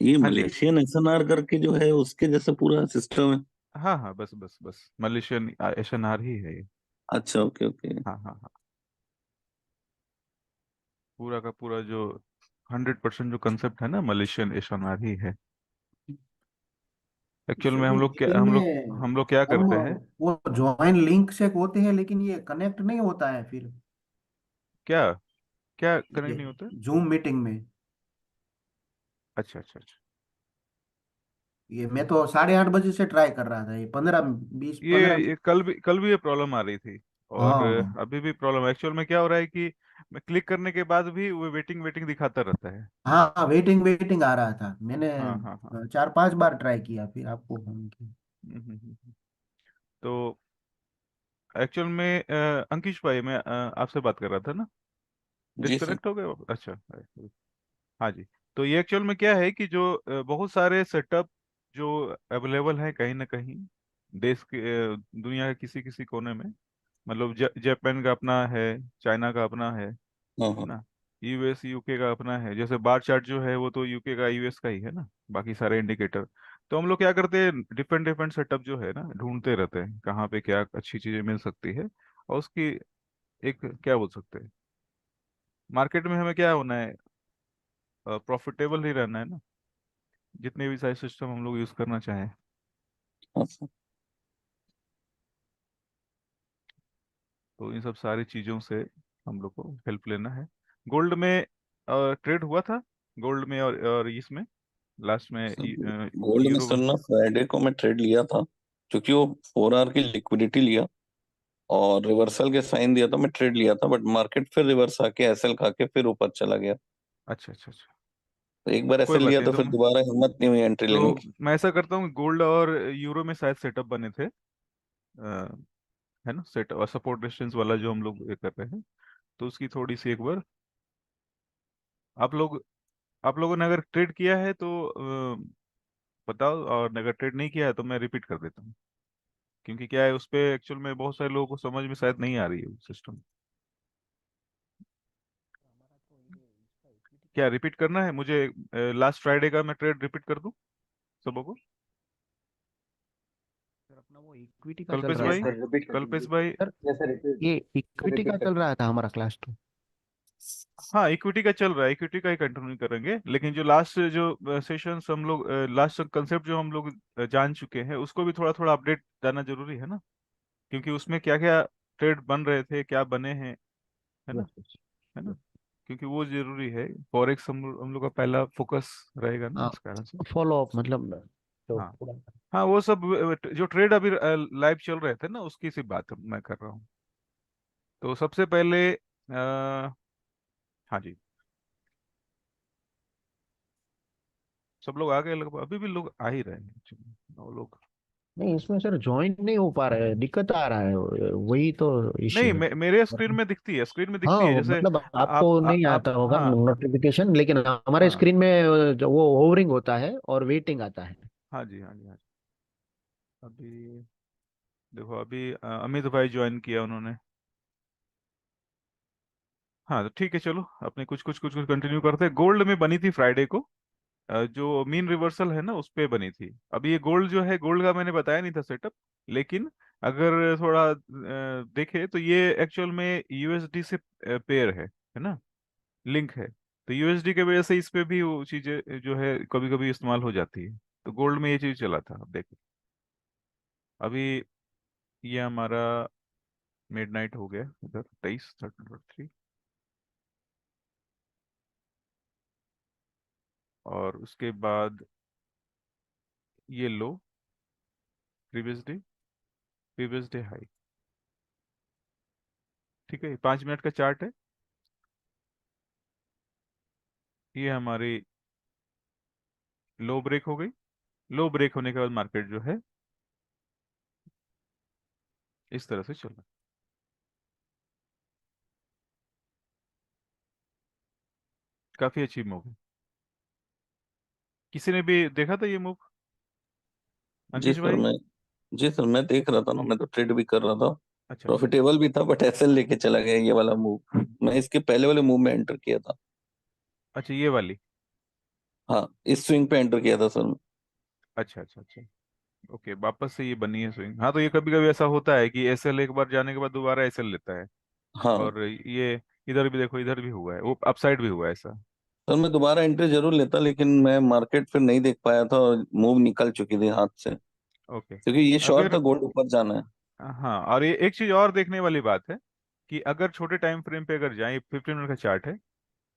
ये हाँ जी, हाँ जी। मलेशियन एसएनआर करके जो है उसके जैसे पूरा सिस्टम है? हाँ हाँ, बस बस बस मलेशियन एशएनआर ही है ये। अच्छा, ओके ओके। हाँ हाँ हाँ। पूरा का पूरा जो 100% जो कंसेप्ट है ना, मलेशियन एशएनआर ही है। एक्चुअल में सभी लेकिन ये हम लोग क्या हम करते हैं। वो ज्वाइन लिंक से होते हैं, लेकिन ये कनेक्ट नहीं होता है फिर। क्या क्या ये कनेक्ट नहीं होता है? जूम मीटिंग में अच्छा अच्छा अच्छा। ये मैं तो 8:30 बजे से ट्राई कर रहा था, ये 15 20 15 मिनट। ये कल भी ये प्रॉब्लम आ रही थी। और हाँ, अभी भी प्रॉब्लम। एक्चुअल में क्या हो रहा है कि मैं क्लिक करने के बाद भी वो वेटिंग वेटिंग दिखाता रहता है। हाँ, वेटिंग वेटिंग आ रहा था। मैंने हाँ हाँ हाँ। 4 5 बार ट्राई किया, फिर आपको फोन किया। हम्म। तो एक्चुअल में अंकिश भाई, मैं आपसे बात कर रहा था ना। जी सर। डिस्कनेक्ट हो गए अच्छा। हाँ जी। तो ये एक्चुअल में क्या है कि जो बहुत सारे सेटअप जो अवेलेबल है कहीं ना कहीं देश के, दुनिया के किसी किसी कोने में। मतलब जापान का अपना है, चाइना का अपना हाँ है हाँ। ना। यूएस यूके का अपना है। जैसे बार चार्ट जो है वो तो यूके का यूएस का ही है ना। बाकी सारे इंडिकेटर। तो हम लोग क्या करते हैं, डिफरेंट डिफरेंट सेटअप जो है ना ढूंढते रहते हैं कहाँ पे क्या अच्छी चीजें मिल सकती है। और उसकी एक क्या बोल सकते हैं, मार्केट में हमें क्या होना है, प्रॉफिटेबल ही रहना है ना, जितने भी सारे सिस्टम हम लोग यूज करना चाहें। हाँ सर। तो इन सब सारी चीजों से हम लोग को हेल्प लेना है। गोल्ड में ट्रेड हुआ था। गोल्ड में और इसमें लास्ट में सर गोल्ड में यूरो सर में। ना फ्राइडे को मैं ट्रेड लिया था, क्योंकि वो 4 आवर की लिक्विडिटी लिया और रिवर्सल के साइन दिया था, मैं ट्रेड लिया था, बट मार्केट फिर रिवर्स आके एसएल खा के फिर ऊपर चला गया। अच्छा अच्छा अच्छा। तो एक बार कोई एसएल बात लिया नहीं। तो फिर दोबारा हिम्मत नहीं हुई एंट्री लेने तो की। मैं ऐसा करता हूँ, गोल्ड और यूरो में शायद सेटअप बने थे, है ना, सेट और सपोर्ट डिस्टेंस वाला जो हम लोग ये कर रहे हैं। तो उसकी थोड़ी सी एक बार आप लोग आप लोगों ने अगर ट्रेड किया है तो बताओ, और अगर ट्रेड नहीं किया है तो मैं रिपीट कर देता हूँ। क्योंकि क्या है, उस पे एक्चुअल में बहुत सारे लोगों को समझ में शायद नहीं आ रही है सिस्टम। हमारा तो ये इसका इक्विटी का क्या चल रिपीट करना है मुझे? लास्ट फ्राइडे का मैं ट्रेड रिपीट कर दूं सबों को? सर, अपना वो इक्विटी का चल कल्पेश रहा भाई, था। सर रिपीट कर कल्पेश दीजिए। भाई। सर, ये इक्विटी रिपीट का कर चल रहा था हमारा क्लास तो। हाँ, इक्विटी का चल रहा है, इक्विटी का ही कंटिन्यू करेंगे। लेकिन जो लास्ट जो सेशंस हम लोग, लास्ट कंसेप्ट जो हम लोग जान चुके हैं, उसको भी थोड़ा थोड़ा अपडेट जानना जरूरी है ना। क्योंकि उसमें क्या क्या ट्रेड बन रहे थे, क्या बने हैं, है ना, यस यस। है ना। क्योंकि वो जरूरी है। फॉरेक्स हम लोग का पहला फोकस रहेगा ना हाँ, इस कारण से। फॉलो अप मतलब तो हाँ पूरा। हाँ, वो सब जो ट्रेड अभी लाइव चल रहे थे ना, उसकी सी बात मैं कर रहा हूँ। तो सबसे पहले हाँ जी, सब लोग आ गए लगभग। अभी भी लोग आ ही रहे हैं actually, 9 लोग। नहीं, इसमें सर ज्वाइन नहीं हो पा रहा है, दिक्कत आ रहा है, वही तो नहीं, इश्यू है। मेरे स्क्रीन में दिखती है, स्क्रीन में हाँ, दिखती है वो जैसे। मतलब आप आपको नहीं आप आता होगा हाँ नोटिफिकेशन, लेकिन हमारे हाँ स्क्रीन में जो वो ओवरिंग होता है और वेटिंग आता है। हाँ जी, हाँ जी, हाँ जी। अभी देखो, अभी अमित भाई ज्वाइन किया उन्होंने। हाँ तो ठीक है, चलो अपने कुछ कुछ कुछ कुछ कंटिन्यू करते हैं। गोल्ड में बनी थी फ्राइडे को, जो मीन रिवर्सल है ना उस पे बनी थी। अभी ये गोल्ड जो है, गोल्ड का मैंने बताया नहीं था सेटअप। लेकिन अगर थोड़ा देखे तो ये एक्चुअल में यूएसडी से पेयर है ना, लिंक है। तो यूएसडी के वजह से इस पे भी वो चीजें जो है कभी कभी इस्तेमाल हो जाती है। तो गोल्ड में ये चीज चला था। अब देखो, अभी ये हमारा मिडनाइट हो गया इधर, 23 13 और उसके बाद ये लो, प्रीवियस डे हाई। ठीक है, ये 5 मिनट का चार्ट है। ये हमारी लो ब्रेक हो गई। लो ब्रेक होने के बाद मार्केट जो है इस तरह से चल रहा है। काफी अच्छी मूव है। किसी ने भी देखा था ये मूव, जी अंकिश सर भाई? मैं जी सर मैं देख रहा था ना, मैं तो ट्रेड भी कर रहा था। अच्छा प्रॉफिटेबल भी था, बट एसएल लेके चला गया ये वाला मूव। मैं इसके पहले वाले मूव में एंटर किया था। अच्छा, ये वाली। हाँ, इस स्विंग पे एंटर किया था सर। अच्छा अच्छा अच्छा। ओके, वापस से ये बनी है स्विंग। हाँ, तो ये कभी कभी ऐसा होता है कि एसएल एक बार जाने के बाद दोबारा एसएल लेता है। हाँ और ये इधर भी देखो, इधर भी हुआ है, वो अपसाइड भी हुआ है ऐसा। सर, मैं दोबारा एंट्री जरूर लेता, लेकिन मैं मार्केट फिर नहीं देख पाया था और मूव निकल चुकी थी हाथ से, ओके। क्योंकि ये श्योर अगर था गोल्ड ऊपर जाना है। हाँ, और ये एक चीज और देखने वाली बात है कि अगर छोटे टाइम फ्रेम पे अगर जाए, 15 मिनट का चार्ट है,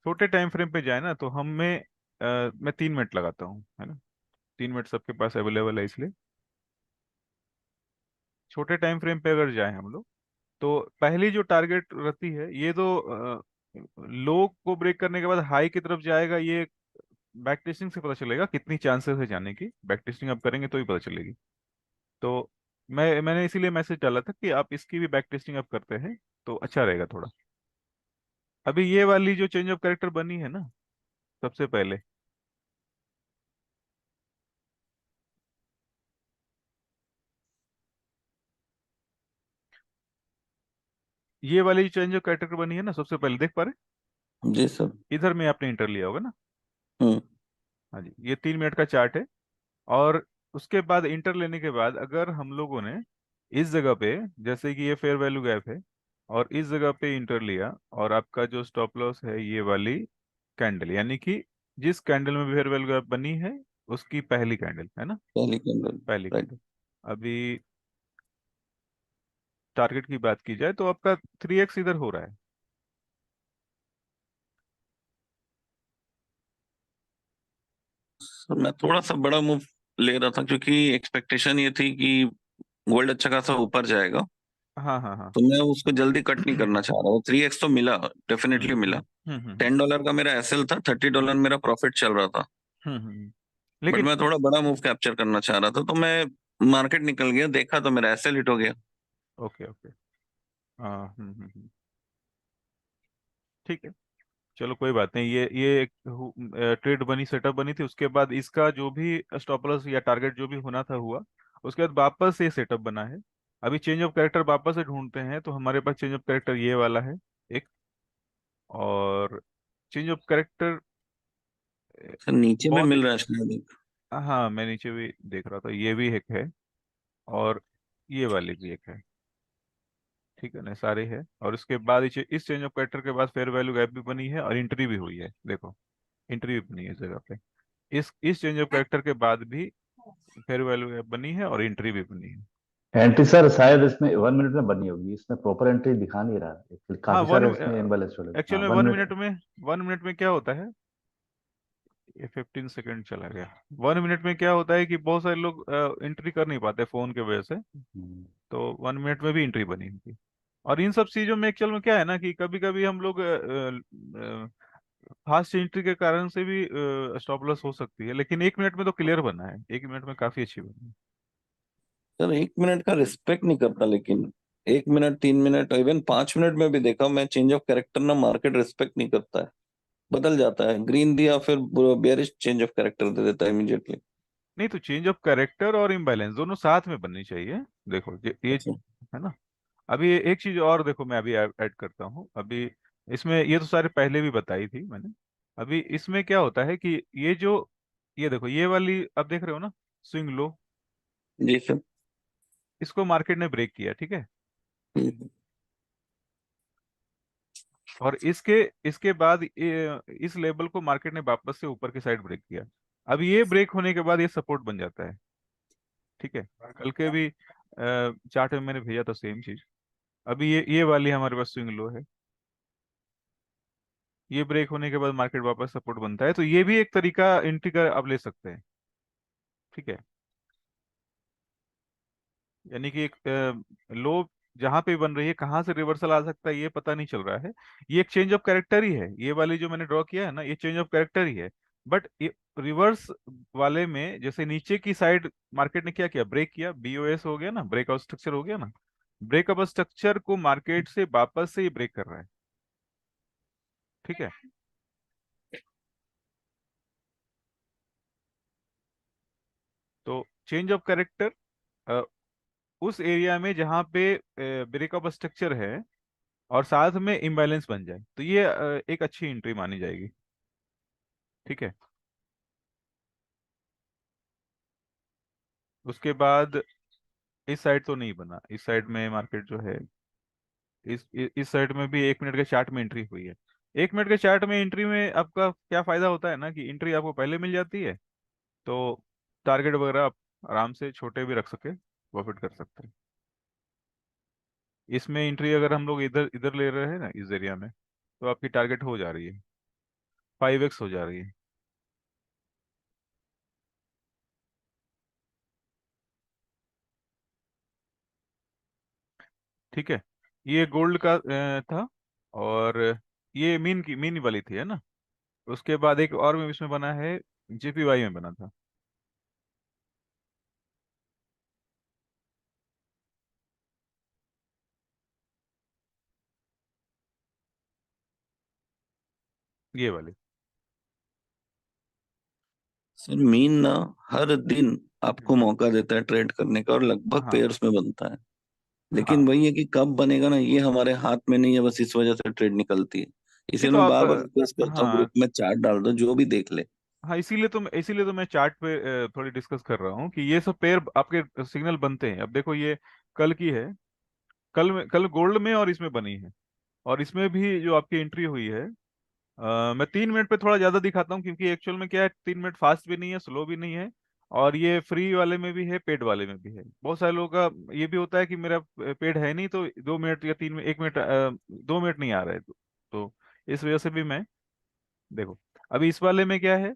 छोटे टाइम फ्रेम पे जाए ना, तो मैं 3 मिनट लगाता हूँ, है ना। 3 मिनट सबके पास अवेलेबल है, इसलिए छोटे टाइम फ्रेम पे अगर जाए हम लोग, तो पहली जो टारगेट रहती है, ये तो लो को ब्रेक करने के बाद हाई की तरफ जाएगा। ये बैक टेस्टिंग से पता चलेगा कितनी चांसेस है जाने की, बैक टेस्टिंग आप करेंगे तो ही पता चलेगी। तो मैंने इसीलिए मैसेज डाला था कि आप इसकी भी बैक टेस्टिंग आप करते हैं तो अच्छा रहेगा थोड़ा। अभी ये वाली जो चेंज ऑफ कैरेक्टर बनी है ना, सबसे पहले ये वाली चेंज ऑफ कैरेक्टर बनी है ना, सबसे पहले देख पा रहे जी सर। हैं? इधर में आपने इंटर लिया होगा ना। हम्म। हाँ जी, ये 3 मिनट का चार्ट है। और उसके बाद इंटर लेने के बाद अगर हम लोगों ने इस जगह पे, जैसे कि ये फेयर वैल्यू गैप है, और इस जगह पे इंटर लिया, और आपका जो स्टॉप लॉस है ये वाली कैंडल, यानी कि जिस कैंडल में फेयर वैल्यू गैप बनी है उसकी पहली कैंडल, है ना, पहली कैंडल। पहली राइट। कैंडल। अभी टारगेट की बात की जाए तो आपका 3x इधर हो रहा है। सर मैं थोड़ा सा बड़ा मूव ले रहा था, क्योंकि एक्सपेक्टेशन ये थी कि गोल्ड अच्छा खासा ऊपर जाएगा, हाँ हाँ हाँ। तो मैं उसको जल्दी कट नहीं करना चाह रहा हूँ। 3x तो मिला, डेफिनेटली मिला। हम्म। $10 का मेरा एसएल था, $30 मेरा प्रॉफिट चल रहा था। बट लेकिन मैं थोड़ा बड़ा मूव कैप्चर करना चाह रहा था, तो मैं मार्केट निकल गया, देखा तो मेरा एसएल हिट हो गया। Okay okay. हाँ ठीक है। चलो कोई बात नहीं, ये एक ट्रेड बनी, सेटअप बनी थी, उसके बाद इसका जो भी स्टॉप लॉस या टारगेट जो भी होना था हुआ। उसके बाद वापस ये सेटअप बना है। अभी चेंज ऑफ कैरेक्टर वापस से ढूंढते हैं, तो हमारे पास चेंज ऑफ कैरेक्टर ये वाला है एक। और चेंज ऑफ कैरेक्टर सर नीचे भी बहुत। मिल रहा है शायद एक। हाँ, मैं नीचे भी देख रहा था, ये भी एक है, और ये वाली भी एक है। ठीक है ना, सारे है। और उसके बाद इस चेंज ऑफ कैरेक्टर के बाद फेयर वैल्यू गैप भी बनी है और एंट्री भी हुई है, देखो, एंट्री भी बनी है इस जगह पे। इस चेंज ऑफ कैरेक्टर के बाद भी फेयर वैल्यू बनी है और एंट्री भी बनी है। एंट्री सर शायद इसमें 1 मिनट में बनी होगी, इसमें प्रॉपर एंट्री दिखा नहीं रहा है, हाँ, काफी वन सारे इसमें इम्बैलेंस चले। एक्चुअल हाँ में वन वन मिनट मिनट में 1 मिनट में क्या होता है, ये 15 सेकेंड चला गया। 1 मिनट में क्या होता है कि बहुत सारे लोग एंट्री कर नहीं पाते फोन के वजह से। तो 1 मिनट में भी एंट्री बनी थी। और इन सब चीजों में एक्चुअल में क्या है ना, कि कभी कभी हम लोग फास्ट एंट्री के कारण से भी स्टॉप लॉस हो सकती है, लेकिन 1 मिनट में तो क्लियर बना है, 1 मिनट में काफी अच्छी बनी है। सर 1 मिनट का रिस्पेक्ट नहीं करता, लेकिन 1 मिनट, 3 मिनट, इवन 5 मिनट में भी देखा मैं, चेंज ऑफ कैरेक्टर ना मार्केट रिस्पेक्ट नहीं करता है, बदल जाता है। ग्रीन दिया फिर बेयरिश चेंज ऑफ कैरेक्टर दे देता है इमीडिएटली। नहीं, तो चेंज ऑफ कैरेक्टर और इम्बैलेंस दोनों साथ में बननी चाहिए। देखो ये अच्छा। है ना। अभी एक चीज और देखो, मैं अभी ऐड करता हूँ अभी। इसमें ये तो सारे पहले भी बताई थी मैंने। अभी इसमें क्या होता है कि ये देखो, ये वाली आप देख रहे हो ना, स्विंग लो, जी सर। इसको मार्केट ने ब्रेक किया, ठीक है। हम्म। और इसके इसके बाद इस लेवल को मार्केट ने वापस से ऊपर की साइड ब्रेक किया। अब ये ब्रेक होने के बाद ये सपोर्ट बन जाता है, ठीक है। कल के भी चार्ट में मैंने भेजा था सेम चीज। अभी ये वाली हमारे पास स्विंग लो है। ये ब्रेक होने के बाद मार्केट वापस सपोर्ट बनता है, तो ये भी एक तरीका एंट्री का आप ले सकते हैं, ठीक है। यानी कि एक लो जहां पे बन रही है, कहाँ से रिवर्सल आ सकता है ये पता नहीं चल रहा है। ये एक चेंज ऑफ कैरेक्टर ही है, ये वाली जो मैंने ड्रॉ किया है ना, ये चेंज ऑफ कैरेक्टर ही है। बट ये रिवर्स वाले में, जैसे नीचे की साइड मार्केट ने क्या किया, ब्रेक किया, बीओएस हो गया ना, ब्रेकआउट स्ट्रक्चर हो गया ना। ब्रेकअप स्ट्रक्चर को मार्केट से वापस से ये ब्रेक कर रहा है, ठीक है। तो चेंज ऑफ कैरेक्टर उस एरिया में जहां पे ब्रेकअप स्ट्रक्चर है और साथ में इम्बैलेंस बन जाए, तो ये एक अच्छी एंट्री मानी जाएगी, ठीक है। उसके बाद इस साइड तो नहीं बना, इस साइड में मार्केट जो है, इस साइड में भी 1 मिनट के चार्ट में एंट्री हुई है। 1 मिनट के चार्ट में एंट्री में आपका क्या फायदा होता है ना, कि एंट्री आपको पहले मिल जाती है, तो टारगेट वगैरह आप आराम से छोटे भी रख सके, प्रॉफिट कर सकते हैं। इसमें एंट्री अगर हम लोग इधर इधर ले रहे हैं ना इस एरिया में, तो आपकी टारगेट हो जा रही है, 5x हो जा रही है। ठीक है, ये गोल्ड का था। और ये मीन वाली थी है ना। उसके बाद एक और में इसमें बना है, जेपीवाई में बना था। ये वाली। सर मीन ना हर दिन हम्म, आपको मौका देता है ट्रेड करने का, और लगभग हाँ पेयर्स में बनता है। हाँ। लेकिन वही है कि कब बनेगा ना, ये हमारे हाथ में नहीं है, बस इस वजह से ट्रेड निकलती है। ये इसलिए तो मैं आप बार बार रिक्वेस्ट करता हूँ, हाँ ग्रुप में चार्ट डाल दो, जो भी देख ले। हाँ, इसीलिए तो मैं चार्ट पे थोड़ी डिस्कस कर रहा हूँ कि ये सब पेयर आपके सिग्नल बनते हैं। अब देखो ये कल की है, कल गोल्ड में और इसमें बनी है, और इसमें भी जो आपकी एंट्री हुई है, मैं 3 मिनट पे थोड़ा ज्यादा दिखाता हूँ, क्योंकि एक्चुअल में क्या है, 3 मिनट फास्ट भी नहीं है, स्लो भी नहीं है। और ये फ्री वाले में भी है, पेड वाले में भी है। बहुत सारे लोगों का ये भी होता है कि मेरा पेड है नहीं, तो 2 मिनट या 3 मिनट, 1 मिनट, 2 मिनट नहीं आ रहा है, तो इस वजह से भी मैं, देखो अभी इस वाले में क्या है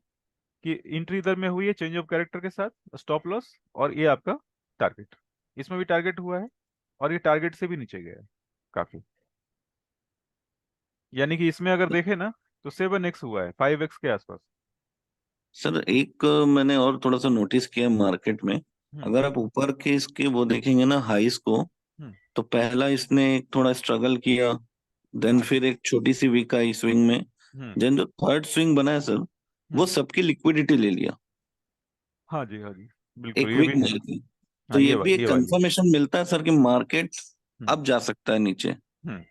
कि एंट्री इधर में हुई है चेंज ऑफ कैरेक्टर के साथ, स्टॉप लॉस, और ये आपका टारगेट। इसमें भी टारगेट हुआ है, और ये टारगेट से भी नीचे गया है काफी। यानी कि इसमें अगर देखें ना, तो 7x हुआ है, 5x के आसपास। सर एक मैंने और थोड़ा सा नोटिस किया मार्केट में। हम्म अगर आप ऊपर के इसके वो देखेंगे ना हाईस को, हम्म। तो पहला इसने एक थोड़ा स्ट्रगल किया, देन हाँ जी। फिर एक छोटी सी वीक आई स्विंग में। हम्म देन जो थर्ड स्विंग बना है सर, वो हम्म। सबकी लिक्विडिटी ले लिया, हाँ जी, हाँ जी, बिल्कुल एक ये वीक भी है। मार की। तो हाँ, ये भी ये एक वाली। कंफर्मेशन मिलता है सर कि मार्केट हम्म अब जा सकता है नीचे। हम्म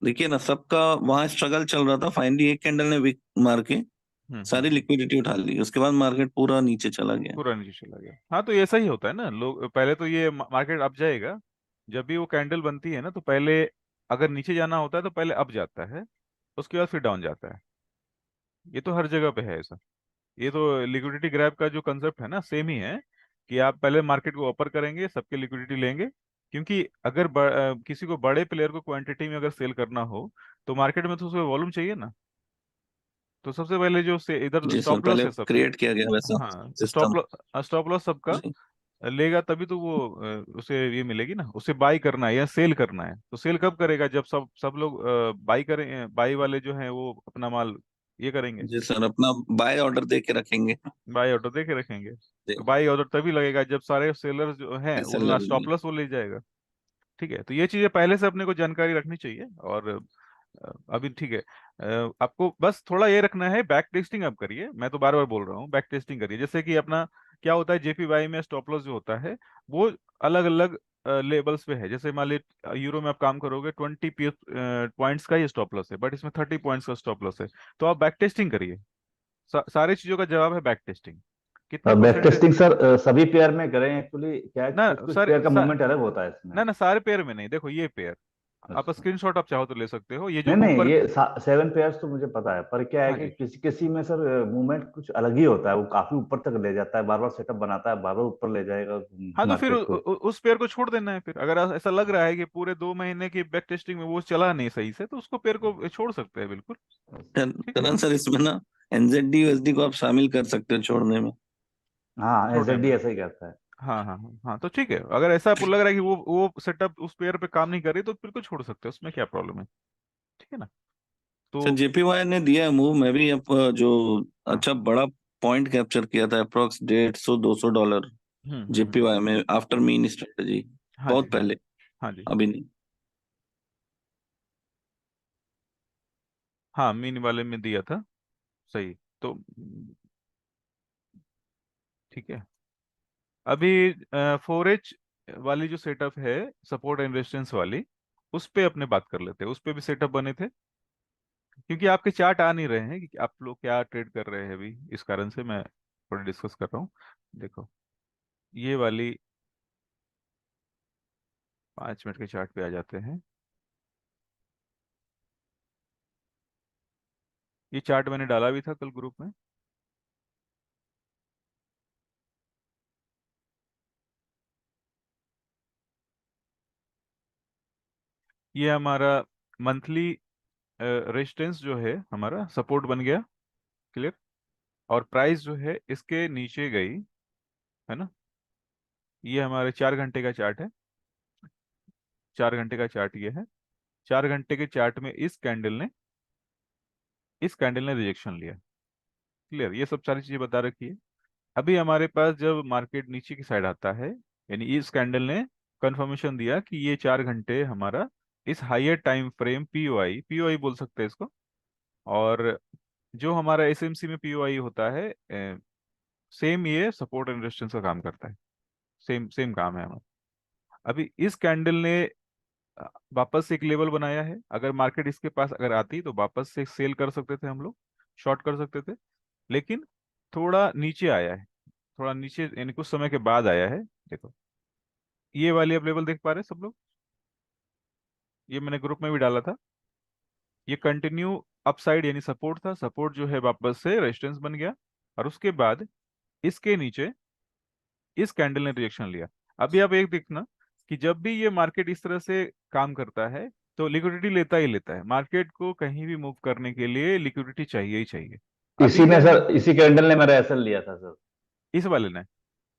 देखिए ना, सबका वहां स्ट्रगल चल रहा था, फाइनली एक कैंडल ने वीक मार के सारी हम्म। लिक्विडिटी उठा ली, उसके बाद मार्केट पूरा नीचे चला गया। पूरा नीचे चला गया। हाँ, तो ऐसा ही होता है ना, लोग पहले तो ये मार्केट अप जाएगा, जब भी वो कैंडल बनती है ना, तो पहले अगर नीचे जाना होता है तो पहले अप जाता है, उसके बाद फिर डाउन जाता है। ये तो हर जगह पे है ऐसा। ये तो लिक्विडिटी ग्रैब का जो कंसेप्ट है ना, सेम ही है, कि आप पहले मार्केट को ओपर करेंगे, सबके लिक्विडिटी लेंगे। क्योंकि अगर किसी को बड़े प्लेयर को क्वांटिटी में अगर सेल करना हो, तो मार्केट में तो उसको वॉल्यूम चाहिए ना। तो सबसे पहले जो से इधर जी सर, स्टॉप लॉस पहले है सबका। क्रिएट किया गया वैसा हाँ, सिस्टम। स्टॉप लॉस सबका जी लेगा, तभी तो वो उसे ये मिलेगी ना, उसे बाई करना है या सेल करना है, तो सेल कब करेगा, जब सब सब लोग बाई करें, बाई वाले जो हैं वो अपना माल ये करेंगे, जी सर, अपना बाय ऑर्डर दे के रखेंगे। बाई ऑर्डर दे के रखेंगे। जी, तो बाई ऑर्डर तभी लगेगा जब सारे सेलर जो हैं ऐसा उनका लगेगा। स्टॉप लॉस वो ले जाएगा। ठीक है, तो ये चीजें पहले से अपने को जानकारी रखनी चाहिए। और अभी ठीक है, आपको बस थोड़ा ये रखना है, बैक टेस्टिंग आप करिए, मैं तो बार बार बोल रहा हूँ बैक टेस्टिंग करिए। जैसे कि अपना क्या होता है, जेपीवाई में स्टॉप लॉस जो होता है, वो अलग अलग लेवल्स पे है। जैसे मान लीजिए यूरो में आप काम करोगे, 20 पॉइंट्स का ही स्टॉप लॉस है, बट इसमें 30 पॉइंट्स का स्टॉप लॉस है। तो आप बैक टेस्टिंग करिए। सारी चीजों का जवाब है बैक टेस्टिंग। कितने बैक परसेंटेज। टेस्टिंग सर सभी पेयर में करें एक्चुअली, क्या है ना कुछ कुछ सर पेयर का मूवमेंट अलग होता है इसमें। ना सारे पेयर में नहीं, देखो ये पेयर, आप अच्छा। स्क्रीनशॉट आप चाहो तो ले सकते हो, ये जो नहीं नहीं, ऊपर। ये 7 पेयर्स तो मुझे पता है, पर क्या है हाँ कि जी। किसी किसी में सर मूवमेंट कुछ अलग ही होता है, वो काफी ऊपर तक ले जाता है, बार बार सेटअप बनाता है, बार बार ऊपर ले जाएगा हाँ, तो फिर मार्केट को। उस पेयर को छोड़ देना है। फिर अगर ऐसा लग रहा है कि पूरे 2 महीने की बैक टेस्टिंग में वो चला नहीं सही से, तो उसको पेयर को छोड़ सकते हैं बिल्कुल। ठीक है, करण सर, इसमें ना एनजेडी यूएसडी को आप शामिल कर सकते हो छोड़ने में। हाँ, छोड़ने एसएलडी में। ऐसा ही करता है। हाँ हाँ हाँ हाँ, तो ठीक है, अगर ऐसा आपको लग रहा है कि वो सेटअप उस पेयर पे काम नहीं कर रही, तो बिल्कुल छोड़ सकते हैं, उसमें क्या प्रॉब्लम है। ठीक है ना। सर तो जेपीवाई ने दिया है मूव, मैं भी अब जो हाँ। अच्छा बड़ा पॉइंट कैप्चर किया था, अप्रोक्स 150-200 डॉलर हम्म। जेपीवाई में, आफ्टर मीन स्ट्रेटजी, हाँ जी, बहुत हाँ जी, पहले, हाँ जी। अभी नहीं। हाँ, मीन वाले में दिया था, सही। तो ठीक है, अभी 4H वाली जो सेटअप है, सपोर्ट एंड रेजिस्टेंस वाली, उस पे अपने बात कर लेते हैं। उस पे भी सेटअप बने थे, क्योंकि आपके चार्ट आ नहीं रहे हैं कि आप लोग क्या ट्रेड कर रहे हैं अभी, इस कारण से मैं थोड़ा डिस्कस कर रहा हूँ। देखो, ये वाली 5 मिनट के चार्ट पे आ जाते हैं। ये चार्ट मैंने डाला भी था कल ग्रुप में। ये हमारा मंथली रेजिस्टेंस जो है हमारा सपोर्ट बन गया। क्लियर। और प्राइस जो है इसके नीचे गई, है ना। ये हमारे 4 घंटे का चार्ट है। 4 घंटे का चार्ट ये है। 4 घंटे के चार्ट में इस कैंडल ने रिजेक्शन लिया। क्लियर। ये सब सारी चीजें बता रखी है। अभी हमारे पास जब मार्केट नीचे की साइड आता है, यानी इस कैंडल ने कंफर्मेशन दिया कि ये 4 घंटे हमारा इस higher time frame POI POI बोल सकते हैं इसको। और जो हमारा एसएमसी में पीओआई होता है, सेम ये सपोर्ट एंड रेजिस्टेंस का काम करता है। सेम सेम काम है हमारा। अभी इस कैंडल ने वापस से एक लेवल बनाया है। अगर मार्केट इसके पास अगर आती तो वापस से सेल कर सकते थे हम लोग, शॉर्ट कर सकते थे। लेकिन थोड़ा नीचे आया है, थोड़ा नीचे यानी कुछ समय के बाद आया है। देखो ये वाली अब लेवल देख पा रहे हैं सब लोग। ये मैंने ग्रुप में भी डाला था। ये कंटिन्यू अपसाइड यानी सपोर्ट था, सपोर्ट जो है वापस से रेजिस्टेंस बन गया। और उसके बाद इसके नीचे इस कैंडल ने रिएक्शन लिया। अभी आप एक देखना कि जब भी ये मार्केट इस तरह से काम करता है तो लिक्विडिटी लेता ही लेता है। मार्केट को कहीं भी मूव करने के लिए लिक्विडिटी चाहिए ही चाहिए। अभी इसी ने जब सर, इसी कैंडल ने मेरा एसएल लिया था सर। इस वाले ने।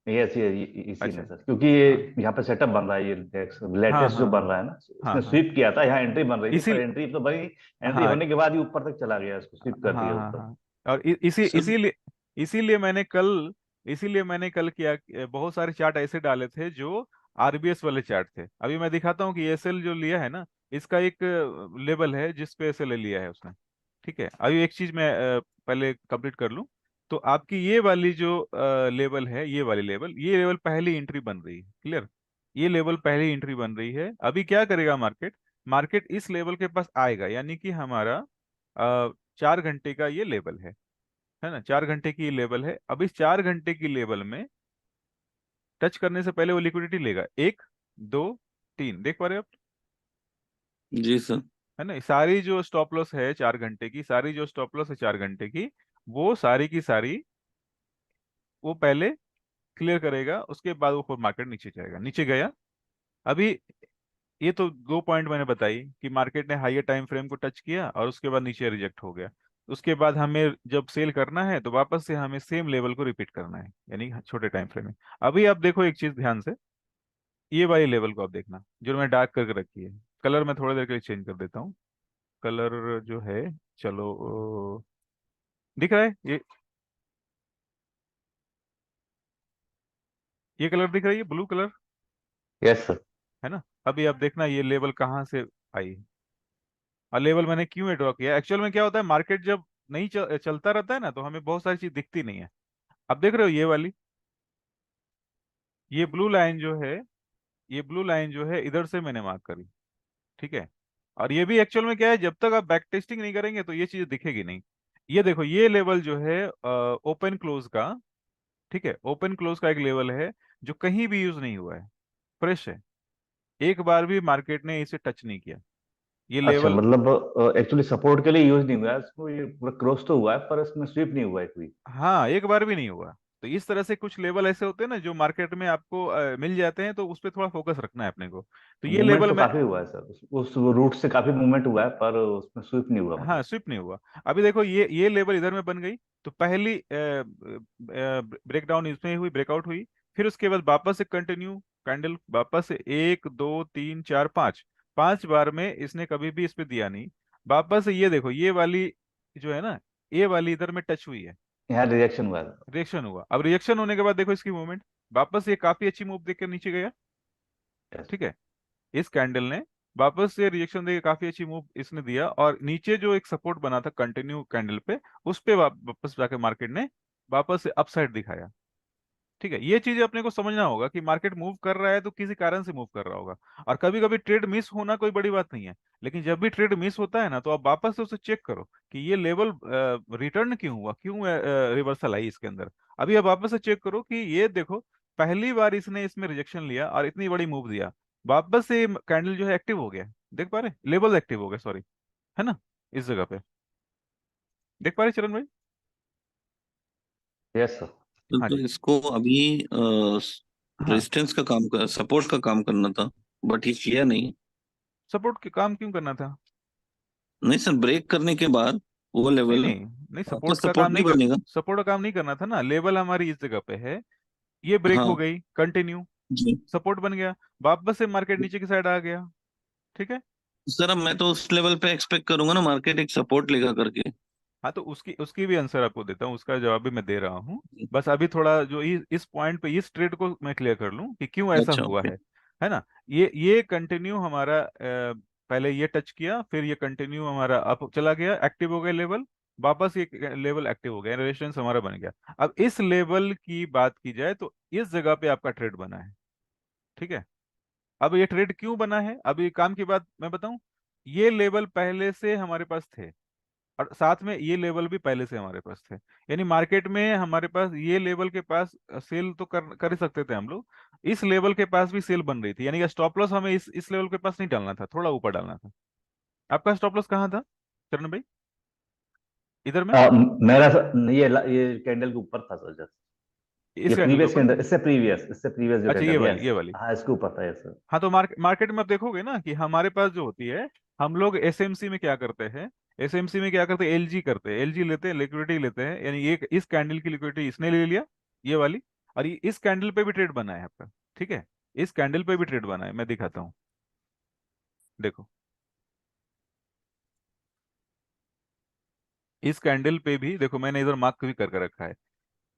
यस, ये इसी ने अच्छा। सर, क्योंकि ये हाँ यहाँ पे सेटअप बन रहा है, ये हाँ लेटेस्ट जो हाँ बन हाँ रहा है ना, हाँ इसने हाँ। स्वीप किया था, यहाँ एंट्री बन रही थी, इसी पर एंट्री तो बनी, एंट्री हाँ होने के बाद ही ऊपर तक चला गया, इसको स्वीप हाँ कर दिया हाँ ऊपर। हाँ। और सर इसीलिए इसीलिए मैंने कल किया बहुत सारे चार्ट ऐसे डाले थे जो आरबीएस वाले चार्ट थे। अभी मैं दिखाता हूँ कि एसएल जो लिया है ना, इसका एक लेवल है जिस पे एसएल लिया है उसने। ठीक है। अभी एक चीज मैं पहले कंप्लीट कर लूँ। तो आपकी ये वाली जो लेवल है, ये लेवल पहली एंट्री बन रही है। क्लियर। ये लेवल पहली एंट्री बन रही है। अभी क्या करेगा मार्केट? मार्केट इस लेवल के पास आएगा, यानी कि हमारा 4 घंटे का ये लेवल है ना। 4 घंटे की लेवल है। अब इस 4 घंटे की लेवल में टच करने से पहले वो लिक्विडिटी लेगा। 1 2 3, देख पा रहे हो आप? जी सर। है ना। सारी जो स्टॉप लॉस है 4 घंटे की, सारी जो स्टॉप लॉस है 4 घंटे की, वो सारी की सारी वो पहले क्लियर करेगा। उसके बाद वो मार्केट नीचे जाएगा। नीचे गया। अभी ये तो 2 पॉइंट मैंने बताई कि मार्केट ने हाईयर टाइम फ्रेम को टच किया और उसके बाद नीचे रिजेक्ट हो गया। उसके बाद हमें जब सेल करना है तो वापस से हमें सेम लेवल को रिपीट करना है, यानी छोटे टाइम फ्रेम में। अभी आप देखो एक चीज ध्यान से, ये वाली लेवल को आप देखना जो मैं डार्क करके रखी है। कलर मैं थोड़ी देर के लिए चेंज कर देता हूँ। कलर जो है, चलो दिख रहा है ये कलर दिख रही है, ब्लू कलर, यस सर। है ना। अभी आप देखना ये लेवल कहाँ से आई। और लेवल मैंने क्यों ड्रॉ किया? एक्चुअल में क्या होता है, मार्केट जब नहीं चलता रहता है ना तो हमें बहुत सारी चीज दिखती नहीं है। अब देख रहे हो ये वाली, ये ब्लू लाइन जो है, ये ब्लू लाइन जो है इधर से मैंने मार्क करी। ठीक है। और ये भी एक्चुअल में क्या है, जब तक आप बैक टेस्टिंग नहीं करेंगे तो ये चीज दिखेगी नहीं। ये देखो ये लेवल जो है ओपन क्लोज का, ठीक है, ओपन क्लोज का एक लेवल है जो कहीं भी यूज नहीं हुआ है, फ्रेश है। एक बार भी मार्केट ने इसे टच नहीं किया ये अच्छा, लेवल। मतलब एक्चुअली सपोर्ट के लिए यूज नहीं हुआ है इसको, ये पूरा क्रॉस तो हुआ है पर इसमें स्वीप नहीं हुआ है कोई। हाँ, एक बार भी नहीं हुआ। तो इस तरह से कुछ लेवल ऐसे होते हैं ना जो मार्केट में आपको मिल जाते हैं, तो उस पर थोड़ा फोकस रखना है अपने को। तो ये मूवमेंट लेवल तो में, काफी हुआ है सर, उस रूट से काफी मूवमेंट हुआ है, पर उसमें स्वीप नहीं हुआ हाँ, मतलब। स्विप नहीं हुआ। अभी देखो ये लेवल इधर में बन गई। तो पहली ब्रेकडाउन इसमें हुई, ब्रेकआउट हुई। फिर उसके बाद वापस से कंटिन्यू कैंडल, वापस से 1 2 3 4 5, 5 बार में इसने कभी भी इस पे दिया नहीं। वापस से ये देखो ये वाली जो है ना, ये वाली इधर में टच हुई है, यहाँ रिएक्शन हुआ है। रिएक्शन हुआ। अब रिएक्शन होने के बाद देखो इसकी मूवमेंट, वापस ये काफी अच्छी मूव देकर नीचे गया। Yes. ठीक है। इस कैंडल ने वापस से रिएक्शन देके काफी अच्छी मूव इसने दिया, और नीचे जो एक सपोर्ट बना था कंटिन्यू कैंडल पे, उस पे वापस जाके मार्केट ने वापस से अपसाइड दिखाया। ठीक है। ये चीजें अपने को समझना होगा कि मार्केट मूव कर रहा है तो किसी कारण से मूव कर रहा होगा। और कभी कभी ट्रेड मिस होना कोई बड़ी बात नहीं है। लेकिन जब भी ट्रेड मिस होता है ना, तो आप वापस से उसे चेक करो कि ये लेवल रिटर्न क्यों हुआ, क्यों रिवर्सल आई इसके अंदर। अभी आप वापस से चेक करो कि ये देखो पहली बार इसने इसमें रिजेक्शन लिया और इतनी बड़ी मूव दिया, वापस से कैंडल जो है एक्टिव हो गया। देख पा रहे, लेवल एक्टिव हो गया, सॉरी, है ना, इस जगह पे। देख पा रहे चरण भाई? Yes sir. हाँ तो जी। इसको अभी हाँ, रेजिस्टेंस का काम कर, सपोर्ट का काम करना था, बट ये किया नहीं। सपोर्ट के काम क्यों करना था? नहीं सर, ब्रेक करने के बाद वो नहीं लेवल नहीं नहीं, सपोर्ट वापस का काम सपोर्ट नहीं नहीं कर, बनेगा। सपोर्ट का काम नहीं करना था ना, लेवल हमारी इस जगह पे है, ये ब्रेक हो हाँ गई, कंटिन्यू, जी। सपोर्ट बन गया, वापस से मार्केट नीचे की साइड आ गया। ठीक है। सर अब मैं तो उस लेवल पे एक्सपेक्ट करूंगा ना, मार्केट एक सपोर्ट लेगा करके। हाँ, तो उसकी उसकी भी आंसर आपको देता हूँ, उसका जवाब भी मैं दे रहा हूँ। बस अभी थोड़ा जो इस पॉइंट पे इस ट्रेड को मैं क्लियर कर लूँ कि क्यों ऐसा अच्छा हुआ ओके। है ना। ये कंटिन्यू हमारा पहले ये टच किया, फिर ये कंटिन्यू हमारा अप चला गया, एक्टिव हो गया लेवल, वापस ये लेवल एक्टिव हो गया, रेजिस्टेंस हमारा बन गया। अब इस लेवल की बात की जाए तो इस जगह पे आपका ट्रेड बना है। ठीक है। अब ये ट्रेड क्यों बना है, अब ये काम की बात मैं बताऊं। ये लेवल पहले से हमारे पास थे, और साथ में ये लेवल भी पहले से हमारे पास थे। यानी मार्केट में हमारे पास ये लेवल के पास सेल तो कर ही सकते थे हम लोग, इस लेवल के पास भी सेल बन रही थी, यानी कि स्टॉप लॉस हमें इस लेवल के पास नहीं डालना था, थोड़ा ऊपर डालना था। आपका स्टॉप लॉस कहाँ था चरण भाई, इधर में? मेरा ये कैंडल के ऊपर था सर, जस्ट इस ये कैंडल के प्रीवियस ऊपर? कैंडल, इससे प्रीवियस जो अच्छा, ये कैंडल, वाली, यस, ये वाली। हाँ इसके ऊपर था, यस सर। हाँ, तो मार्केट में आप देखोगे ना कि हमारे पास जो होती है, हम लोग एसएमसी में क्या करते हैं, एसएमसी में क्या करते हैं, एलजी करते हैं, एलजी लेते हैं, लिक्विडिटी लेते हैं, यानी ये इस कैंडल की लिक्विडिटी इसने ले लिया, ये वाली, और ये इस कैंडल पे भी ट्रेड बना है आपका। ठीक है, इस कैंडल पे भी ट्रेड बना है, मैं दिखाता हूँ, देखो, इस कैंडल पे भी देखो, मैंने इधर मार्क भी करके रखा है,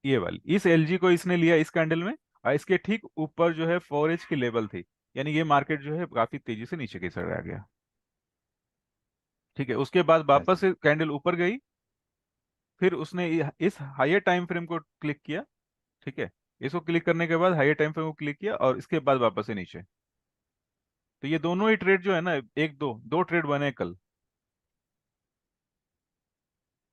ये वाली, इस एलजी को इसने लिया इस कैंडल में, और इसके ठीक ऊपर जो है 4H की लेवल थी, यानी ये मार्केट जो है काफी तेजी से नीचे की साइड आ गया। ठीक है, उसके बाद यस वापस सर। से कैंडल ऊपर गई, फिर उसने इस हायर टाइम फ्रेम को क्लिक किया। ठीक है, इसको क्लिक करने के बाद हायर टाइम फ्रेम को क्लिक किया, और इसके बाद वापस से नीचे। तो ये दोनों ही ट्रेड जो है ना, एक दो दो ट्रेड बने कल।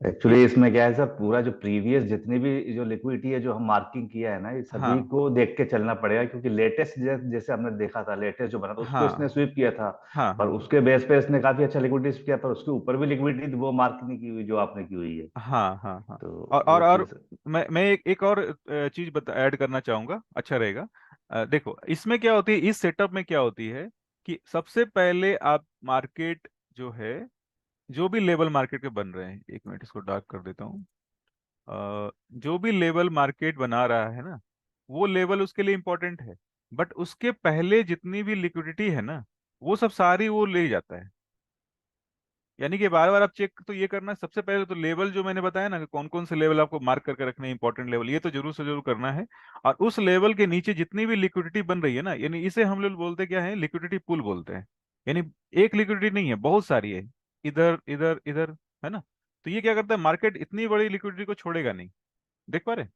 ये, एक्चुअली इसमें क्या है सर, पूरा जो प्रीवियस जितनी भी जो लिक्विडिटी है जो हम मार्किंग किया है ना, ये सभी हाँ को देख के चलना पड़ेगा, क्योंकि लेटेस्ट जैसे हमने देखा था, लेटेस्ट जो बना था उसको इसने हाँ स्वीप किया था, हाँ पर हाँ उसके बेस पे इसने काफी अच्छा लिक्विडिटी किया, पर उसके ऊपर भी लिक्विडिटी वो मार्क नहीं की हुई जो आपने की हुई है। हाँ हाँ हाँ। तो और वो और चीज। मैं एक और चीज बता ऐड करना चाहूंगा, अच्छा रहेगा। देखो, इसमें क्या होती है, इस सेटअप में क्या होती है कि सबसे पहले आप मार्केट जो है, जो भी लेवल मार्केट के बन रहे हैं, एक मिनट इसको डार्क कर देता हूँ। जो भी लेवल मार्केट बना रहा है ना, वो लेवल उसके लिए इंपॉर्टेंट है, बट उसके पहले जितनी भी लिक्विडिटी है ना, वो सब सारी वो ले जाता है। यानी कि बार बार आप चेक तो ये करना, सबसे पहले तो लेवल जो मैंने बताया ना कि कौन कौन से लेवल आपको मार्क करके रखने हैं, इंपॉर्टेंट लेवल, ये तो जरूर से जरूर करना है। और उस लेवल के नीचे जितनी भी लिक्विडिटी बन रही है ना, यानी इसे हम लोग बोलते क्या है, लिक्विडिटी पूल बोलते हैं। यानी एक लिक्विडिटी नहीं है, बहुत सारी है, इधर इधर इधर, है ना। तो ये क्या करता है, मार्केट इतनी बड़ी लिक्विडिटी को छोड़ेगा नहीं। देख पा रहे?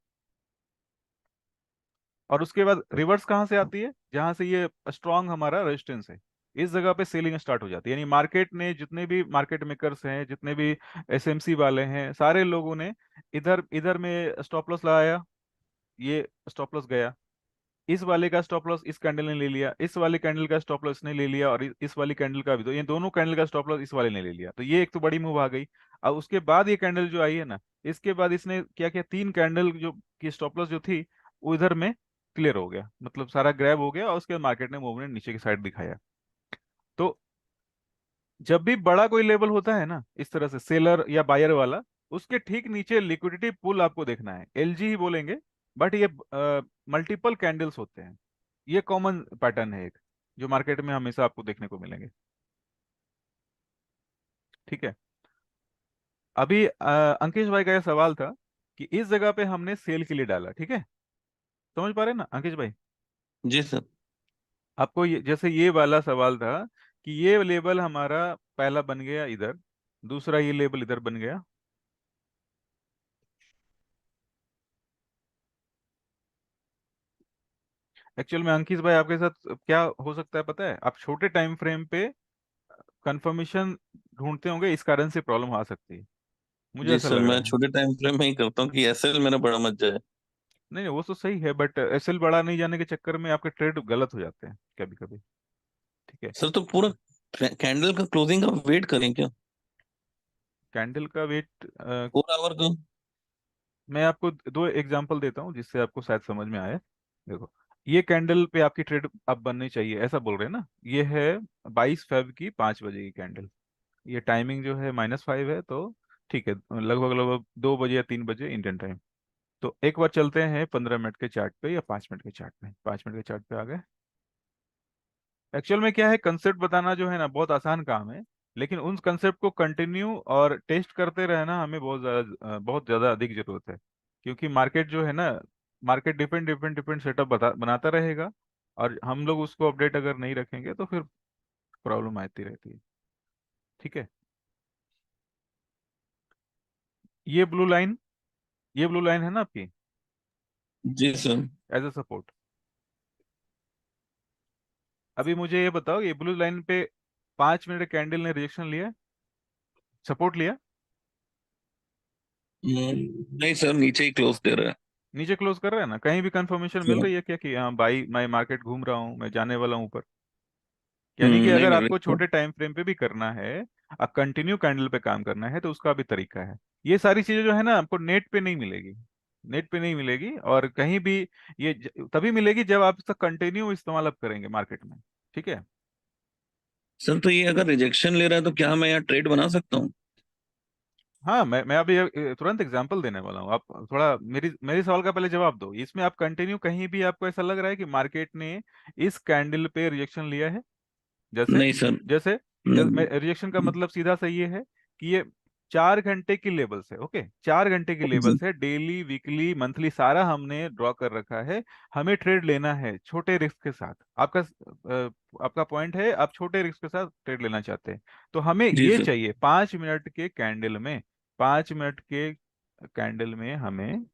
और उसके बाद रिवर्स कहाँ से आती है, जहां से ये स्ट्रांग हमारा रेजिस्टेंस है, इस जगह पे सेलिंग स्टार्ट हो जाती है। यानी मार्केट ने, जितने भी मार्केट मेकर्स हैं, जितने भी एसएमसी वाले हैं, सारे लोगों ने इधर इधर में स्टॉप लॉस लगाया, ये स्टॉप लॉस गया, इस वाले का स्टॉप लॉस इस कैंडल ने ले लिया, इस वाले कैंडल का स्टॉप लॉस इसने ले लिया, और इस वाली कैंडल का भी, तो ये दोनों कैंडल का स्टॉप लॉस इस वाले ने ले लिया, तो ये एक तो बड़ी मूव आ गई। अब उसके बाद ये कैंडल जो आई है ना, इसके बाद इसने क्या किया, तीन कैंडल जो की स्टॉप लॉस जो थी, वो इधर में क्लियर हो गया, मतलब सारा ग्रैब हो गया, और उसके बाद मार्केट ने मूवमेंट नीचे की साइड दिखाया। तो जब भी बड़ा कोई लेवल होता है ना, इस तरह से सेलर या बायर वाला, उसके ठीक नीचे लिक्विडिटी पुल आपको देखना है, एलजी ही बोलेंगे, बट ये मल्टीपल कैंडल्स होते हैं, ये कॉमन पैटर्न है एक, जो मार्केट में हमेशा आपको देखने को मिलेंगे। ठीक है। अभी अंकित भाई का यह सवाल था कि इस जगह पे हमने सेल के लिए डाला, ठीक है, समझ पा रहे हैं ना अंकित भाई? जी सर। आपको जैसे ये वाला सवाल था कि ये लेवल हमारा पहला बन गया इधर, दूसरा ये लेवल इधर बन गया। एक्चुअल में अंकित भाई आपके साथ क्या हो सकता है पता है, आप छोटे टाइम फ्रेम पे कंफर्मेशन ढूंढते होंगे, इस कारण से प्रॉब्लम आ सकती है, मुझे जी ऐसा सर, लग मैं रहा है। छोटे टाइम फ्रेम में ही करता हूँ कि एसएल मेरा बड़ा मत जाए। नहीं नहीं, वो तो सही है, बट एसएल बढ़ा नहीं जाने के चक्कर में आपके ट्रेड गलत हो जाते हैं कभी कभी। ठीक है। सर तो पूरा कैंडल का क्लोजिंग का वेट करें क्या? कैंडल का वेट, 4 आवर का। मैं आपको दो एग्जांपल देता हूँ जिससे आपको शायद समझ में आए। देखो, ये कैंडल पे आपकी ट्रेड अब बननी चाहिए ऐसा बोल रहे हैं ना। ये है 22 फेब की 5 बजे की कैंडल। ये टाइमिंग जो है -5 है, तो ठीक है, लगभग लगभग 2 बजे या 3 बजे इंडियन टाइम। तो एक बार चलते हैं 15 मिनट के चार्ट पे या 5 मिनट के चार्ट पे। 5 मिनट के चार्ट पे आ गए। एक्चुअल में क्या है, कंसेप्ट बताना जो है ना बहुत आसान काम है, लेकिन उन कंसेप्ट को कंटिन्यू और टेस्ट करते रहना हमें बहुत ज़्यादा अधिक जरूरत है। क्योंकि मार्केट जो है ना, market different different different setup बनाता रहेगा, और हम लोग उसको अपडेट अगर नहीं रखेंगे तो फिर प्रॉब्लम आती रहती है। ठीक है। ये ब्लू लाइन, ये ब्लू लाइन है ना आपकी, जी सर। As a support. अभी मुझे ये बताओ, ये ब्लू लाइन पे 5 मिनट कैंडल ने रिजेक्शन लिया, सपोर्ट लिया? नहीं सर, नीचे ही क्लोज दे रहा है। नीचे क्लोज कर रहा है ना? कहीं भी कंफर्मेशन मिल रही है क्या कि हाँ भाई मैं मार्केट घूम रहा हूँ, मैं जाने वाला हूँ ऊपर? यानी कि नहीं अगर मिल रही आपको सर। छोटे टाइम फ्रेम पे भी करना है, अब कंटिन्यू कैंडल पे काम करना है, तो उसका भी तरीका है। ये सारी चीजें जो है ना आपको नेट पे नहीं मिलेगी। नेट पे नहीं मिलेगी, और कहीं भी ये तभी मिलेगी जब आप इसका कंटिन्यू इस्तेमाल आप करेंगे मार्केट में। ठीक है। सर तो ये अगर रिजेक्शन ले रहा है तो क्या मैं यहाँ ट्रेड बना सकता हूँ? हाँ, मैं अभी तुरंत एग्जांपल देने वाला हूँ। आप थोड़ा मेरी सवाल का पहले जवाब दो। इसमें आप कंटिन्यू, कहीं भी आपको ऐसा लग रहा है कि मार्केट ने इस कैंडल पे रिजेक्शन लिया है? जैसे नहीं सर। जैसे नहीं। रिजेक्शन का मतलब सीधा सा ये है कि ये 4 घंटे की लेवल्स है। ओके, 4 घंटे की जी। लेवल्स है, डेली वीकली मंथली सारा हमने ड्रॉ कर रखा है। हमें ट्रेड लेना है छोटे रिस्क के साथ। आपका पॉइंट है, आप छोटे रिस्क के साथ ट्रेड लेना चाहते हैं। तो हमें जी ये सर। चाहिए 5 मिनट के कैंडल में, 5 मिनट के कैंडल में हमें,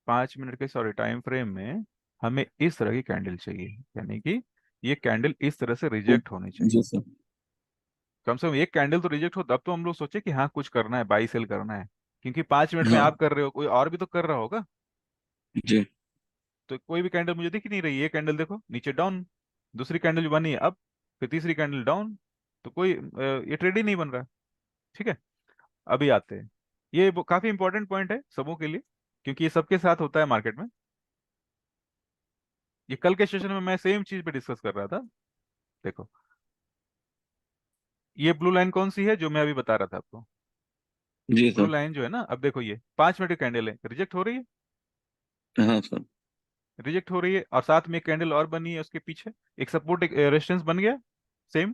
5 मिनट के सॉरी टाइम फ्रेम में हमें इस तरह की कैंडल चाहिए। यानी कि ये कैंडल इस तरह से रिजेक्ट होनी चाहिए। जी सर। कम से कम एक कैंडल तो रिजेक्ट हो, तब तो हम लोग सोचे कि हाँ कुछ करना है, बाई सेल करना है। क्योंकि 5 मिनट में हाँ। आप कर रहे हो, कोई और भी तो कर रहा होगा। जी। तो कोई भी कैंडल मुझे दिख नहीं रही। ये कैंडल देखो नीचे डाउन, दूसरी कैंडल जो बनी है अब, फिर तीसरी कैंडल डाउन, तो कोई ये ट्रेड ही नहीं बन रहा। ठीक है। अभी आते हैं, ये काफी इंपॉर्टेंट पॉइंट है सबों के लिए, क्योंकि ये सबके साथ होता है मार्केट में। ये कल के सेशन में मैं सेम चीज पे डिस्कस कर रहा था। देखो, ये ब्लू लाइन कौन सी है जो मैं अभी बता रहा था आपको? जी ब्लू सर। लाइन जो है ना, अब देखो ये 5 मिनट की कैंडल है, रिजेक्ट हो रही है, हाँ सर। रिजेक्ट हो रही है, और साथ में एक कैंडल और बनी है उसके पीछे, एक सपोर्ट एक रेजिस्टेंस बन गया सेम।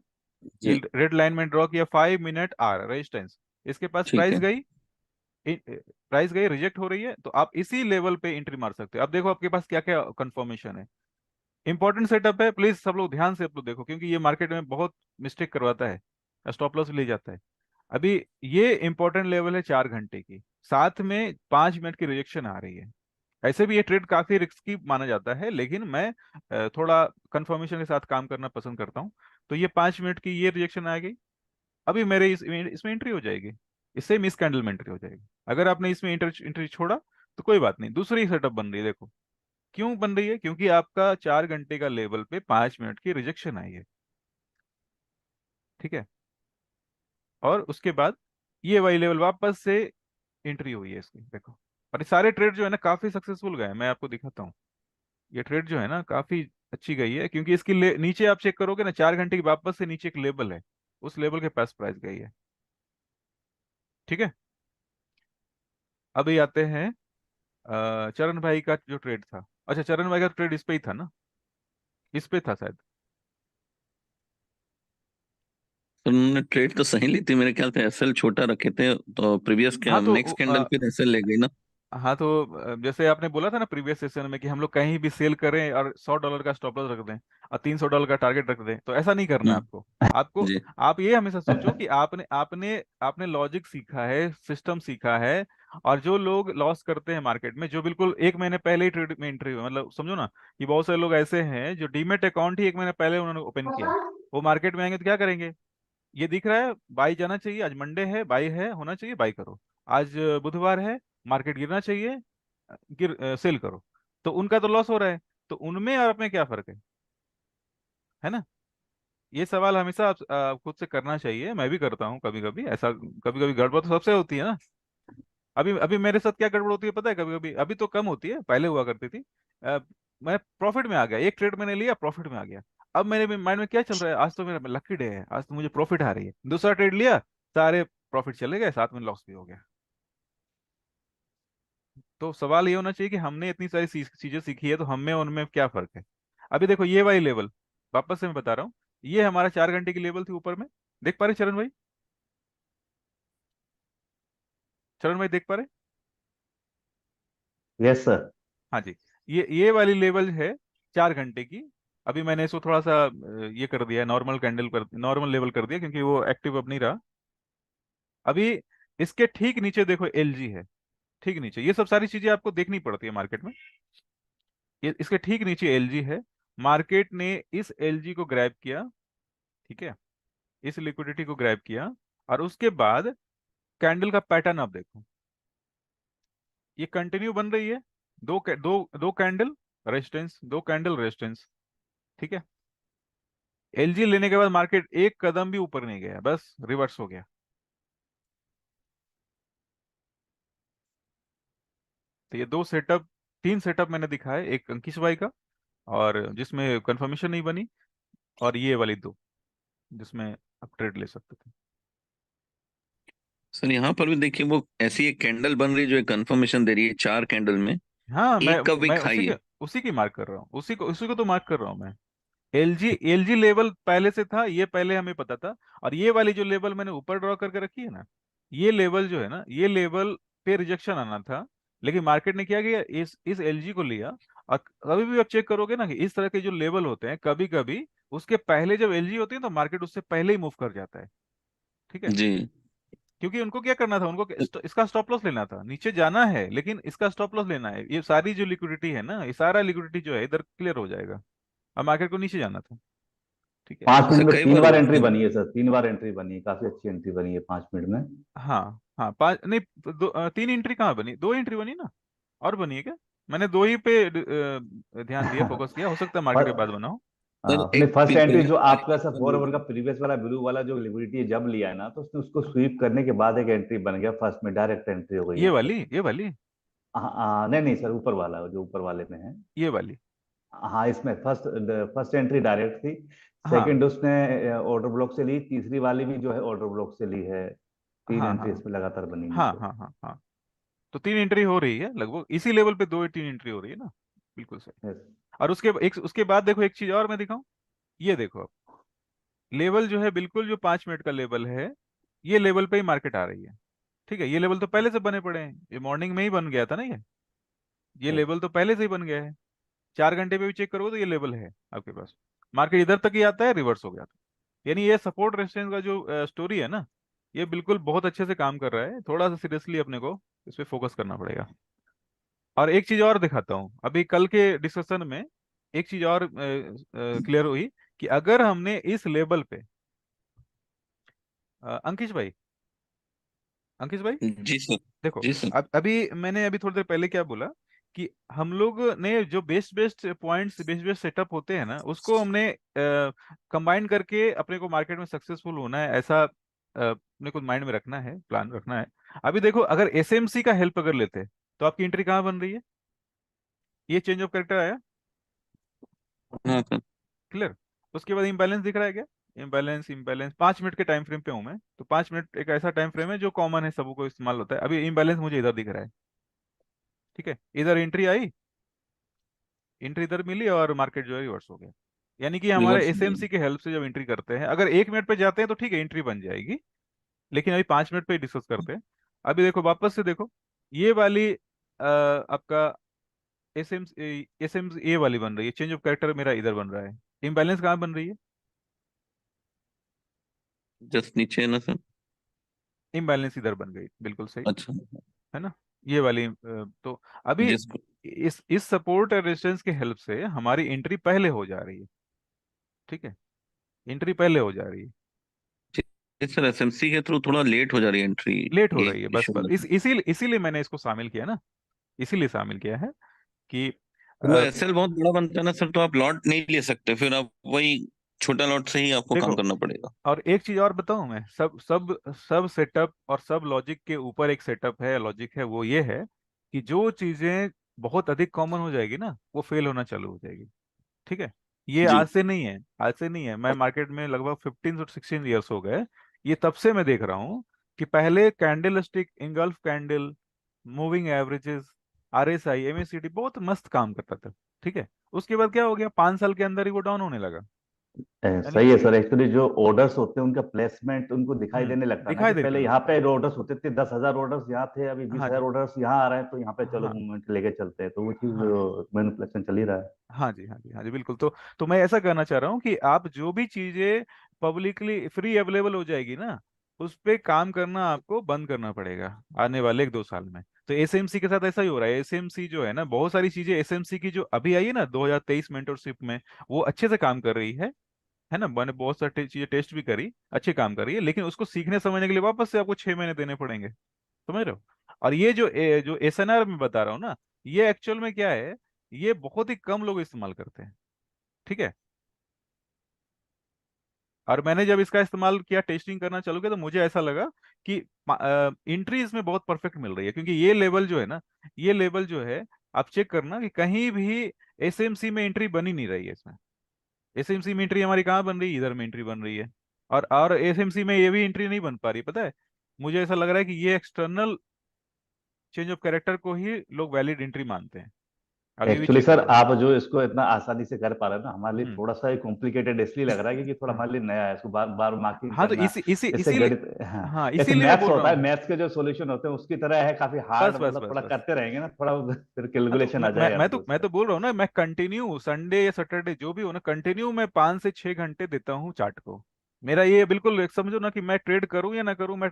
ये जी। रेड लाइन में ड्रॉ किया 5 मिनट आर रेजिस्टेंस। इसके पास ठीक प्राइस है। गई, प्राइस गई, रिजेक्ट हो रही है, तो आप इसी लेवल पे एंट्री मार सकते हो। अब देखो आपके पास क्या क्या कंफर्मेशन है। इंपॉर्टेंट सेटअप है, प्लीज सब लोग ध्यान से आप लोग देखो, क्योंकि ये मार्केट में बहुत मिस्टेक करवाता है, स्टॉप लॉस ले जाता है। अभी ये इंपॉर्टेंट लेवल है 4 घंटे की, साथ में 5 मिनट की रिजेक्शन आ रही है। ऐसे भी ये ट्रेड काफी रिस्की माना जाता है, लेकिन मैं थोड़ा कंफर्मेशन के साथ काम करना पसंद करता हूँ। तो ये 5 मिनट की ये रिजेक्शन आ गई, अभी मेरे इसमें एंट्री हो जाएगी, इससे मिस कैंडल में एंट्री हो जाएगी। अगर आपने इसमें एंट्री छोड़ा तो कोई बात नहीं, दूसरी सेटअप बन रही है। देखो क्यों बन रही है, क्योंकि आपका 4 घंटे का लेवल पे 5 मिनट की रिजेक्शन आई है। ठीक है। और उसके बाद ये वाली लेवल वापस से एंट्री हुई है इसकी, देखो। और ये सारे ट्रेड जो है ना काफी सक्सेसफुल गए हैं, मैं आपको दिखाता हूँ। ये ट्रेड जो है ना काफी अच्छी गई है, क्योंकि इसकी नीचे आप चेक करोगे ना, 4 घंटे की वापस से नीचे एक लेवल है, उस लेवल के पास प्राइस गई है। ठीक है। अभी आते हैं चरण भाई का जो ट्रेड था। अच्छा, चरण भाई का ट्रेड इस पे ही था ना, इस पे था शायद। तो उन्होंने ट्रेड तो सही ली थी मेरे ख्याल से, एसएल छोटा रखे थे तो प्रीवियस क्या हाँ तो नेक्स्ट कैंडल फिर एसएल ले गई ना। हाँ तो जैसे आपने बोला था ना प्रीवियस सेशन में कि हम लोग कहीं भी सेल करें और $100 का स्टॉप लॉस रख दें और $300 का टारगेट रख दें, तो ऐसा नहीं करना है हम्म। आपको। आपको, जी। आप ये हमेशा सोचो कि आपने आपने आपने लॉजिक सीखा है, सिस्टम सीखा है। और जो लोग लॉस करते हैं मार्केट में, जो बिल्कुल 1 महीने पहले ही ट्रेड में एंट्री हुए, मतलब समझो ना कि बहुत सारे लोग ऐसे हैं जो डीमेट अकाउंट ही 1 महीने पहले उन्होंने ओपन किया, वो मार्केट में आएंगे तो क्या करेंगे? ये दिख रहा है बाई जाना चाहिए, आज मंडे है, बाई है, होना चाहिए बाई करो। आज बुधवार है, मार्केट गिरना चाहिए, सेल करो। तो उनका तो लॉस हो रहा है, तो उनमें और अपने क्या फर्क है ना? ये सवाल हमेशा आप खुद से करना चाहिए। मैं भी करता हूँ कभी कभी ऐसा, कभी कभी गड़बड़ तो सबसे होती है ना। अभी अभी मेरे साथ क्या गड़बड़ होती है पता है? कभी कभी, अभी तो कम होती है, पहले हुआ करती थी। मैं प्रॉफिट में आ गया, एक ट्रेड मैंने लिया, प्रॉफिट में आ गया। अब मेरे माइंड में क्या चल रहा है, आज तो मेरा लकी डे है, आज तो मुझे प्रॉफिट आ रही है। दूसरा ट्रेड लिया, सारे प्रॉफिट चले गए, साथ में लॉस भी हो गया। तो सवाल ये होना चाहिए कि हमने इतनी सारी चीजें सीखी है, तो हमें उनमें क्या फर्क है। अभी देखो ये वाली लेवल, वापस से मैं बता रहा हूँ, ये हमारा 4 घंटे की लेवल थी ऊपर में। देख पा रहे चरण भाई? चरण भाई देख पा रहे? Yes sir. हाँ जी। ये वाली लेवल है 4 घंटे की। अभी मैंने इसको थोड़ा सा ये कर दिया, नॉर्मल लेवल कर दिया, क्योंकि वो एक्टिव अब नहीं रहा। अभी इसके ठीक नीचे देखो एलजी है, ठीक नीचे। ये सब सारी चीजें आपको देखनी पड़ती है मार्केट में। ये इसके ठीक नीचे एलजी है। मार्केट ने इस एलजी को ग्रैब किया, ठीक है, इस लिक्विडिटी को ग्रैब किया, और उसके बाद कैंडल का पैटर्न आप देखो, ये कंटिन्यू बन रही है। दो कैंडल रेजिस्टेंस, दो कैंडल रेजिस्टेंस, ठीक है। एलजी लेने के बाद मार्केट एक कदम भी ऊपर नहीं गया, बस रिवर्स हो गया। तो ये दो सेटअप, तीन सेटअप मैंने दिखाए, एक अंकित भाई का, और जिसमें कंफर्मेशन नहीं बनी, और ये वाली दो जिसमें आप ट्रेड ले सकते थे। सर यहाँ पर भी देखिए, वो ऐसी एक कैंडल बन रही है जो एक कंफर्मेशन दे रही है 4 कैंडल में। हाँ, मैं एक का मैं विक हाई है। उसी की मार्क कर रहा हूँ, उसी को तो मार्क कर रहा हूँ मैं। एलजी लेवल पहले से था, ये पहले हमें पता था। और ये वाली जो लेवल मैंने ऊपर ड्रॉ करके रखी है ना, ये लेवल जो है ना, ये लेवल पे रिजेक्शन आना था। लेकिन मार्केट ने क्या किया, इस एलजी को लिया। और कभी भी आप चेक करोगे ना कि इस तरह के जो लेवल होते हैं, कभी कभी उसके पहले जब एलजी होती है तो मार्केट उससे पहले ही मूव कर जाता है, ठीक है। जी। क्योंकि उनको क्या करना था, उनको इसका स्टॉप लॉस लेना था, नीचे जाना है लेकिन इसका स्टॉप लॉस लेना है। ये सारी जो लिक्विडिटी है ना, ये सारा लिक्विडिटी जो है इधर क्लियर हो जाएगा, और मार्केट को नीचे जाना था, ठीक है। 5 मिनट सर में कई तीन बार बार एंट्री बनी है सर, 3 बार एंट्री बनी है, काफी अच्छी एंट्री बनी है 5 मिनट में। हाँ हाँ, पांच नहीं, तीन एंट्री कहाँ बनी, दो एंट्री बनी ना, और बनी है क्या? मैंने दो ही पे ध्यान दिया, फोकस किया, हो सकता है मार्केट के बाद पर बना हो। सर अपने एक फर्स्ट एंट्री जो आपका सर 4 ओवर का पहले प्रीवियस वाला ब्लू वाला जो लिक्विडिटी जब लिया है ना, तो उसने उसको स्वीप करने के बाद एक एंट्री बन गया, फर्स्ट में डायरेक्ट एंट्री हो गई ये यहाँ पे। वाली, ये वाली, नहीं नहीं सर, ऊपर वाला जो ऊपर वाले में है। ये वाली। हाँ, इसमें फर्स्ट फर्स्ट एंट्री डायरेक्ट थी। हाँ सेकंड उसने ऑर्डर ब्लॉक से ली, तीसरी वाली भी जो है ऑर्डर ब्लॉक से ली है। तीन हाँ एंट्री हाँ इसमें लगातार बनी हुई हाँ है। हाँ हाँ हाँ। तो तीन एंट्री हो रही है लगभग इसी लेवल पे, दो तीन एंट्री हो रही है ना, बिल्कुल सही। यस। और उसके बाद देखो एक चीज और मैं दिखाऊं, ये देखो, लेवल जो है बिल्कुल जो 5 मिनट का लेवल है, ये लेवल पे ही मार्केट आ रही है, ठीक है। ये लेवल तो पहले से बने पड़े हैं, ये मॉर्निंग में ही बन गया था ना ये यस। लेवल तो पहले से ही बन गया है। 4 घंटे पे भी चेक करोगे तो ये लेवल है आपके पास। मार्केट इधर तक ही आता है, रिवर्स हो गया था। यानी ये सपोर्ट रेजिस्टेंस का जो स्टोरी है ना, ये बिल्कुल बहुत अच्छे से काम कर रहा है। थोड़ा सा सीरियसली अपने को इस पे फोकस करना पड़ेगा। और एक चीज और दिखाता हूँ, अभी कल के डिस्कशन में एक चीज और क्लियर हुई, कि अगर हमने इस लेवल पे, अंकित भाई, अंकित भाई जी सर। देखो, जी सर। अब मैंने थोड़ी देर पहले क्या बोला, कि हम लोग ने जो best best points, best best setup होते हैं ना, उसको हमने कंबाइन करके अपने को मार्केट में सक्सेसफुल होना है, ऐसा अपने को माइंड में रखना है, प्लान रखना है। अभी देखो, अगर एसएमसी का हेल्प अगर लेते तो आपकी एंट्री कहाँ बन रही है? ये चेंज ऑफ कैरेक्टर आया, हाँ सर। क्लियर। उसके बाद इम्बैलेंस दिख रहा है क्या? इम्बैलेंस, इम्बैलेंस 5 मिनट के टाइम फ्रेम पे हूं मैं, तो 5 मिनट एक ऐसा टाइम फ्रेम है जो कॉमन है, सबको इस्तेमाल होता है। अभी इम्बैलेंस मुझे इधर दिख रहा है, ठीक है। इधर एंट्री आई, एंट्री इधर मिली, और मार्केट जो है रिवर्स हो गया। यानी कि हमारे रिवर्स हो गया। एसएमसी के हेल्प से जब एंट्री करते हैं, अगर 1 मिनट पे जाते हैं तो ठीक है, एंट्री बन जाएगी। लेकिन अभी 5 मिनट पे डिस्कस करते हैं। अभी देखो, वापस से देखो, ये वाली आपका एस एम ए वाली बन रही है, चेंज ऑफ कैरेक्टर मेरा इधर बन रहा है। इम्बैलेंस कहाँ बन रही है? जस्ट नीचे है ना सर? इम्बैलेंस इधर बन गई, बिल्कुल सही, अच्छा। है ना। ये वाली तो अभी जिसको इस सपोर्ट और रेजिस्टेंस के हेल्प से हमारी एंट्री पहले हो जा रही है, ठीक है, एंट्री पहले हो जा रही है। सर एसएमसी के थ्रू थोड़ा लेट हो जा रही है एंट्री, लेट हो ये रही है, बस इशू बस लग रहा है। इसीलिए मैंने इसको शामिल किया ना, इसीलिए शामिल किया है कि वो अ, एसएल बहुत बड़ा बनता है ना सर, तो आप लॉट नहीं ले सकते, फिर आप वही छोटा लॉट से ही आपको काम देखो, करना पड़ेगा। और एक चीज और बताऊं मैं, सब सब सब सेटअप और सब लॉजिक के ऊपर एक सेटअप है, लॉजिक है, वो ये है कि जो चीजें बहुत अधिक कॉमन हो जाएगी ना, वो फेल होना चालू हो जाएगी। ठीक है, ये जी। आज से नहीं है, आज से नहीं है, मैं मार्केट में लगभग 15 से 16 ईयर्स हो गए। ये तब से मैं देख रहा हूँ कि पहले candle stick, engulf candle, moving averages, RSI, MACD बहुत मस्त काम करता था। ठीक है, उसके बाद क्या हो गया, 5 साल के अंदर ही वो डाउन होने लगा। यानी सही है सर। एक्चुअली जो ऑर्डर्स होते हैं उनका प्लेसमेंट उनको दिखाई देने लगता है ना, दिखाई कि देने पहले लगा। यहाँ पे ऑर्डर्स होते थे, 10,000 ऑर्डर्स यहाँ थे, अभी बीस हाँ हजार जी, ऑर्डर्स यहाँ आ रहे हैं, तो यहाँ पे चलो हाँ मूवमेंट लेके चलते हैं, तो वो चीज हाँ, मैनिपुलेशन चल ही रहा है। हाँ जी, हाँ जी, हाँ जी, बिल्कुल। तो मैं ऐसा कहना चाह रहा हूँ कि आप जो भी चीजें पब्लिकली फ्री अवेलेबल हो जाएगी ना, उस पे काम करना आपको बंद करना पड़ेगा आने वाले 1-2 साल में। तो एसएमसी के साथ ऐसा ही हो रहा है। एसएमसी जो है ना, बहुत सारी चीजें एसएमसी की जो अभी आई है ना 2023 मेंटरशिप में, वो अच्छे से काम कर रही है ना, मैंने बहुत सारी चीजें टेस्ट भी करी, अच्छे काम कर रही है, लेकिन उसको सीखने समझने के लिए वापस से आपको 6 महीने देने पड़ेंगे। समझ रहे हो? और ये जो एसएनआर में बता रहा हूँ ना, ये एक्चुअल में क्या है, ये बहुत ही कम लोग इस्तेमाल करते हैं। ठीक है, और मैंने जब इसका इस्तेमाल किया, टेस्टिंग करना चालू किया, तो मुझे ऐसा लगा कि एंट्री इसमें बहुत परफेक्ट मिल रही है, क्योंकि ये लेवल जो है ना, ये लेवल जो है, आप चेक करना कि कहीं भी एसएमसी में एंट्री बनी नहीं रही है इसमें। एसएमसी में एंट्री हमारी कहाँ बन रही है, इधर में एंट्री बन रही है। और एसएमसी में ये भी एंट्री नहीं बन पा रही, पता है? मुझे ऐसा लग रहा है कि ये एक्सटर्नल चेंज ऑफ कैरेक्टर को ही लोग वैलिड एंट्री मानते हैं, अभी भी एक्चुअली चेक सर, करो। आप जो इसको इतना आसानी से कर पा रहे हैं ना, हमारे लिए हम्म। थोड़ा सा कॉम्प्लिकेटेड इसलिए लग रहा है क्योंकि थोड़ा हाँ हमारे लिए नया है, इसको बार बार मार्किंग हाँ, तो करना। इसी इसी जैसे इसीलिए, गणित, हाँ, हाँ जैसे इसीलिए मैं मैथ्स बोल रहा होता है, हूँ। मैथ्स के जो सॉल्यूशन होते हैं उसकी तरह है, काफी बस हार्ड, बस मतलब बस थोड़ा बस। करते रहेंगे ना, थोड़ा फिर हाँ, तो कैलकुलेशन मैं आ मैं जाएगा मैं अंदर तो मैं उसका। तो बोल रहा हूँ ना, मैं कंटिन्यू संडे या सैटरडे जो भी हो ना, कंटिन्यू मैं 5 से 6 घंटे देता हूँ चार्ट को। मेरा ये बिल्कुल एक समझो ना कि मैं ट्रेड करूँ या ना करूँ, मैं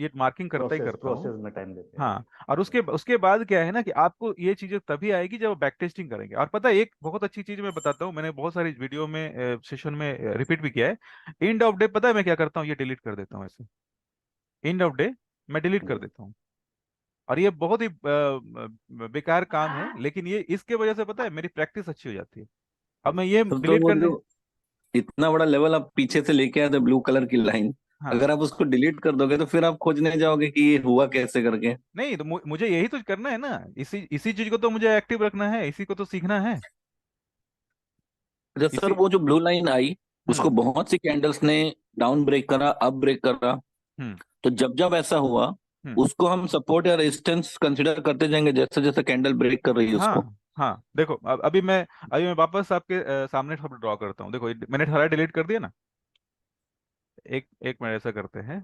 ये मार्किंग करता ही प्रोसेस करता हूँ। प्रोसेस में टाइम देते हैं। हाँ, और उसके उसके बाद क्या है ना कि आपको ये चीजें तभी आएगी जब आप बैक टेस्टिंग करेंगे। और पता है, एक बहुत अच्छी चीज मैं बताता हूँ, मैंने बहुत सारी वीडियो में सेशन में रिपीट भी किया है। एंड ऑफ डे पता है मैं क्या करता हूँ, ये डिलीट कर देता हूँ ऐसे। एंड ऑफ डे मैं डिलीट कर जी। देता हूँ। और ये बहुत ही बेकार काम है, लेकिन ये इसके वजह से पता है मेरी प्रैक्टिस अच्छी हो जाती है। अब मैं ये सर तो डिलीट वो करने। जो इतना बड़ा लेवल आप पीछे से लेके आए थे, ब्लू कलर की लाइन, हाँ, अगर आप उसको डिलीट कर दोगे तो फिर आप खोजने जाओगे कि ये हुआ कैसे करके। नहीं तो मुझे यही तो करना है ना, इसी इसी चीज को तो मुझे एक्टिव रखना है, इसी को तो सीखना है। अच्छा सर, इसी। वो जो ब्लू लाइन आई, उसको हम्म बहुत सी कैंडल्स ने डाउन ब्रेक करा, अप ब्रेक करा, हम्म तो जब जब ऐसा हुआ, हम्म। उसको हम सपोर्ट या रेजिस्टेंस कंसिडर करते जाएंगे जैसे जैसे कैंडल ब्रेक कर रही है उसको। हाँ हाँ, देखो अभी मैं वापस आपके सामने सब ड्रॉ करता हूँ। देखो मैंने सारा डिलीट कर दिया ना। एक एक मिनट ऐसा करते हैं,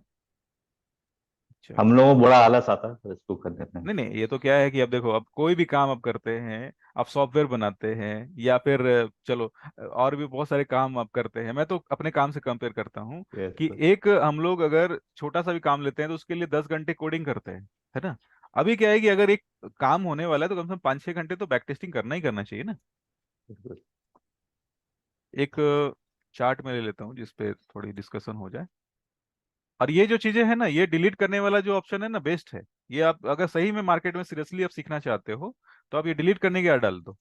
हम चलो। लोगों को बड़ा आलस आता है इसको करने में। नहीं नहीं, ये तो क्या है कि अब देखो, अब कोई भी काम आप करते हैं, आप सॉफ्टवेयर बनाते हैं, या फिर चलो और भी बहुत सारे काम आप करते हैं, मैं तो अपने काम से कंपेयर करता हूँ कि यस। एक हम लोग अगर छोटा सा भी काम लेते हैं तो उसके लिए 10 घंटे कोडिंग करते हैं, है ना? अभी क्या है कि अगर एक काम होने वाला है तो कम से कम 5-6 घंटे तो बैक टेस्टिंग करना ही करना चाहिए ना। एक चार्ट में ले लेता हूँ जिसपे थोड़ी डिस्कशन हो जाए। और ये जो चीजें है ना, ये डिलीट करने वाला जो ऑप्शन है ना, बेस्ट है। ये आप अगर सही में मार्केट में सीरियसली आप सीखना चाहते हो, तो आप ये डिलीट करने की याद डाल दो।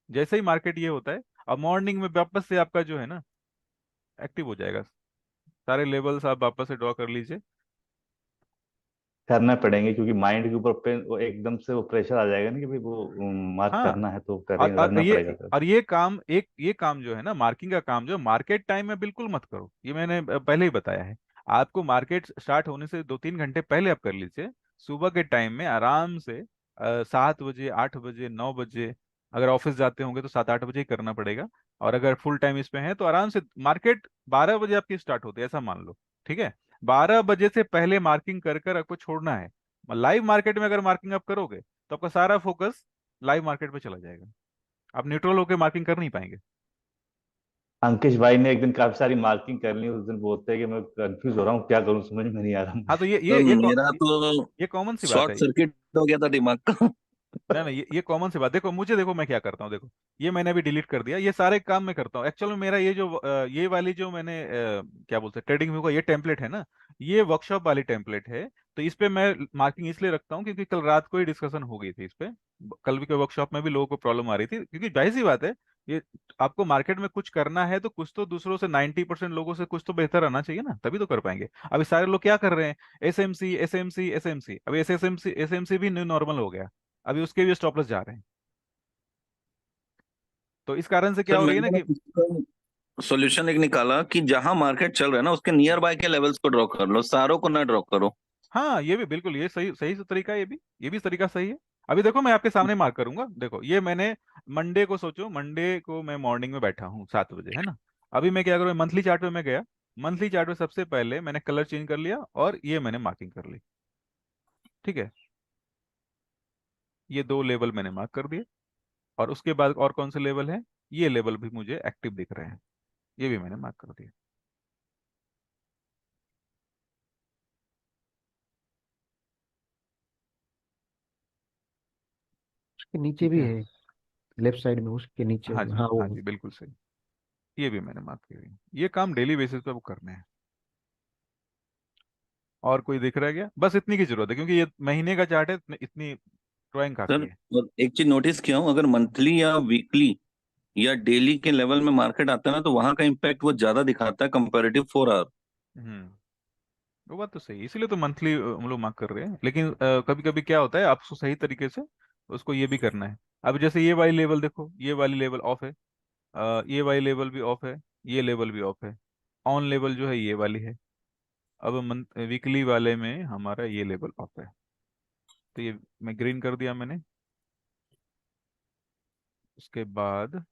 जैसे ही मार्केट ये होता है, अब मॉर्निंग में वापस से आपका जो है ना एक्टिव हो जाएगा, सारे लेवल्स आप वापस से ड्रॉ कर लीजिए। करना पड़ेंगे, क्योंकि माइंड के ऊपर वो एकदम से वो प्रेशर आ जाएगा ना कि भाई वो मार्क हाँ, करना है, तो और करेंगे, और करना पड़ेगा ये सर। और ये काम, ये काम जो है ना, मार्किंग का काम, जो मार्केट टाइम में बिल्कुल मत करो, ये मैंने पहले ही बताया है। आपको मार्केट स्टार्ट होने से 2-3 घंटे पहले आप कर लीजिए। सुबह के टाइम में आराम से 7 बजे, 8 बजे, 9 बजे, अगर ऑफिस जाते होंगे तो 7-8 बजे ही करना पड़ेगा। और अगर फुल टाइम इस पे है तो आराम से, मार्केट 12 बजे आपकी स्टार्ट होती है ऐसा मान लो। ठीक है, 12 बजे से पहले मार्किंग कर कर आपको छोड़ना है। लाइव मार्केट में अगर मार्किंग आप करोगे तो आपका सारा फोकस लाइव मार्केट पे चला जाएगा, आप न्यूट्रल होकर मार्किंग कर नहीं पाएंगे। अंकिश भाई ने एक दिन काफी सारी मार्किंग कर ली, उस दिन बोलते हैं कि मैं कंफ्यूज हो रहा हूँ, क्या करूँ, समझ में नहीं आ रहा हाँ, मुझे। तो ये तो ये ये मेरा तो ये कॉमन सी बात शॉर्ट है। सर्किट हो गया था दिमाग का। ना ना, ये कॉमन सी बात। देखो मुझे, देखो मैं क्या करता हूँ, देखो ये मैंने अभी डिलीट कर दिया, ये सारे काम मैं करता हूँ एक्चुअली। मेरा ये जो ये वाली जो मैंने क्या बोलते हैं ट्रेडिंग व्यू का ये टेम्पलेट है ना, ये वर्कशॉप वाली टेम्पलेट है। तो इस पे मैं मार्किंग इसलिए रखता हूँ क्योंकि कल रात को ही डिस्कशन हो गई थी इस पे। कल भी के वर्कशॉप में भी लोगों को प्रॉब्लम आ रही थी, क्योंकि जाहिर सी बात है, ये आपको मार्केट में कुछ करना है तो कुछ तो दूसरों से 90% लोगों से कुछ तो बेहतर आना चाहिए ना, तभी तो कर पाएंगे। अभी सारे लोग क्या कर रहे हैं, एसएमसी एसएमसी एसएमसी, अभी एसएमसी एसएमसी भी न्यू नॉर्मल हो गया, अभी उसके भी स्टॉप लॉस जा रहे हैं। तो इस कारण से क्या सर हो रही है ना मैंने कि सॉल्यूशन एक निकाला कि जहां मार्केट चल रहा है ना उसके नियर बाय के लेवल्स को ड्रॉ कर लो, सारों को ना ड्रॉ करो। हाँ, ये भी बिल्कुल, ये सही सही तरीका है, ये भी तरीका सही है। अभी देखो मैं आपके सामने मार्क करूंगा, देखो ये मैंने मंडे को, सोचो मंडे को मैं मॉर्निंग में बैठा हूँ 7 बजे, है ना। अभी मैं क्या करूँ, मंथली चार्ट पे मैं गया, मंथली चार्ट में सबसे पहले मैंने कलर चेंज कर लिया और ये मैंने मार्किंग कर ली। ठीक है, ये 2 लेवल मैंने मार्क कर दिए। और उसके बाद और कौन से लेवल है, ये लेवल भी मुझे एक्टिव दिख रहे हैं, ये भी मैंने मार्क कर दिया। उसके नीचे ठीक भी है, है, लेफ्ट साइड में उसके नीचे, हाँ जी हाँ हाँ वो। जी, बिल्कुल सही, ये भी मैंने मार्क किया। ये काम डेली बेसिस पे वो करने हैं। और कोई दिख रहा है क्या, बस इतनी की जरूरत है क्योंकि ये महीने का चार्ट है, इतनी ड्राइंग काफी सर है। और एक चीज नोटिस किया हूँ, अगर मंथली या वीकली या डेली के लेवल में मार्केट आता है ना तो वहां का इम्पैक्ट वो ज्यादा दिखाता है कंपैरेटिव 4 आवर। हम्म, वो बात तो सही है, इसीलिए तो मंथली हम लोग मार्क कर रहे हैं। लेकिन कभी कभी क्या होता है, आपको सही तरीके से उसको ये भी करना है। अब जैसे ये वाली लेवल देखो, ये वाली लेवल ऑफ है, ये वाली लेवल भी ऑफ है, ये लेवल भी ऑफ है, ऑन लेवल जो है ये वाली है। अब मंथ वीकली वाले में हमारा ये लेवल ऑफ है, तो ये मैं ग्रीन कर दिया मैंने। उसके बाद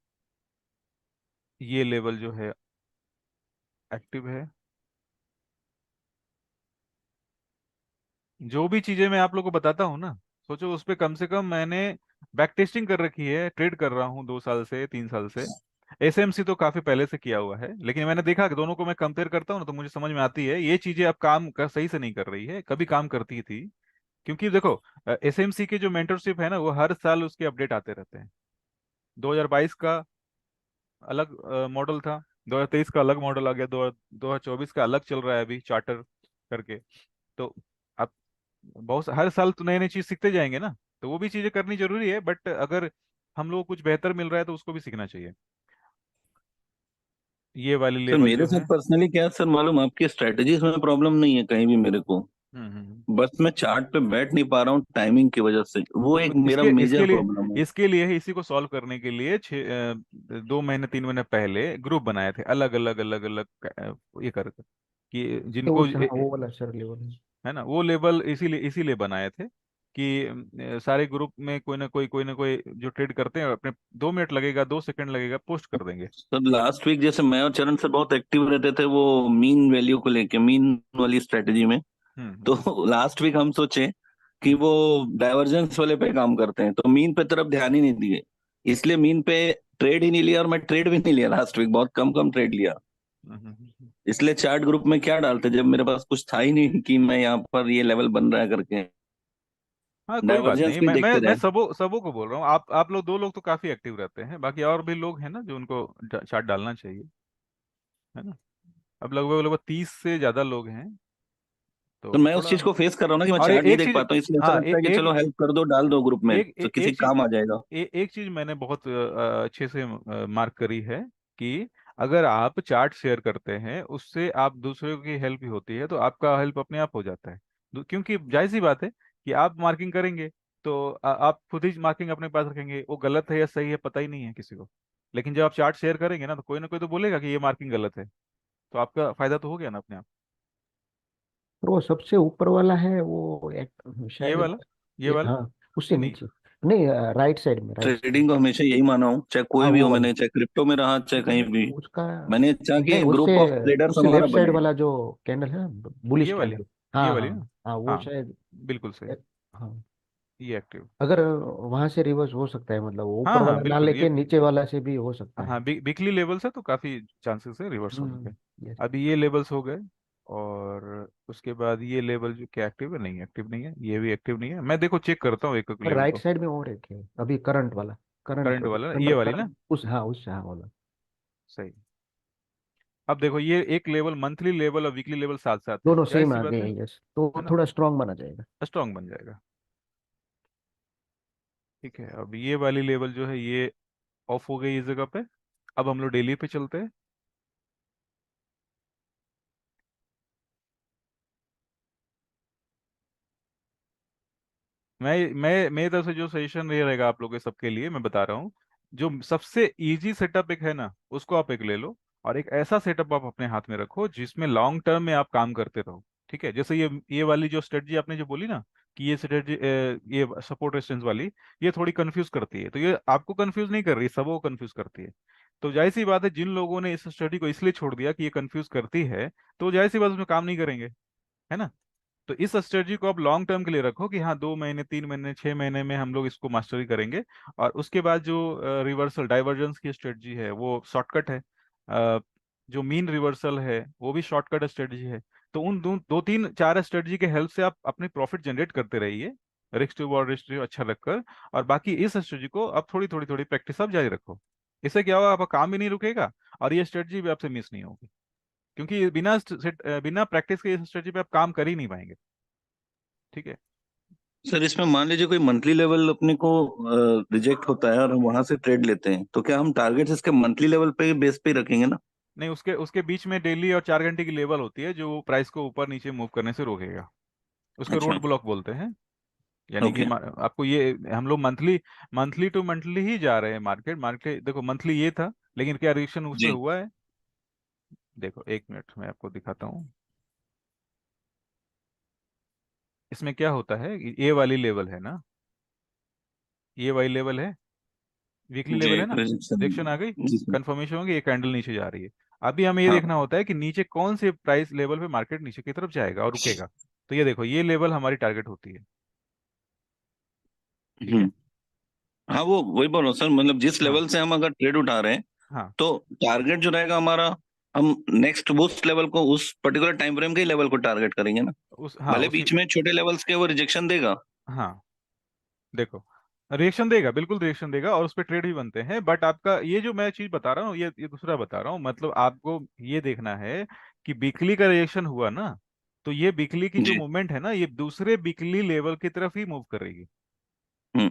ये लेवल जो है एक्टिव है। जो भी चीजें मैं आप लोग को बताता हूँ ना, सोचो उस पे कम से कम मैंने बैक टेस्टिंग कर रखी है, ट्रेड कर रहा हूँ 2 साल से 3 साल से। एसएमसी तो काफी पहले से किया हुआ है, लेकिन मैंने देखा कि दोनों को मैं कंपेयर करता हूँ ना, तो मुझे समझ में आती है ये चीजें अब काम कर सही से नहीं कर रही है, कभी काम करती थी। क्योंकि देखो एसएमसी की जो मेंटरशिप है ना, वो हर साल उसके अपडेट आते रहते हैं। 2022 का अलग मॉडल था, 2023 का अलग मॉडल आ गया, 2024 का अलग चल रहा है अभी चार्टर करके। तो आप हर साल तो नई नई चीज सीखते जाएंगे ना, तो वो भी चीजें करनी जरूरी है, बट अगर हम लोग को कुछ बेहतर मिल रहा है तो उसको भी सीखना चाहिए। ये वाली सर लेवल मेरे जो साथ है, पर्सनली क्या है सर मालूम, आपकी स्ट्रेटजीज में प्रॉब्लम नहीं है कहीं भी मेरे को, हम्म। बस मैं चार्ट पे बैठ नहीं पा रहा हूँ टाइमिंग की वजह से, वो एक तो मेरा इसके इसके मेजर लिए प्रॉब्लम है। इसके लिए इसी को सॉल्व करने के लिए 2 महीने 3 महीने पहले ग्रुप बनाए थे, अलग अलग अलग अलग ये कर कि तो जिनको उस, हाँ वो वाला सर लेवल है। है ना, वो लेवल इसीलिए बनाए थे कि सारे ग्रुप में कोई ना कोई जो ट्रेड करते हैं अपने 2 मिनट लगेगा, 2 सेकंड लगेगा, पोस्ट कर देंगे। सर लास्ट वीक जैसे मैं और चरण सर बहुत एक्टिव रहते थे वो मीन वैल्यू को लेके, मीन वाली स्ट्रेटेजी में। हम्म। तो लास्ट वीक हम सोचे कि वो डाइवर्जेंस वाले पे काम करते हैं, तो मीन पे तरफ ध्यान ही नहीं दिए, इसलिए मीन पे ट्रेड ही नहीं लिया, और मैं ट्रेड भी नहीं लिया लास्ट वीक, बहुत कम कम ट्रेड लिया। इसलिए चार्ट ग्रुप में क्या डालते जब मेरे पास कुछ था ही नहीं कि मैं यहाँ पर ये लेवल बन रहा है करके, हाँ, कोई बात डाइवर्जेंस नहीं, भी मैं देखते मैं रहे। सबों को बोल रहा हूँ, आप लोग 2 लोग तो काफी एक्टिव रहते हैं, बाकी और भी लोग हैं ना जो उनको चार्ट डालना चाहिए, है ना। अब लगभग लगभग 30 से ज्यादा लोग हैं, तो तो मैं उस थोड़ा। चीज को फेस कर रहा हूँ ना कि मैं और चार्ट नहीं एक देख चीज, पाता हूँ, इसलिए ऐसा हाँ, लगता है कि चलो हेल्प कर दो, डाल दो ग्रुप में तो किसी एक चीज, काम आ जाएगा। एक चीज मैंने बहुत अच्छे से मार्क करी है कि अगर आप चार्ट शेयर करते हैं, उससे आप दूसरों की हेल्प ही होती है, तो आपका हेल्प अपने आप हो जाता है। क्योंकि जाहिर सी बात है कि आप मार्किंग करेंगे तो आप खुद ही मार्किंग अपने पास रखेंगे, वो गलत है या सही है पता ही नहीं है किसी को। लेकिन जब आप चार्ट शेयर करेंगे ना कोई तो बोलेगा कि ये मार्किंग गलत है, तो आपका फायदा तो हो गया ना अपने आप। और वो सबसे ऊपर वाला है वो एक, ये शायद वाला, ये ये, वाला, हाँ उससे नहीं, नीचे, नहीं राइट साइड में, राइट साइड में। ट्रेडिंग को हमेशा यही माना हूँ, चाहे हाँ कोई भी वो हो, वाला, मैंने चाहे क्रिप्टो में रहा चाहे कहीं भी। उसका, मैंने चाहा कि नहीं एक उससे ग्रुप ऑफ ट्रेडर्स उससे हमारा लेफ्ट साइड बने। वाला जो कैंडल है, बुलिश ये वाली, कैंडल। ये हाँ वाली हाँ ना, हाँ, वो हाँ, शायद बिल्कुल सही, हाँ। ये एक्टिव। अगर वहां से रिवर्स हो सकता है, मतलब वो हाँ ऊपर हाँ वाला ना बिल्कुल, ये लेके नीचे वाला से भी हो सकता है। हाँ वीकली लेवल्स है तो काफी चांसेस है रिवर्स होने हम्म। के। यस। अभी ये लेवल्स हो गए, और उसके बाद ये लेवल जो क्या एक्टिव है, नहीं एक्टिव नहीं है, ये भी एक्टिव नहीं है। मैं देखो चेक करता हूँ एक एक और लेवल राइट को। साइड में और एक है अभी करंट वाला, करंट करंट वाला ये अंडर वाली ना, करंट, उस हाँ उस हाँ वाला। सही। अब देखो ये एक लेवल, मंथली लेवल और वीकली लेवल साथ साथ है, दोनों जाहिर सेम सी आ बात गए है हैं, यस, तो है ना, थोड़ा स्ट्रांग बना जाएगा। स्ट्रांग बन जाएगा। ठीक है, अब ये वाली लेवल जो है ये ऑफ हो गई इस जगह पे। अब हम लोग डेली पे चलते हैं। मैं मेरी तरफ से जो सजेशन ये रहेगा आप लोगों के सबके लिए, मैं बता रहा हूँ, जो सबसे इजी सेटअप एक है ना, उसको आप एक ले लो। और एक ऐसा सेटअप आप अपने हाथ में रखो जिसमें लॉन्ग टर्म में आप काम करते रहो। ठीक है, जैसे ये वाली जो स्ट्रेटजी आपने जो बोली ना, कि ये स्ट्रेटजी, ये सपोर्ट रेजिस्टेंस वाली, ये थोड़ी कंफ्यूज करती है, तो ये आपको कंफ्यूज नहीं कर रही, सबको कंफ्यूज करती है। तो जाहिर सी बात है, जिन लोगों ने इस स्टडी को इसलिए छोड़ दिया कि ये कंफ्यूज करती है, तो जाहिर सी बात उसमें काम नहीं करेंगे, है ना। तो इस स्ट्रेटजी को आप लॉन्ग टर्म के लिए रखो कि हाँ 2 महीने, 3 महीने, 6 महीने में हम लोग इसको मास्टरी करेंगे। और उसके बाद जो रिवर्सल डाइवर्जेंस की स्ट्रेटजी है वो शॉर्टकट है। अ, जो मीन रिवर्सल है वो भी शॉर्टकट स्ट्रेटजी है। तो उन दो तीन चार स्ट्रेटजी के हेल्प से आप अपने प्रॉफिट जनरेट करते रहिए, रिस्क टू रिवॉर्ड रेशियो अच्छा रखकर। और बाकी इस स्ट्रेटजी को आप थोड़ी थोड़ी थोड़ी प्रैक्टिस आप जारी रखो। इससे क्या होगा, आपका काम भी नहीं रुकेगा और ये स्ट्रेटजी भी आपसे मिस नहीं होगी, क्योंकि बिना प्रैक्टिस के इस स्ट्रेटजी पे आप काम कर ही नहीं पाएंगे। ठीक है। सर इसमें मान लीजिए कोई मंथली लेवल अपने को रिजेक्ट होता है और हम वहां से ट्रेड लेते हैं, तो क्या हम टारगेट्स इसके मंथली लेवल पे बेस पे ही रखेंगे ना? नहीं, उसके उसके बीच में डेली और 4 घंटे की लेवल होती है जो प्राइस को ऊपर नीचे मूव करने से रोकेगा। उसको रोड अच्छा। ब्लॉक बोलते हैं। यानी कि ओके। आपको ये, हम लोग मंथली मंथली टू मंथली ही जा रहे हैं मार्केट। मार्केट देखो मंथली ये था, लेकिन क्या रिएक्शन उस पर जी। हुआ है, देखो 1 मिनट मैं आपको दिखाता हूँ। इसमें क्या होता है, ये वाली लेवल है ना, ये वाली लेवल है, वीकली जी लेवल है एक ना, रिजेक्शन। रिएक्शन आ गई, जी सर। कंफर्मेशन होगी, ये कैंडल नीचे जा रही है। अभी हमें ये हाँ। देखना होता है कि नीचे कौन से प्राइस लेवल पे मार्केट नीचे की तरफ जाएगा और रुकेगा। तो ये देखो, ये लेवल हमारी टारगेट होती है। ठीक है। हम्म। हाँ वो वही बोल रहा हूँ सर, मतलब जिस हाँ लेवल से हम अगर ट्रेड उठा रहे हैं, हाँ तो टारगेट जो रहेगा हमारा, हम नेक्स्ट उस लेवल को, उस पर्टिकुलर टाइम फ्रेम के ही लेवल को टारगेट करेंगे ना? हाँ भले उसी, बीच में छोटे लेवल्स के वो रिजेक्शन देगा। हाँ देखो, रिएक्शन देगा, बिल्कुल रिएक्शन देगा और उस पर ट्रेड भी बनते हैं। बट आपका ये जो मैं चीज बता रहा हूँ, ये दूसरा बता रहा हूँ, मतलब आपको ये देखना है कि बिकली का रिएक्शन हुआ ना, तो ये बिकली की जो जी। मूवमेंट है ना, ये दूसरे बिकली लेवल की तरफ ही मूव करेगी। हम्म।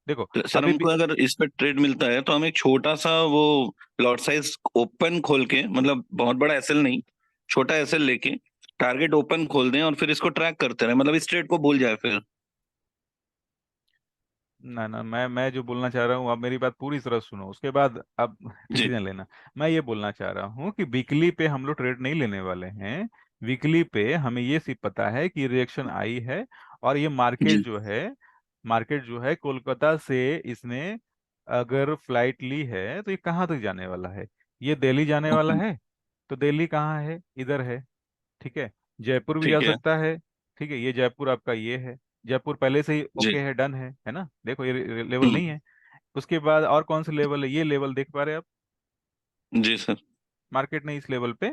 देखो तो सर अभी हमको अगर इस पे ट्रेड मिलता है तो हम एक छोटा सा वो लॉट साइज ओपन खोल के, मतलब बहुत बड़ा एसएल नहीं, छोटा एसएल लेके टारगेट ओपन खोल दें और फिर इसको ट्रैक करते रहे, मतलब इस ट्रेड को भूल जाए फिर। ना ना, मैं जो बोलना चाह रहा हूँ, आप मेरी बात पूरी तरह सुनो, उसके बाद आप जी। डिसीजन लेना। मैं ये बोलना चाह रहा हूँ कि वीकली पे हम लोग ट्रेड नहीं लेने वाले हैं। वीकली पे हमें ये सिर्फ पता है कि रिएक्शन आई है, और ये जी। मार्केट जो है कोलकाता से इसने अगर फ्लाइट ली है तो ये कहाँ तक जाने वाला है, ये दिल्ली जाने वाला ओके। है। तो दिल्ली कहाँ है, इधर है। ठीक है, जयपुर भी जा ठीक है। सकता है। ठीक है, ये जयपुर आपका ये है, जयपुर पहले से ही जी। ओके है, डन है ना, देखो ये लेवल हम्म। नहीं है। उसके बाद और कौन सा लेवल है, ये लेवल देख पा रहे हैं आप, जी सर। मार्केट ने इस लेवल पे,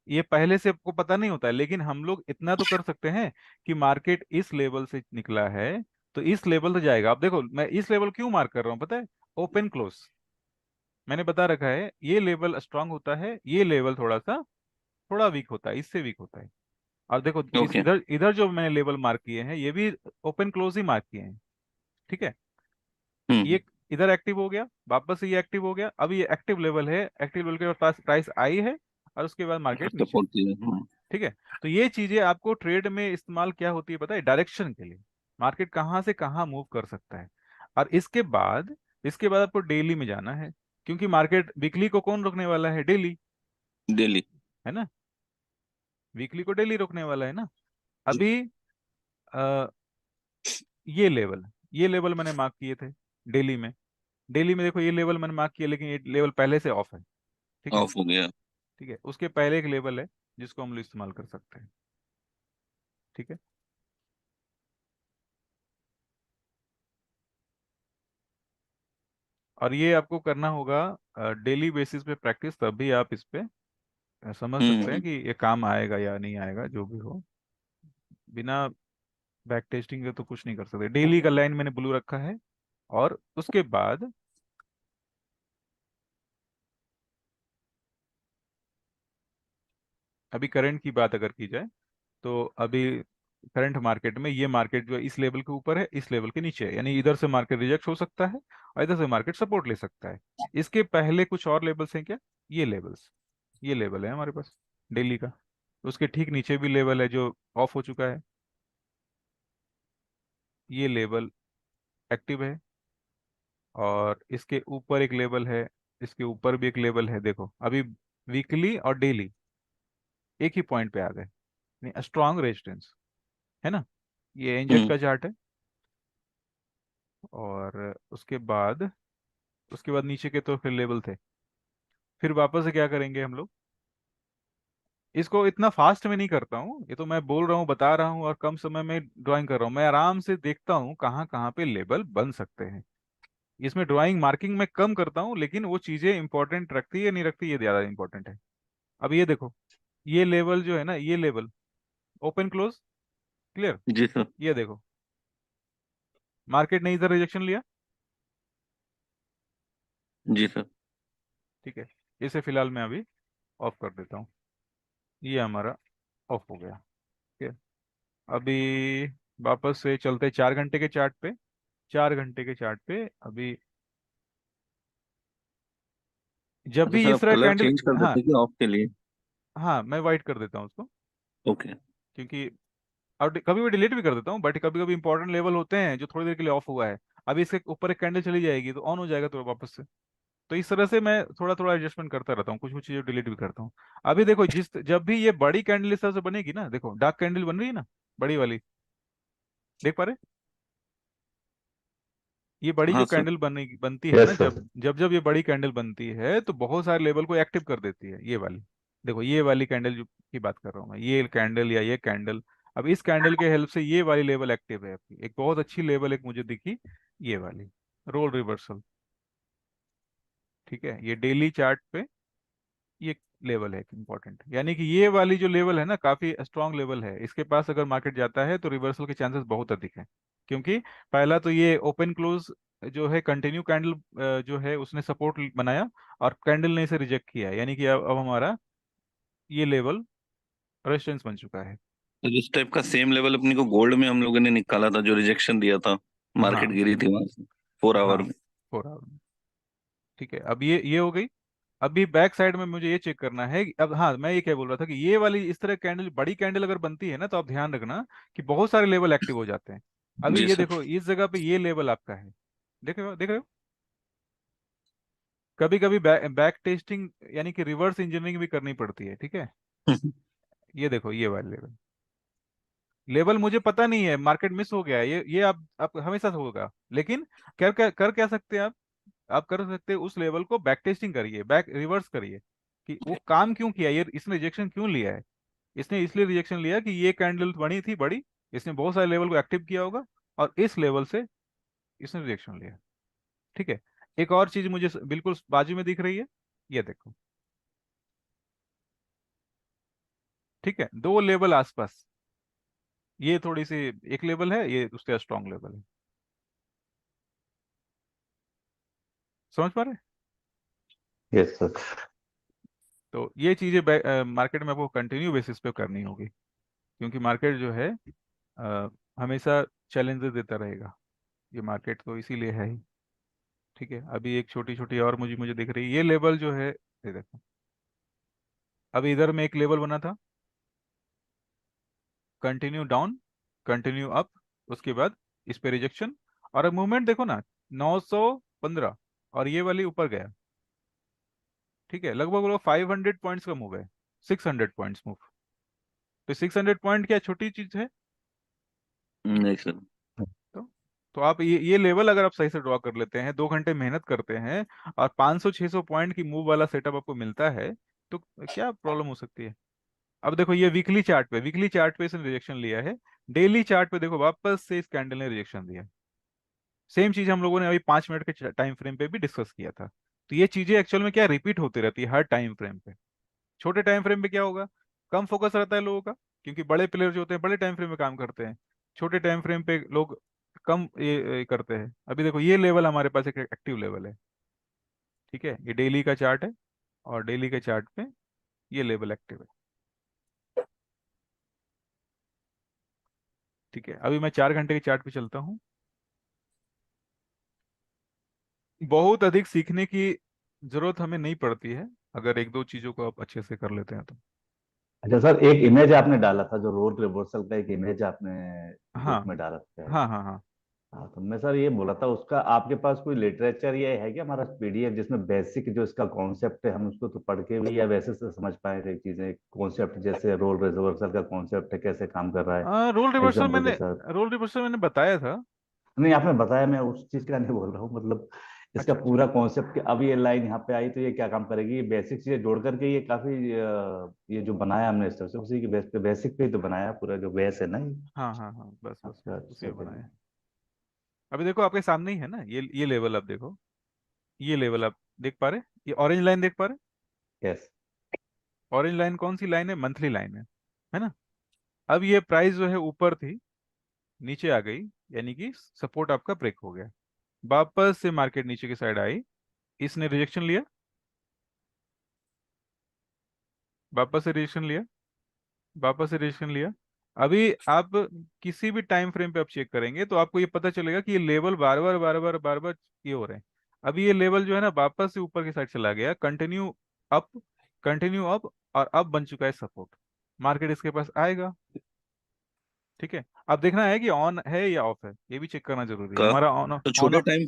ये पहले से आपको पता नहीं होता है, लेकिन हम लोग इतना तो कर सकते हैं कि मार्केट इस लेवल से निकला है तो इस लेवल से जाएगा। अब देखो मैं इस लेवल क्यों मार्क कर रहा हूँ पता है, ओपन क्लोज मैंने बता रखा है, ये लेवल स्ट्रांग होता है, ये लेवल थोड़ा सा थोड़ा वीक होता है, इससे वीक होता है। और देखो इस ओके। इधर इधर जो मैंने लेवल मार्क किए हैं ये भी ओपन क्लोज ही मार्क किए हैं। ठीक है, हम्म। ये इधर एक्टिव हो गया, वापस से ये एक्टिव हो गया, अब ये एक्टिव लेवल है, एक्टिव लेवल के पास प्राइस आई है और उसके बाद मार्केट नीचे। सपोर्ट किया। ठीक है, तो ये चीजें आपको ट्रेड में इस्तेमाल क्या होती है पता है, डायरेक्शन के लिए, मार्केट कहाँ से कहाँ मूव कर सकता है। और इसके बाद आपको डेली में जाना है, क्योंकि मार्केट वीकली को कौन रोकने वाला है, डेली, दिल्ली। है ना, वीकली को डेली रोकने वाला है ना। अभी अ, ये लेवल मैंने मार्क किए थे डेली में। डेली में देखो ये लेवल मैंने मार्क किया, लेकिन ये लेवल पहले से ऑफ है। ठीक है। ऑफ हो गया। ठीक है, उसके पहले एक लेवल है जिसको हम लोग इस्तेमाल कर सकते हैं। ठीक है, और ये आपको करना होगा डेली बेसिस पे प्रैक्टिस, तभी आप इस पे समझ सकते हैं कि ये काम आएगा या नहीं आएगा, जो भी हो। बिना बैक टेस्टिंग के तो कुछ नहीं कर सकते। डेली का लाइन मैंने ब्लू रखा है। और उसके बाद अभी करंट की बात अगर की जाए, तो अभी करंट मार्केट में ये मार्केट जो है इस लेवल के ऊपर है, इस लेवल के नीचे है, यानी इधर से मार्केट रिजेक्ट हो सकता है और इधर से मार्केट सपोर्ट ले सकता है। इसके पहले कुछ और लेवल्स हैं क्या? ये लेवल्स, ये लेवल है हमारे पास डेली का। उसके ठीक नीचे भी लेवल है जो ऑफ हो चुका है। ये लेवल एक्टिव है। और इसके ऊपर एक लेवल है, इसके ऊपर भी एक लेवल है। देखो अभी वीकली और डेली एक ही पॉइंट पे आ गए, स्ट्रॉन्ग रेजिस्टेंस है ना। ये एनजेड का चार्ट है। और उसके बाद नीचे के तो फिर लेवल थे। फिर वापस से क्या करेंगे हम लोग? इसको इतना फास्ट में नहीं करता हूँ, ये तो मैं बोल रहा हूँ, बता रहा हूँ, और कम समय में ड्राइंग कर रहा हूँ। मैं आराम से देखता हूँ कहाँ कहाँ पे लेवल बन सकते हैं। इसमें ड्राइंग मार्किंग में कम करता हूँ, लेकिन वो चीजें इंपॉर्टेंट रखती है नहीं रखती, ये ज्यादा इंपॉर्टेंट है। अब ये देखो, ये लेवल जो है ना, ये लेवल ओपन क्लोज क्लियर। जी सर। ये देखो, मार्केट ने इधर रिजेक्शन लिया। जी सर। ठीक है, इसे फिलहाल मैं अभी ऑफ कर देता हूँ। ये हमारा ऑफ हो गया। ठीक है, अभी वापस से चलते 4 घंटे के चार्ट पे। 4 घंटे के चार्ट पे अभी जब अच्छा भी सर, इस आप तरह कलर कैंडल। चेंज कर हाँ, देते हैं क्या ऑफ के लिए? हाँ, मैं वाइट कर देता हूँ उसको, ओके। क्योंकि और कभी कभी डिलीट भी कर देता हूँ, बट कभी कभी इंपॉर्टेंट लेवल होते हैं जो थोड़ी देर के लिए ऑफ हुआ है। अभी इसके ऊपर एक कैंडल चली जाएगी तो ऑन हो जाएगा तो वापस से। तो इस तरह से मैं थोड़ा थोड़ा एडजस्टमेंट करता रहता हूँ, कुछ कुछ चीजें डिलीट भी करता हूँ। अभी देखो, जब भी ये बड़ी कैंडल इस तरह से बनेगी ना, देखो डार्क कैंडल बन रही है ना, बड़ी वाली, देख पा रहे? ये बड़ी जो हाँ सर। कैंडल बनती है ना, यस जब सर। जब जब ये बड़ी कैंडल बनती है तो बहुत सारे लेवल को एक्टिव कर देती है, ये वाली। देखो ये वाली कैंडल जो की बात कर रहा हूँ मैं, ये कैंडल या ये कैंडल। अब इस कैंडल के हेल्प से ये वाली लेवल एक्टिव है आपकी। एक बहुत अच्छी लेवल एक मुझे दिखी, ये वाली रोल रिवर्सल। ठीक है, ये डेली चार्ट पे ये लेवल है इंपॉर्टेंट, यानी कि ये वाली जो लेवल है ना, काफी स्ट्रांग लेवल है। इसके पास अगर मार्केट जाता है तो रिवर्सल के चांसेस बहुत अधिक है। क्योंकि पहला तो ये ओपन क्लोज जो है कंटिन्यू कैंडल जो है उसने सपोर्ट बनाया, और कैंडल ने इसे रिजेक्ट किया है, यानी कि अब हमारा ये लेवल रेजिस्टेंस बन चुका है। तो इस टाइप का सेम लेवल अपने को गोल्ड में हम लोगों ने निकाला था, जो रिजेक्शन दिया था, मार्केट हाँ, गिरी थी वहां से 4 आवर हाँ, में। 4 आवर में। ठीक है, अब ये हो गई। अभी बैक साइड में मुझे ये चेक करना है अब। हाँ, मैं ये क्या बोल रहा था कि ये वाली इस तरह कैंडल, बड़ी कैंडल अगर बनती है ना, तो आप ध्यान रखना कि बहुत सारे लेवल एक्टिव हो जाते हैं। अभी जी ये सर। देखो, इस जगह पे ये लेवल आपका है, देख रहे हो? कभी कभी बैक टेस्टिंग यानी कि रिवर्स इंजीनियरिंग भी करनी पड़ती है। ठीक है, ये देखो ये वाले लेवल, लेवल मुझे पता नहीं है, मार्केट मिस हो गया है, ये आप हमेशा से होगा, लेकिन कर क्या सकते हैं आप कर सकते हैं उस लेवल को बैक टेस्टिंग करिए, बैक रिवर्स करिए कि वो काम क्यों किया, ये इसने रिजेक्शन क्यों लिया है। इसने इसलिए रिजेक्शन लिया कि ये कैंडल बनी थी बड़ी, इसने बहुत सारे लेवल को एक्टिव किया होगा, और इस लेवल से इसने रिजेक्शन लिया। ठीक है, एक और चीज मुझे बिल्कुल बाजू में दिख रही है, ये देखो। ठीक है, दो लेवल आसपास, ये थोड़ी सी एक लेवल है, ये उसका स्ट्रॉन्ग लेवल है। समझ पा रहे हैं? Yes sir. तो ये चीजें मार्केट में आपको कंटिन्यू बेसिस पे करनी होगी, क्योंकि मार्केट जो है अ, हमेशा चैलेंजेस देता रहेगा। ये मार्केट तो इसीलिए है ही। ठीक है, अभी एक छोटी छोटी और मुझे मुझे दिख रही है, ये लेवल जो है, ये देखो, अभी इधर में एक लेवल बना था, कंटिन्यू डाउन, कंटिन्यू अप, उसके बाद इस पे रिजेक्शन, और अब मूवमेंट देखो ना, 915, और ये वाली ऊपर गया। ठीक है, लगभग लगभग 500 पॉइंट्स का मूव है, 600 पॉइंट्स मूव। तो 600 पॉइंट क्या छोटी चीज है? नहीं सर। तो तो आप ये लेवल अगर आप सही से ड्रॉ कर लेते हैं, 2 घंटे मेहनत करते हैं, और 500-600 पॉइंट की मूव वाला सेटअप आपको मिलता है, तो क्या प्रॉब्लम हो सकती है? अब देखो, ये वीकली चार्ट पे इसने रिजेक्शन लिया है। डेली चार्ट पे देखो, वापस से इस कैंडल ने रिजेक्शन दिया। सेम चीज हम लोगों ने अभी 5 मिनट के टाइम फ्रेम पे भी डिस्कस किया था। तो ये चीजें एक्चुअल में क्या रिपीट होती रहती है हर टाइम फ्रेम पे। छोटे टाइम फ्रेम पे क्या होगा, कम फोकस रहता है लोगों का, क्योंकि बड़े प्लेयर जो होते हैं बड़े टाइम फ्रेम में काम करते हैं, छोटे टाइम फ्रेम पे लोग कम ये करते हैं। अभी देखो ये लेवल हमारे पास एक एक्टिव लेवल है, ठीक है, ये डेली का चार्ट है, और डेली के चार्ट पे ये लेवल एक्टिव है, ठीक है। अभी मैं 4 घंटे के चार्ट पे चलता हूँ। बहुत अधिक सीखने की जरूरत हमें नहीं पड़ती है, अगर एक दो चीजों को आप अच्छे से कर लेते हैं तो। अच्छा सर, एक इमेज आपने डाला था, जो रोल रिवर्सल का एक इमेज आपने हाँ ग्रुप में डाल रखा है। हाँ हाँ हाँ। हाँ, तो मैं सर ये बोला था, उसका आपके पास कोई लिटरेचर ये है क्या, हमारा पीडीएफ, जिसमें बेसिक जो इसका कॉन्सेप्ट है हम उसको तो पढ़ के भी या वैसे से समझ पाए थे चीजें, कॉन्सेप्ट जैसे रोल रिवर्सल का कॉन्सेप्ट है, कैसे काम कर रहा है, रोल रिवर्सल एग्जाम्पल के मैंने साथ। रोल रिवर्सल मैंने बताया था। नहीं, आपने बताया, मैं उस चीज का नहीं बोल रहा हूँ, मतलब इसका अच्छा अच्छा। पूरा कॉन्सेप्ट, अब ये लाइन यहाँ पे आई तो ये क्या काम करेगी, ये बेसिक चीजें जोड़ करके ये काफी ये जो बनाया हमने इस तरह से उसी के बेस पे, बेसिक पे ही तो बनाया, पूरा जो बेस है ना ये। हाँ हाँ हाँ, बस बस अच्छा उसी अच्छा, में बनाया चलिए। है। अभी देखो आपके सामने ही है ना, ये लेवल आप देखो, ये लेवल आप देख पा रहे, ये ऑरेंज लाइन देख पा रहे। यस। ऑरेंज लाइन कौन सी लाइन है, मंथली लाइन है ना। अब ये प्राइस जो है ऊपर थी, नीचे आ गई, यानी कि सपोर्ट आपका ब्रेक हो गया, वापस से मार्केट नीचे की साइड आई, इसने रिजेक्शन लिया, वापस से रिजेक्शन लिया, वापस से रिजेक्शन लिया। अभी आप किसी भी टाइम फ्रेम पे आप चेक करेंगे तो आपको ये पता चलेगा कि ये लेवल बार बार बार बार बार बार ये हो रहे हैं। अभी ये लेवल जो है ना वापस से ऊपर की साइड चला गया, कंटिन्यू अप, कंटिन्यू अप, और अब बन चुका है सपोर्ट, मार्केट इसके पास आएगा, ठीक है। अब देखना है कि ऑन है या ऑफ है, ये भी चेक करना जरूरी है का हमारा ऑन तो ऑन। छोटे टाइम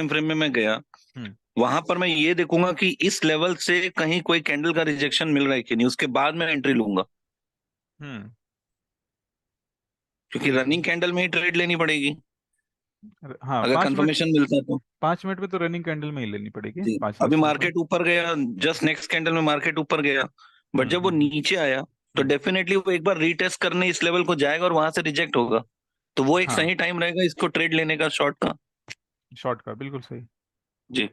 फ्रेम में मैं गया, हम्म वहां पर मैं ये देखूंगा कि इस लेवल से कहीं कोई कैंडल का रिजेक्शन मिल रहा है कि नहीं, उसके बाद मैं एंट्री लूंगा, हम्म। क्योंकि रनिंग कैंडल में ही ट्रेड लेनी पड़ेगी हाँ अगर 5 मिनट, कंफर्मेशन मिलता है तो। 5 मिनट में तो रनिंग कैंडल में ही लेनी पड़ेगी, जी, 5 मिनट अभी से ऊपर। मार्केट ऊपर गया, जस्ट नेक्स्ट कैंडल में मार्केट ऊपर गया, बट जब वो हम्म। नीचे आया तो हम्म। डेफिनेटली वो एक बार रीटेस्ट करने इस लेवल को जाएगा और वहां से रिजेक्ट होगा, तो वो एक हाँ, सही टाइम रहेगा इसको ट्रेड लेने का, शॉर्ट का। शॉर्ट का बिल्कुल सही, जी।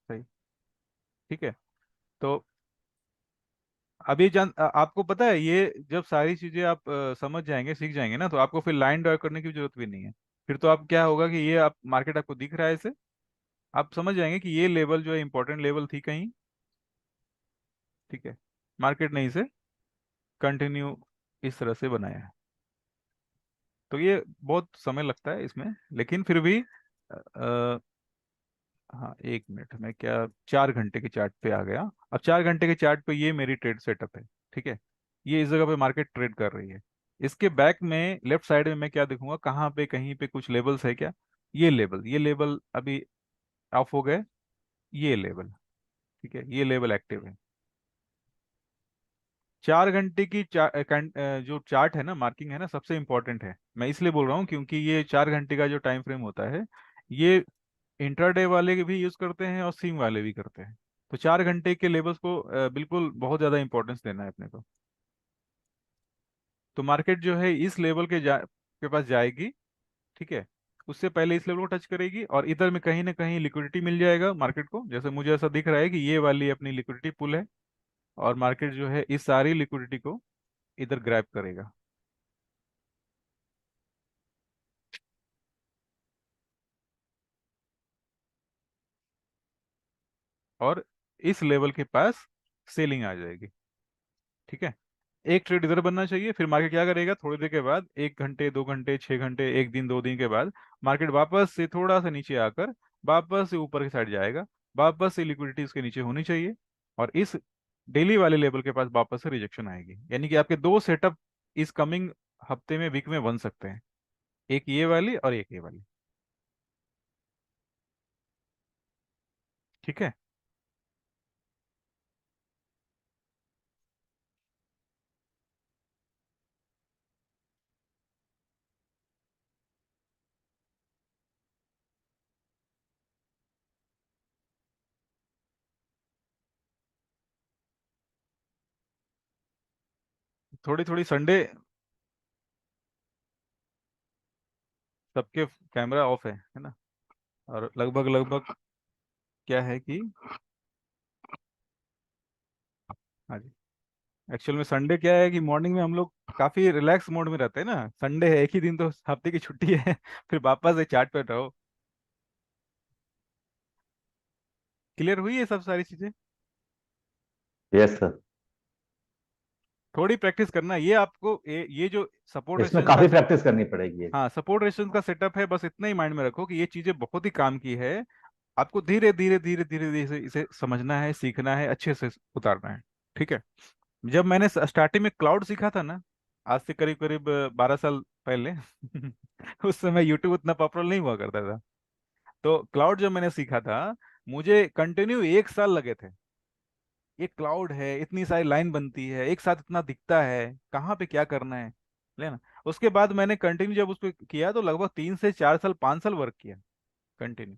सही, ठीक है। तो अभी आपको पता है, ये जब सारी चीजें आप समझ जाएंगे, सीख जाएंगे ना, तो आपको फिर लाइन ड्रा करने की जरूरत भी नहीं है। फिर तो आप क्या होगा कि ये आप मार्केट आपको दिख रहा है इसे, आप समझ जाएंगे कि ये लेवल जो है इंपॉर्टेंट लेवल थी कहीं, ठीक है, मार्केट ने इसे कंटिन्यू इस तरह से बनाया है। तो ये बहुत समय लगता है इसमें, लेकिन फिर भी हाँ 1 मिनट में क्या, 4 घंटे के चार्ट पे आ गया। अब 4 घंटे के चार्ट पे ये मेरी ट्रेड सेटअप है, ठीक है, ये इस जगह पे मार्केट ट्रेड कर रही है। इसके बैक में लेफ्ट साइड में मैं क्या देखूंगा, कहाँ पे कहीं पे कुछ लेवल्स है क्या, ये लेवल अभी ऑफ हो गए, ये लेवल, ठीक है, ये लेवल एक्टिव है। 4 घंटे की जो चार्ट है ना, मार्किंग है ना, सबसे इंपॉर्टेंट है। मैं इसलिए बोल रहा हूँ क्योंकि ये 4 घंटे का जो टाइम फ्रेम होता है, ये इंट्राडे वाले भी यूज करते हैं और स्विंग वाले भी करते हैं। तो 4 घंटे के लेवल्स को बिल्कुल बहुत ज्यादा इंपॉर्टेंस देना है अपने को। तो मार्केट जो है इस लेवल के पास जाएगी, ठीक है, उससे पहले इस लेवल को टच करेगी, और इधर में कहीं ना कहीं लिक्विडिटी मिल जाएगा मार्केट को, जैसे मुझे ऐसा दिख रहा है कि ये वाली अपनी लिक्विडिटी पुल है, और मार्केट जो है इस सारी लिक्विडिटी को इधर ग्रैब करेगा। और इस लेवल के पास सेलिंग आ जाएगी, ठीक है। एक ट्रेड इधर बनना चाहिए, फिर मार्केट क्या करेगा, थोड़ी देर के बाद, 1 घंटे 2 घंटे 6 घंटे, एक दिन 2 दिन के बाद, मार्केट वापस से थोड़ा सा नीचे आकर वापस से ऊपर की साइड जाएगा, वापस से लिक्विडिटी इसके नीचे होनी चाहिए, और इस डेली वाले लेवल के पास वापस से रिजेक्शन आएगी, यानी कि आपके दो सेटअप इस कमिंग हफ्ते में, वीक में बन सकते हैं, एक ये वाली और एक ये वाली, ठीक है। थोड़ी थोड़ी संडे सबके कैमरा ऑफ है ना, और लगभग लगभग क्या है कि हाँ जी। एक्चुअल में संडे क्या है कि मॉर्निंग में हम लोग काफी रिलैक्स मोड में रहते हैं ना, संडे है, एक ही दिन तो हफ्ते की छुट्टी है फिर वापस से चार्ट पे रहो। क्लियर हुई है सब सारी चीजें? Yes sir. थोड़ी प्रैक्टिस करना, ये आपको ये जो सपोर्ट इसमें रेजिस्टेंस का, काफी प्रैक्टिस करनी पड़ेगी। हाँ सपोर्ट रेजिस्टेंस का सेटअप है, बस इतना ही माइंड में रखो कि ये चीजें बहुत ही काम की है। आपको धीरे धीरे धीरे धीरे धीरे इसे समझना है, सीखना है, अच्छे से उतारना है। ठीक है। जब मैंने स्टार्टिंग में क्लाउड सीखा था ना, आज से करीब करीब 12 साल पहले उस समय यूट्यूब उतना पॉपुलर नहीं हुआ करता था। तो क्लाउड जब मैंने सीखा था, मुझे कंटिन्यू 1 साल लगे थे। ये क्लाउड है, इतनी सारी लाइन बनती है, एक साथ इतना दिखता है, कहाँ पे क्या करना है, लेना। उसके बाद मैंने कंटिन्यू जब उस पर किया तो लगभग 3 से 4 साल 5 साल वर्क किया कंटिन्यू।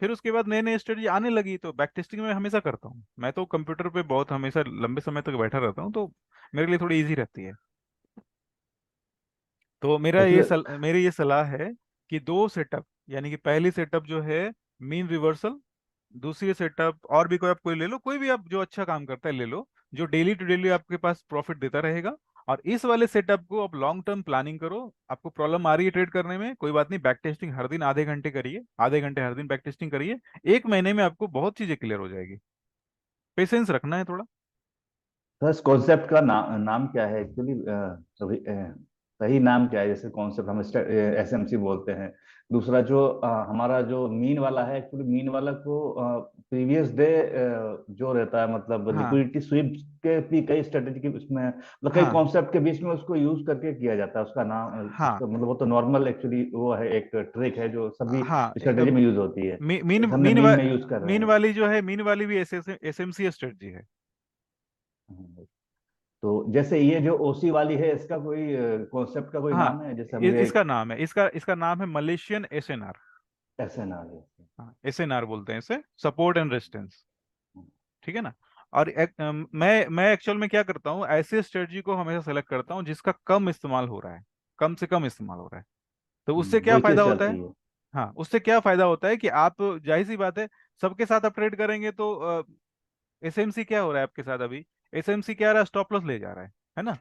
फिर उसके बाद नए नए स्ट्रेटजी आने लगी, तो बैक टेस्टिंग में हमेशा करता हूँ। मैं तो कंप्यूटर पे बहुत हमेशा लंबे समय तक बैठा रहता हूँ, तो मेरे लिए थोड़ी इजी रहती है। तो इसमें मेरी ये सलाह है कि दो सेटअप, यानी कि पहली सेटअप जो है मीन रिवर्सल, दूसरी सेटअप और भी कोई आप कोई ले लो, कोई भी आप जो अच्छा काम करता है ले लो, जो डेली टू डेली आपके पास प्रॉफिट देता रहेगा। और इस वाले सेटअप को आप लॉन्ग टर्म प्लानिंग करो। आपको प्रॉब्लम आ रही है ट्रेड करने में, कोई बात नहीं, बैक टेस्टिंग हर दिन आधे घंटे करिए, आधे घंटे हर दिन बैक टेस्टिंग करिए। 1 महीने में आपको बहुत चीजें क्लियर हो जाएगी। पेशेंस रखना है थोड़ा। सर इस कॉन्सेप्ट का नाम क्या है एक्चुअली? सही नाम क्या है? जैसे कॉन्सेप्ट हम एसएमसी बोलते हैं। दूसरा जो हमारा जो मीन वाला है, एक्चुअली मीन वाला को प्रीवियस डे जो रहता है, मतलब हाँ लिक्विडिटी स्वीप के भी कई स्ट्रेटेजी के उसमें, मतलब कई हाँ कॉन्सेप्ट के बीच में उसको यूज करके किया जाता है। उसका नाम हाँ उसका मतलब वो तो नॉर्मल एक्चुअली वो है, एक ट्रिक है जो सभी हाँ। स्ट्रेटेजी में यूज होती है। मीन जैसे हमने मीन मीन में यूज कर रहे मीन हैं। वाली जो है, मीन वाली भी एसएमसी स्ट्रेटजी है। तो जैसे ये जो ओसी वाली है, इसका कोई कॉन्सेप्ट का कोई हाँ, नाम है? जैसे हम ये इसका नाम है, इसका नाम है मलेशियन एसएनआर। ऐसे ना है। हाँ, एसएनआर बोलते हैं इसे, सपोर्ट एंड रेजिस्टेंस। ठीक है ना। और मैं एक्चुअल में क्या करता हूँ, ऐसे स्ट्रेटजी को हमेशा सेलेक्ट करता हूँ जिसका कम इस्तेमाल हो रहा है, कम से कम इस्तेमाल हो रहा है। तो उससे क्या वही फायदा चीज होता है? चलती है। हाँ, उससे क्या फायदा होता है कि आप, जाहिर सी बात है, सबके साथ आप ट्रेड करेंगे तो एसएमसी क्या हो रहा है आपके साथ अभी? एसएमसी क्या आ रहा है? स्टॉप लॉस ले जा रहा है ना।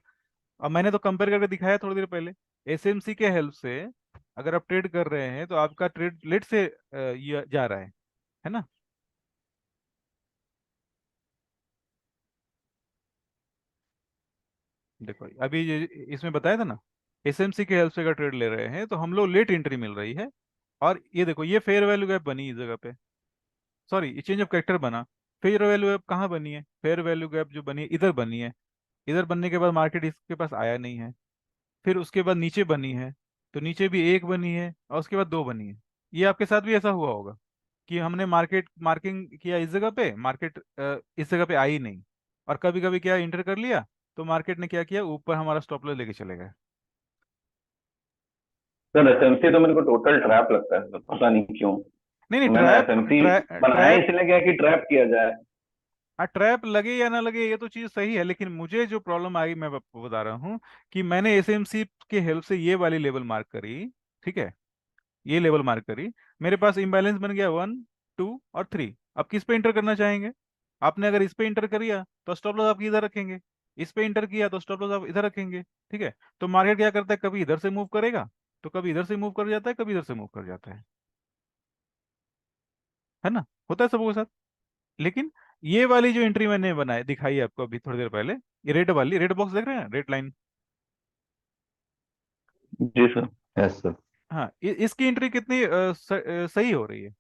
अब मैंने तो कंपेयर करके दिखाया थोड़ी देर पहले। एसएमसी के हेल्प से अगर आप ट्रेड कर रहे हैं तो आपका ट्रेड लेट से ये जा रहा है ना। देखो अभी इसमें बताया था ना, एसएमसी के हेल्प से अगर ट्रेड ले रहे हैं तो हम लोग लेट एंट्री मिल रही है। और ये देखो, ये फेयर वैल्यू गैप बनी इस जगह पे, सॉरी ये चेंज ऑफ कैरेक्टर बना। फेयर वैल्यू गैप कहाँ बनी है? फेयर वैल्यू गैप जो बनी है इधर बनी है। इधर बनने के बाद मार्केट इसके पास आया नहीं है। फिर उसके बाद नीचे बनी है, तो नीचे भी एक बनी है और उसके बाद दो बनी है। ये आपके साथ भी ऐसा हुआ होगा कि हमने मार्केट मार्किंग किया इस जगह पे, मार्केट इस जगह पे आई नहीं, और कभी कभी क्या इंटर कर लिया, तो मार्केट ने क्या किया, ऊपर हमारा स्टॉप लॉस लेके चले गए। सर एसएमसी तो मेरे को टोटल ट्रैप लगता है सर, पता नहीं क्यों। नहीं नहीं, मैंने ट्रैप एसएमसी बनाया ट्रैप इसलिए क्या कि ट्रैप किया जाए। ट्रैप लगे या ना लगे ये तो चीज सही है, लेकिन मुझे जो प्रॉब्लम आई मैं आपको बता रहा हूँ कि मैंने एसएमसी के हेल्प से ये वाली लेवल मार्क करी। ठीक है, ये लेवल मार्क करी, मेरे पास इंबैलेंस बन गया 1 2 और 3। अब किस पे इंटर करना चाहेंगे? आपने अगर इस पे इंटर किया तो स्टॉप लॉस आप इधर रखेंगे, इस पे इंटर किया तो स्टॉप लॉस आप इधर रखेंगे। ठीक है। तो मार्केट क्या करता है, कभी इधर से मूव करेगा, तो कभी इधर से मूव कर जाता है, कभी इधर से मूव कर जाता है ना। होता है सबके साथ। लेकिन ये वाली जो एंट्री मैंने बनाई दिखाई आपको अभी थोड़ी देर पहले, ये रेड वाली, रेड बॉक्स देख रहे हैं, रेड लाइन। जी सर। Yes sir. हाँ, इसकी एंट्री कितनी सही हो रही है।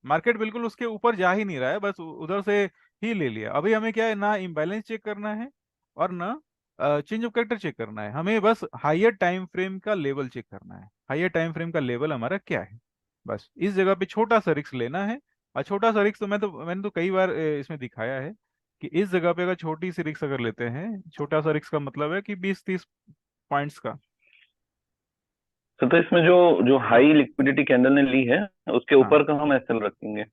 मार्केट बिल्कुल उसके ऊपर जा ही नहीं रहा है, बस उधर से ही ले लिया। अभी हमें क्या है, ना इम्बैलेंस चेक करना है और ना चेंज ऑफ कैरेक्टर चेक करना है, हमें बस हायर टाइम फ्रेम का लेवल चेक करना है। हायर टाइम फ्रेम का लेवल हमारा क्या है, बस इस जगह पे छोटा सा रिस्क लेना है। और छोटा सा रिस्क तो मैंने तो कई बार इसमें दिखाया है कि इस जगह पे अगर छोटी सी रिस्क अगर लेते हैं, छोटा सा रिस्क का मतलब है कि 20 30 पॉइंट्स का। तो इसमें जो जो हाई लिक्विडिटी कैंडल ने ली है उसके हाँ ऊपर का हम एसएल रखेंगे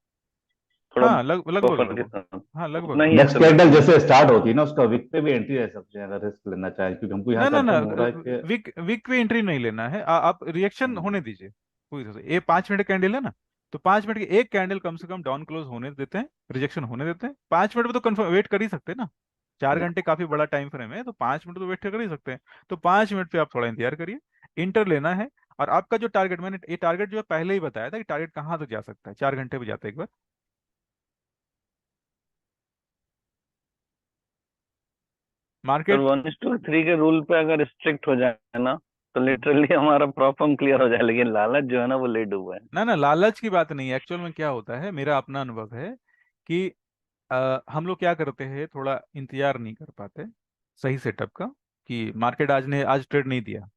थोड़ा हाँ, लगभग बफर के लगभग। साथ, हाँ लगभग उतना ही लगभग। नेक्स्ट एसएल कैंडल रखेंगे। जैसे स्टार्ट होती है ना, उसका विक पे भी एंट्री ले सकते हैं अगर रिस्क लेना चाहें, क्योंकि हमको यहाँ ना ना ना, कंफर्म हो रहा है कि विक विक पे एंट्री नहीं लेना है। आप रिएक्शन होने दीजिए पूरी तरह से। ये 5 मिनट कैंडल है ना, तो 5 मिनट की एक कैंडल कम से कम डाउन क्लोज होने देते हैं, रिजेक्शन होने देते हैं। 5 मिनट में तो कंफर्म वेट कर ही सकते हैं ना, 4 घंटे काफी बड़ा टाइम फ्रेम है, तो 5 मिनट तो वेट कर ही सकते हैं। तो 5 मिनट पे आप थोड़ा इंतजार करिए, इंटर लेना है। और आपका जो टारगेट, मैंने ये टारगेट जो है पहले ही बताया था कि टारगेट कहाँ तक जा सकता है, 4 घंटे पे जाता है एक बार। सर मार्केट 1:3 के रूल पे अगर स्ट्रिक्ट हो जाए ना, तो लिटरली हमारा प्रॉब्लम क्लियर हो जाए, लेकिन लालच जो है ना वो ले डूबा है। ना ना, लालच की बात नहीं है। एक्चुअल में क्या होता है, मेरा अपना अनुभव है कि हम लोग क्या करते हैं, थोड़ा इंतजार नहीं कर पाते सही सेटअप का, कि मार्केट आज ट्रेड नहीं दिया।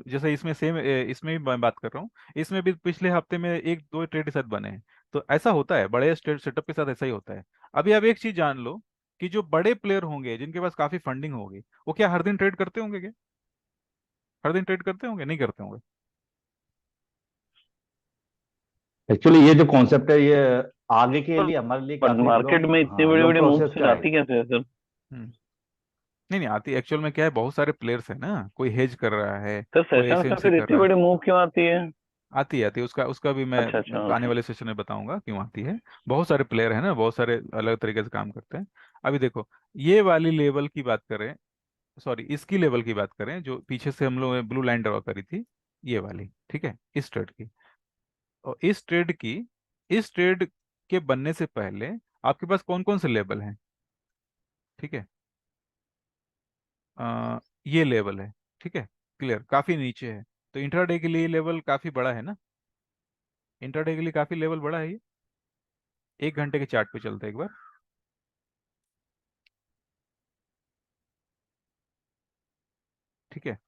जैसे इसमें सेम, इसमें भी मैं बात कर रहा हूँ, इसमें भी पिछले हफ्ते में एक दो ट्रेड साथ बने हैं। तो ऐसा होता है, बड़े सेटअप के साथ ऐसा ही होता है। अभी आप एक चीज जान लो, कि जो बड़े प्लेयर होंगे जिनके पास काफी फंडिंग होगी, वो क्या हर दिन ट्रेड करते होंगे क्या? हर दिन ट्रेड करते होंगे? नहीं करते होंगे। एक्चुअली ये जो कॉन्सेप्ट है ये आगे के लिए हमारे लिए बट काफी मार्केट लॉन्ग, में इतनी हाँ बड़ी लॉन्ग बड़ी प्रोसेस मूव्स का है। आती कैसे है सर? हम्म। नहीं नहीं आती, एक्चुअल में क्या है, बहुत सारे प्लेयर्स है ना, कोई हेज कर रहा है, सर कोई सेशंस में एसएमसी फिर कर इतनी रहा है। बड़ी मूव क्यों आती है? आती है, उसका उसका भी मैं अच्छा अच्छा, आने ओके। वाले सेशन में बताऊंगा क्यों आती है। बहुत सारे प्लेयर है ना, बहुत सारे अलग तरीके से काम करते हैं। अभी देखो, ये वाली लेवल की बात करें, सॉरी इसकी लेवल की बात करें, जो पीछे से हम लोग ने ब्लू लाइन ड्रॉ करी थी, ये वाली, ठीक है, इस ट्रेड की। और इस ट्रेड के बनने से पहले आपके पास कौन कौन से लेवल हैं? ठीक है, ये लेवल है, ठीक है, क्लियर, काफी नीचे है। तो इंट्राडे के लिए लेवल काफी बड़ा है ना, इंट्राडे के लिए काफी लेवल बड़ा है ये। 1 घंटे के चार्ट पे चलते हैं एक बार, ठीक है।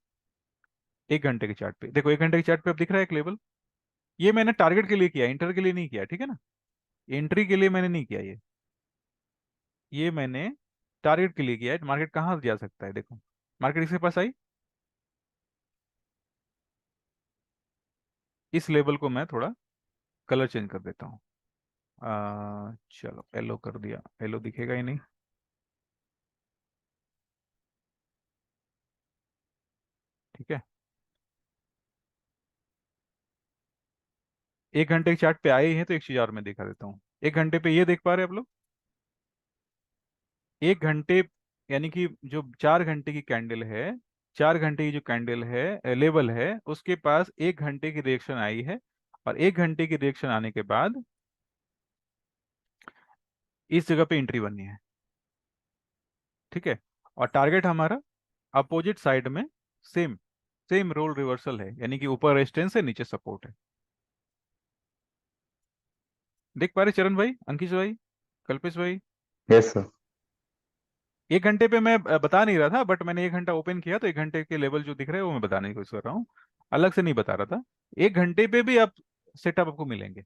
1 घंटे के चार्ट पे देखो, 1 घंटे के चार्ट पे अब दिख रहा है एक लेवल। ये मैंने टारगेट के लिए किया, इंटर के लिए नहीं किया, ठीक है ना, एंट्री के लिए मैंने नहीं किया ये मैंने टारगेट के लिए किया है। मार्केट कहाँ जा सकता है, देखो मार्केट इसके पास आई, इस लेवल को मैं थोड़ा कलर चेंज कर देता हूँ। चलो येलो कर दिया, येलो दिखेगा ही नहीं, ठीक है। 1 घंटे के चार्ट पे आए ही हैं, तो एक चीज और मैं दिखा देता हूँ। 1 घंटे पे ये देख पा रहे हैं आप लोग? 1 घंटे, यानी कि जो 4 घंटे की कैंडल है, 4 घंटे की जो कैंडल है, लेवल है, उसके पास 1 घंटे की रिएक्शन आई है। और 1 घंटे की रिएक्शन आने के बाद इस जगह पे एंट्री बननी है, ठीक है। और टारगेट हमारा अपोजिट साइड में, सेम सेम रोल रिवर्सल है, यानी कि ऊपर रेजिस्टेंस है, नीचे सपोर्ट है। देख पा रहे चरण भाई, अंकित भाई, कल्पेश भाई? Yes sir. 1 घंटे पे मैं बता नहीं रहा था, बट मैंने 1 घंटा ओपन किया, तो 1 घंटे के लेवल जो दिख रहे हैं वो मैं बताने की कोशिश कर रहा हूँ, अलग से नहीं बता रहा था। 1 घंटे पे भी आप सेटअप आपको मिलेंगे,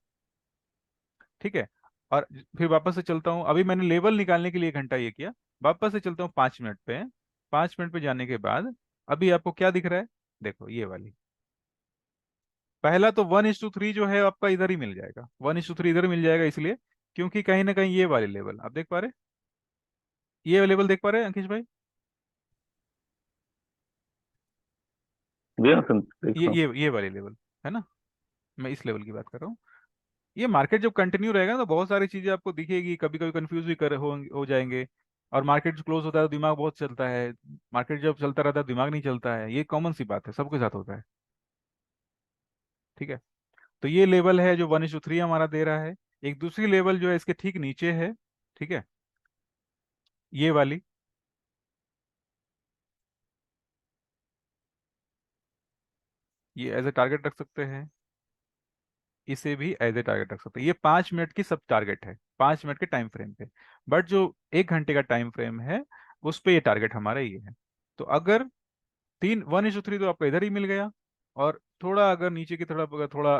ठीक है। और फिर वापस से चलता हूँ, अभी मैंने लेवल निकालने के लिए 1 घंटा ये किया। वापस से चलता हूँ 5 मिनट पे, 5 मिनट पे जाने के बाद अभी आपको क्या दिख रहा है, देखो ये वाली। पहला तो 1:3 जो है आपका इधर ही मिल जाएगा, 1:3 इधर मिल जाएगा, इसलिए क्योंकि कहीं ना कहीं ये वाले लेवल आप देख पा रहे, ये लेवल देख पा रहे हैं अंकित भाई? भैया सुन देखो। ये वाले लेवल है ना, मैं इस लेवल की बात कर रहा हूँ। ये मार्केट जब कंटिन्यू रहेगा ना, तो बहुत सारी चीजें आपको दिखेगी, कभी कभी कंफ्यूज भी हो जाएंगे। और मार्केट जो क्लोज होता है तो दिमाग बहुत चलता है, मार्केट जब चलता रहता है दिमाग नहीं चलता है, ये कॉमन सी बात है, सबके साथ होता है, ठीक है। तो ये लेवल है जो 1:3 हमारा दे रहा है। एक दूसरी लेवल जो है इसके ठीक नीचे है, ठीक है, ये वाली। ये एज ए टारगेट रख सकते हैं, इसे भी एज ए टारगेट रख सकते हैं। ये 5 मिनट की सब टारगेट है, 5 मिनट के टाइम फ्रेम पे। बट जो 1 घंटे का टाइम फ्रेम है, उस पे ये टारगेट हमारा ये है। तो अगर 1:3 तो आपको इधर ही मिल गया। और थोड़ा अगर नीचे की तरफ अगर थोड़ा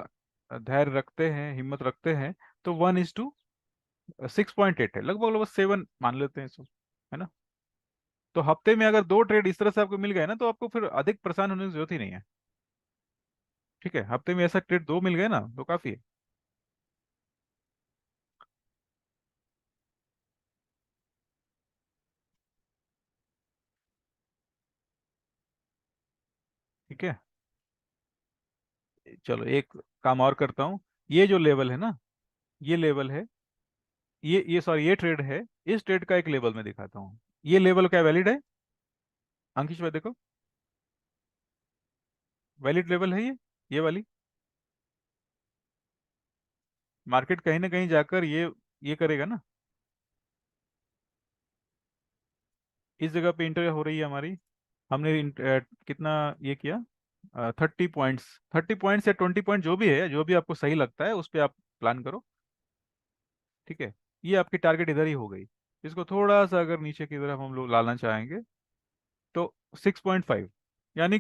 धैर्य रखते हैं, हिम्मत रखते हैं, तो 1:6.8 है, लगभग लगभग 7 मान लेते हैं इसको, है ना। तो हफ्ते में अगर 2 ट्रेड इस तरह से आपको मिल गए ना, तो आपको फिर अधिक परेशान होने की जरूरत ही नहीं है, ठीक है। हफ्ते में ऐसा ट्रेड 2 मिल गए ना, तो काफी है। ठीक है, चलो एक काम और करता हूँ। ये जो लेवल है ना, ये लेवल है, ये सॉरी ये ट्रेड है, इस ट्रेड का एक लेवल मैं दिखाता हूँ। ये लेवल क्या वैलिड है अंकिश भाई? देखो वैलिड लेवल है ये वाली। मार्केट कहीं ना कहीं जाकर ये करेगा ना, इस जगह पे इंटर हो रही है हमारी। हमने कितना ये किया, 30 पॉइंट्स, 30 पॉइंट्स या 20 पॉइंट जो भी है, जो भी आपको सही लगता है उस पर आप प्लान करो। ठीक है, ये आपकी टारगेट इधर ही हो गई। इसको थोड़ा सा अगर नीचे की तरफ हम लोग लाना चाहेंगे तो 6.5, यानी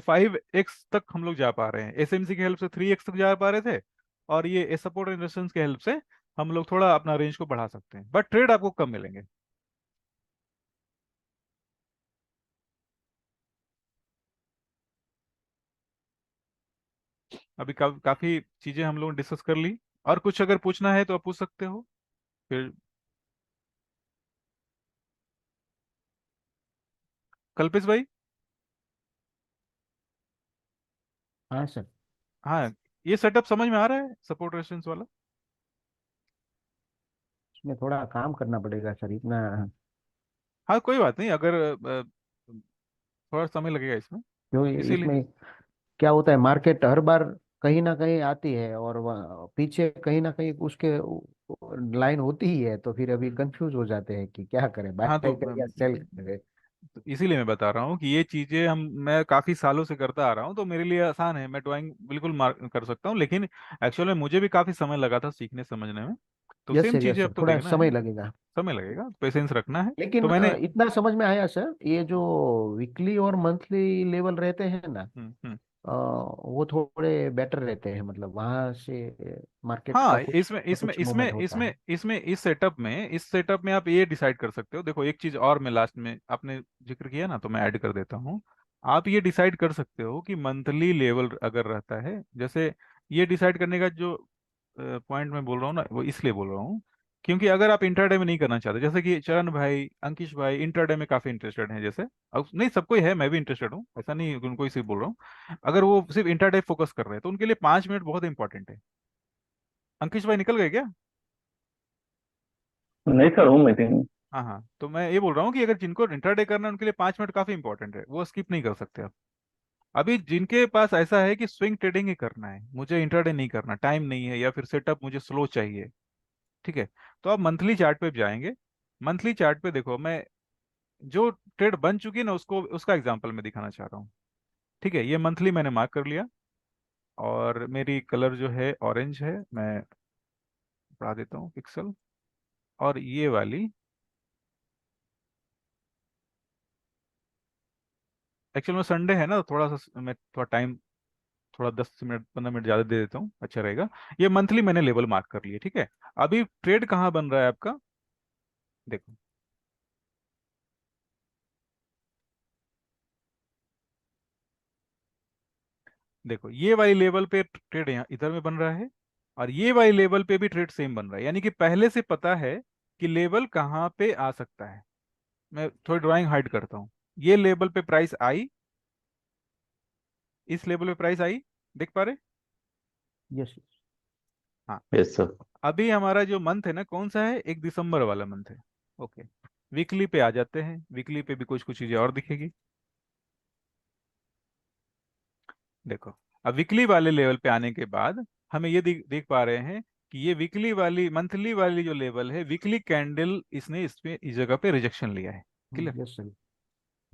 5x तक हम लोग जा पा रहे हैं। एसएमसी की हेल्प से 3x तक जा पा रहे थे, और ये सपोर्ट एंड रेजिस्टेंस की हेल्प से हम लोग थोड़ा अपना रेंज को बढ़ा सकते हैं, बट ट्रेड आपको कम मिलेंगे। अभी काफी चीजें हम लोग डिस्कस कर ली, और कुछ अगर पूछना है तो आप पूछ सकते हो फिर। कल्पेश भाई। हाँ सर। हाँ, ये सेटअप समझ में आ रहा है सपोर्ट रेजिस्टेंस वाला? इसमें थोड़ा काम करना पड़ेगा सर, इतना। हाँ कोई बात नहीं, अगर थोड़ा समय लगेगा इसमें, जो इसीलिए। इसमें क्या होता है, मार्केट हर बार कहीं ना कहीं आती है और पीछे कहीं ना कहीं उसके लाइन होती ही है, तो फिर अभी कंफ्यूज हो जाते हैं कि क्या करें, बाय हाँ करें या सेल करें। तो इसीलिए मैं बता रहा हूँ कि ये चीजें मैं काफी सालों से करता आ रहा हूँ, तो मेरे लिए आसान है, मैं ड्राइंग बिल्कुल मार्क कर सकता हूँ। लेकिन एक्चुअल में मुझे भी काफी समय लगा था सीखने समझने में, तो सेम यस चीजें अब सर, तो थोड़ा देखना है। समय लगेगा। समय लगेगा, पेशेंस रखना है। तो लेकिन मैंने इतना समझ में आया सर, ये जो वीकली और मंथली लेवल रहते हैं ना, वो थोड़े बेटर रहते हैं, मतलब वहां से मार्केट का हाँ, कुछ इसमें न इसमें कुछ इसमें मूवमेंट होता इसमें है। इसमें इस सेटअप में आप ये डिसाइड कर सकते हो। देखो एक चीज और मैं लास्ट में आपने जिक्र किया ना, तो मैं ऐड कर देता हूँ। आप ये डिसाइड कर सकते हो कि मंथली लेवल अगर रहता है, जैसे ये डिसाइड करने का जो पॉइंट मैं बोल रहा हूँ ना, वो इसलिए बोल रहा हूँ क्योंकि अगर आप इंटरडे में नहीं करना चाहते, जैसे कि चरण भाई, अंकिश भाई इंटरडे में काफी इंटरेस्टेड हैं, जैसे अब नहीं सबको ही है, मैं भी इंटरेस्टेड हूँ, ऐसा नहीं उनको ही सिर्फ बोल रहा हूँ। अगर वो सिर्फ इंटरडे फोकस कर रहे हैं तो उनके लिए 5 मिनट बहुत इंपॉर्टेंट है। अंकिश भाई निकल गए क्या? नहीं सर, हूँ मीटिंग में। हाँ हाँ, तो मैं ये बोल रहा हूँ कि अगर जिनको इंटरडे करना है उनके लिए 5 मिनट काफी इंपॉर्टेंट है, वो स्किप नहीं कर सकते आप। अभी जिनके पास ऐसा है कि स्विंग ट्रेडिंग ही करना है, मुझे इंटरडे नहीं करना, टाइम नहीं है, या फिर सेटअप मुझे स्लो चाहिए, ठीक है, तो आप मंथली चार्ट पे जाएंगे। मंथली चार्ट पे देखो, मैं जो ट्रेड बन चुकी है ना उसको, उसका एग्जांपल मैं दिखाना चाह रहा हूँ। ठीक है, ये मंथली मैंने मार्क कर लिया, और मेरी कलर जो है ऑरेंज है, मैं बढ़ा देता हूँ पिक्सल। और ये वाली एक्चुअल में संडे है ना, तो थोड़ा सा मैं थोड़ा टाइम, थोड़ा 10 मिनट 15 मिनट ज्यादा दे देता हूँ, अच्छा रहेगा। ये मंथली मैंने लेवल मार्क कर लिए, ठीक है। अभी ट्रेड कहाँ बन रहा है आपका? देखो, देखो ये वाली लेवल पे ट्रेड यहाँ इधर में बन रहा है, और ये वाली लेवल पे भी ट्रेड सेम बन रहा है, यानी कि पहले से पता है कि लेवल कहाँ पे आ सकता है। मैं थोड़ी ड्राइंग हाइड करता हूँ। ये लेवल पे प्राइस आई, इस लेवल पे प्राइस आई, देख पा रहे? यस। हाँ। Yes sir. अभी हमारा जो मंथ है ना, कौन सा है? 1 दिसंबर वाला मंथ है। ओके, वीकली पे आ जाते हैं। वीकली पे भी कुछ कुछ चीजें और दिखेगी। देखो, अब वीकली वाले लेवल पे आने के बाद हमें ये देख पा रहे हैं कि ये वीकली वाली, मंथली वाली जो लेवल है, वीकली कैंडल इसने इस पे, इस जगह पे रिजेक्शन लिया है। क्लियर? यस सर,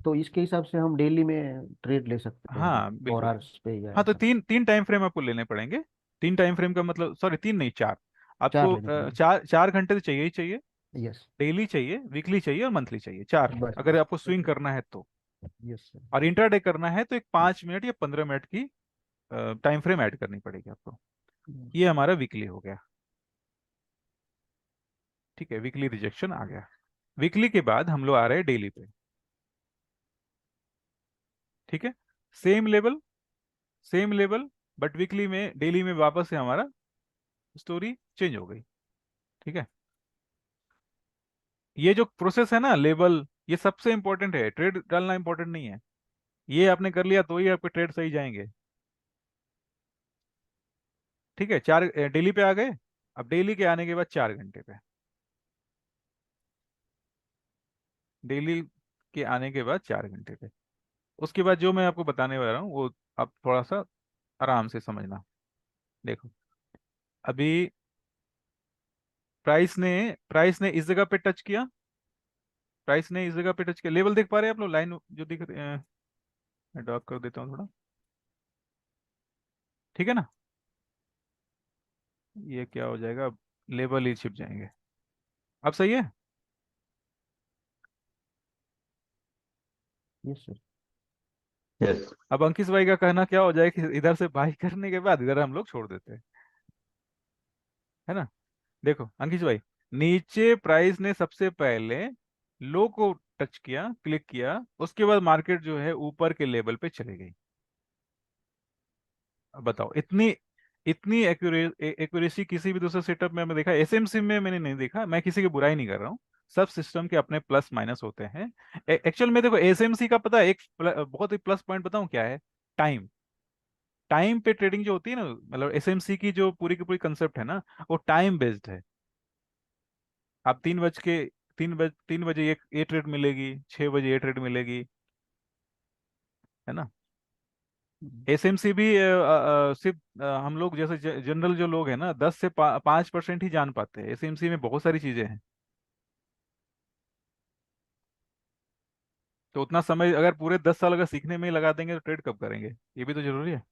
तो इसके हिसाब से हम डेली में ट्रेड ले सकते हैं, हाँ 4 बिल्कुल। आवर्स पे या हाँ तो ऐसा। तीन तीन टाइम फ्रेम आपको लेने पड़ेंगे। तीन टाइम फ्रेम का मतलब, सॉरी तीन नहीं, चार। 4 आपको लेने पड़ेंगे। 4 4 घंटे तो चाहिए ही चाहिए। यस। डेली चाहिए, वीकली चाहिए, और मंथली चाहिए, चार, बस अगर बस। आपको स्विंग करना है तो। Yes sir. और इंटरडे करना है तो एक 5 मिनट या 15 मिनट की टाइम फ्रेम ऐड करनी पड़ेगी आपको। ये हमारा वीकली हो गया, ठीक है, वीकली रिजेक्शन आ गया। वीकली के बाद हम लोग आ रहे हैं डेली पे, ठीक है। Same level, same level, but weekly में, डेली में वापस से हमारा स्टोरी चेंज हो गई, ठीक है। ये जो प्रोसेस है ना, लेवल, ये सबसे इंपॉर्टेंट है, ट्रेड डालना इंपॉर्टेंट नहीं है। ये आपने कर लिया तो ही आपके ट्रेड सही जाएंगे, ठीक है। चार डेली पे आ गए, अब डेली के आने के बाद 4 घंटे पे, डेली के आने के बाद 4 घंटे पे, उसके बाद जो मैं आपको बताने वाला हूँ वो आप थोड़ा सा आराम से समझना। देखो, अभी प्राइस ने इस जगह पे टच किया, प्राइस ने इस जगह पे टच किया, लेवल देख पा रहे हैं आप लोग, लाइन जो दिख रही है, मैं ड्रॉप कर देता हूँ थोड़ा, ठीक है ना, ये क्या हो जाएगा, अब लेवल ही छिप जाएंगे। अब सही है। Yes sir. यस। अब अंकित भाई का कहना क्या हो जाए कि इधर से बाई करने के बाद इधर हम लोग छोड़ देते हैं, है ना। देखो अंकित भाई, नीचे प्राइस ने सबसे पहले लो को टच किया, क्लिक किया, उसके बाद मार्केट जो है ऊपर के लेवल पे चली गई। अब बताओ, इतनी इतनी एक्यूरेसी किसी भी दूसरे सेटअप में मैंने देखा, एसएमसी में मैंने नहीं देखा। मैं किसी की बुराई नहीं कर रहा हूँ, सब सिस्टम के अपने प्लस माइनस होते हैं। एक्चुअल में देखो, एसएमसी का पता है एक बहुत ही प्लस पॉइंट बताऊं क्या है, टाइम। टाइम पे ट्रेडिंग जो होती है ना, मतलब एसएमसी की जो पूरी की पूरी कंसेप्ट है ना, वो टाइम बेस्ड है। आप 3 बजे ये ट्रेड मिलेगी, 6 बजे ये ट्रेड मिलेगी, है ना। एसएमसी भी सिर्फ हम लोग जैसे जनरल जो लोग हैं ना, 10 से 5% ही जान पाते हैं। एसएमसी में बहुत सारी चीजें हैं, तो उतना समय अगर पूरे 10 साल अगर सीखने में ही लगा देंगे तो ट्रेड कब करेंगे, ये भी तो जरूरी है।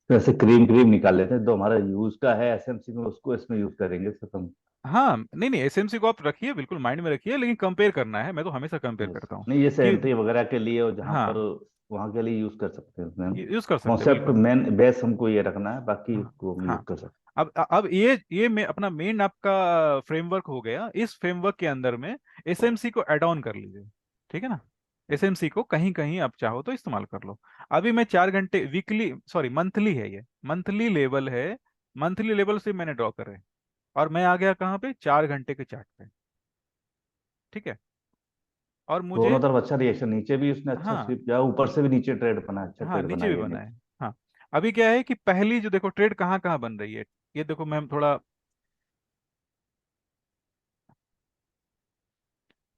तो ऐसे क्रीम क्रीम निकाल लेते हैं, तो हमारा यूज का है एसएमसी में, उसको इसमें यूज करेंगे खत्म। हाँ, नहीं नहीं, एसएमसी को आप रखिए, बिल्कुल माइंड में रखिए, लेकिन कंपेयर करना है, मैं तो हमेशा कंपेयर यस। करता हूँ नहीं, जैसे कि एंट्री वगैरह के लिए और जहाँ पर हाँ, वहाँ के लिए यूज कर सकते हैं उसमें। यूज कर सकते हैं कॉन्सेप्ट बिल्कुल। मेन बेस हमको ये रखना है, बाकी हाँ को हम यूज हाँ। कर सकते अब ये मैं अपना मेन आपका फ्रेमवर्क हो गया, इस फ्रेमवर्क के अंदर में एसएमसी को ऐड ऑन कर लीजिए, ठीक है ना। एसएमसी को कहीं कहीं आप चाहो तो इस्तेमाल कर लो। अभी मैं 4 घंटे वीकली, सॉरी मंथली है, ये मंथली लेवल है, मंथली लेवल से मैंने ड्रॉ करे, और मैं आ गया कहाँ पे, 4 घंटे के चार्ट पे, ठीक है। और मुझे, दोनों तरफ अच्छा रिएक्शन, नीचे भी उसने अच्छा हाँ स्वीप किया, ऊपर से भी नीचे ट्रेड बना, अच्छा हाँ, ट्रेड बना नीचे भी ये बना भी। है। हाँ, अभी क्या है कि पहली जो देखो ट्रेड कहाँ कहाँ बन रही है, ये देखो मैं थोड़ा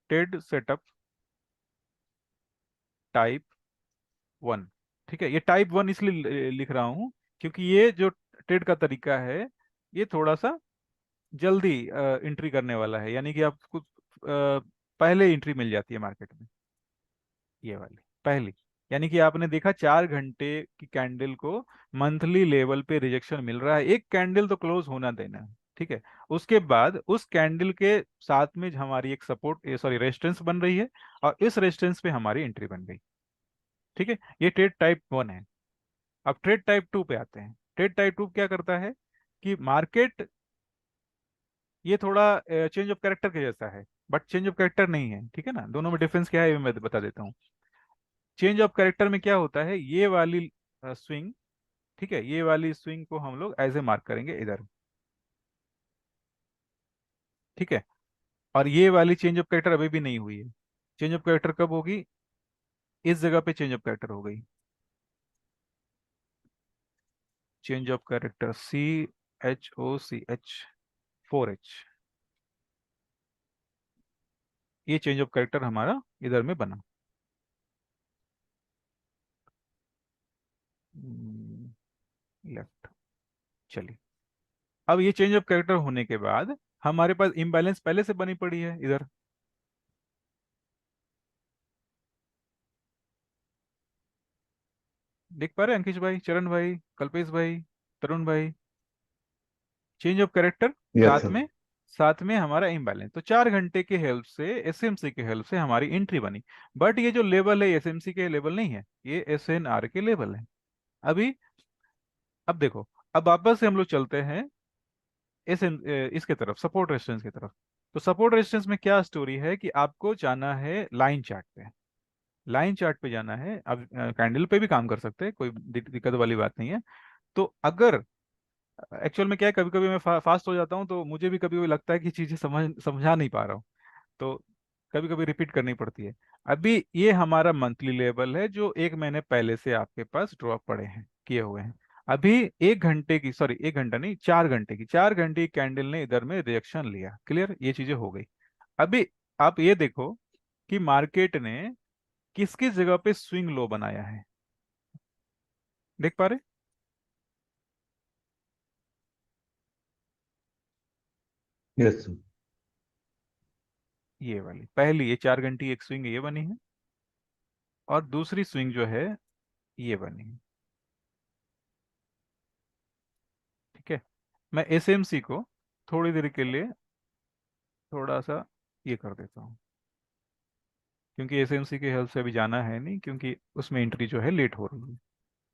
ट्रेड सेटअप टाइप 1, ठीक है। ये टाइप 1 इसलिए लिख रहा हूँ क्योंकि ये जो ट्रेड का तरीका है, ये थोड़ा सा जल्दी एंट्री करने वाला है, यानी कि आपको पहले एंट्री मिल जाती है मार्केट में, ये वाली पहली। यानी कि आपने देखा 4 घंटे की कैंडल को मंथली लेवल पे रिजेक्शन मिल रहा है, एक कैंडल तो क्लोज होना देना है, ठीक है। उसके बाद उस कैंडल के साथ में हमारी एक सपोर्ट, सॉरी रेजिस्टेंस बन रही है, और इस रेजिस्टेंस पे हमारी एंट्री बन गई, ठीक है। ये ट्रेड टाइप 1 है। अब ट्रेड टाइप 2 पे आते हैं। ट्रेड टाइप 2 क्या करता है कि मार्केट, ये थोड़ा चेंज ऑफ कैरेक्टर के जैसा है, बट चेंज ऑफ कैरेक्टर नहीं है, ठीक है ना। दोनों में डिफरेंस क्या है ये मैं बता देता हूँ। चेंज ऑफ कैरेक्टर में क्या होता है, ये वाली स्विंग, ठीक है, ये वाली स्विंग को हम लोग एज ए मार्क करेंगे इधर, ठीक है। और ये वाली चेंज ऑफ कैरेक्टर अभी भी नहीं हुई है। चेंज ऑफ कैरेक्टर कब होगी, इस जगह पे चेंज ऑफ कैरेक्टर हो गई, change of character CHOCH 4H, ये चेंज ऑफ कैरेक्टर हमारा इधर में बना। लेफ्ट, चलिए। अब ये चेंज ऑफ कैरेक्टर होने के बाद हमारे पास इम्बैलेंस पहले से बनी पड़ी है इधर, देख पा रहे हैं अंकित भाई, चरण भाई, कल्पेश भाई, तरुण भाई, चेंज ऑफ कैरेक्टर, यस साथ सर। में साथ में हमारा इम्बैलेंस, तो 4 घंटे के हेल्प से, एसएमसी के हेल्प से हमारी एंट्री बनी। बट ये जो लेवल है एसएमसी के लेवल नहीं है, ये एसएनआर के लेवल है। अभी, अब देखो, अब वापस से हम लोग चलते हैं इसके तरफ, सपोर्ट रेजिस्टेंस की तरफ। तो सपोर्ट रेजिस्टेंस में क्या स्टोरी है कि आपको जाना है लाइन चार्ट पे, लाइन चार्ट पे जाना है। अब कैंडल पे भी काम कर सकते हैं, कोई दिक्कत वाली बात नहीं है। तो अगर एक्चुअल में क्या है, कभी कभी मैं फास्ट हो जाता हूँ, तो मुझे भी कभी कभी लगता है कि चीजें समझा नहीं पा रहा हूँ। तो कभी कभी रिपीट करनी पड़ती है। अभी ये हमारा मंथली लेवल है जो एक महीने पहले से आपके पास ड्रॉप पड़े हैं, किए हुए हैं। अभी 1 घंटे की, सॉरी 1 घंटा नहीं, 4 घंटे की, 4 घंटे की कैंडल ने इधर में रिएक्शन लिया। क्लियर, ये चीजें हो गई। अभी आप ये देखो कि मार्केट ने किस किस जगह पे स्विंग लो बनाया है, देख पा रहे? यस। ये वाली पहली, ये 4 घंटी एक स्विंग ये बनी है, और दूसरी स्विंग जो है ये बनी है। ठीक है, मैं एसएमसी को थोड़ी देर के लिए थोड़ा सा ये कर देता हूँ, क्योंकि एसएमसी के हेल्प से अभी जाना है नहीं, क्योंकि उसमें एंट्री जो है लेट हो रही है।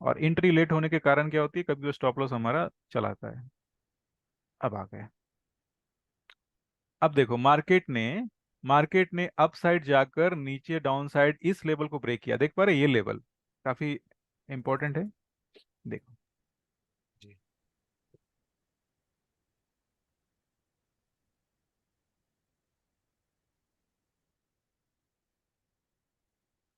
और एंट्री लेट होने के कारण क्या होती है, कभी वो स्टॉप लॉस हमारा चलाता है। अब आ गया। अब देखो मार्केट ने अप साइड जाकर नीचे डाउन साइड इस लेवल को ब्रेक किया, देख पा रहे? ये लेवल काफी इंपॉर्टेंट है, देखो जी।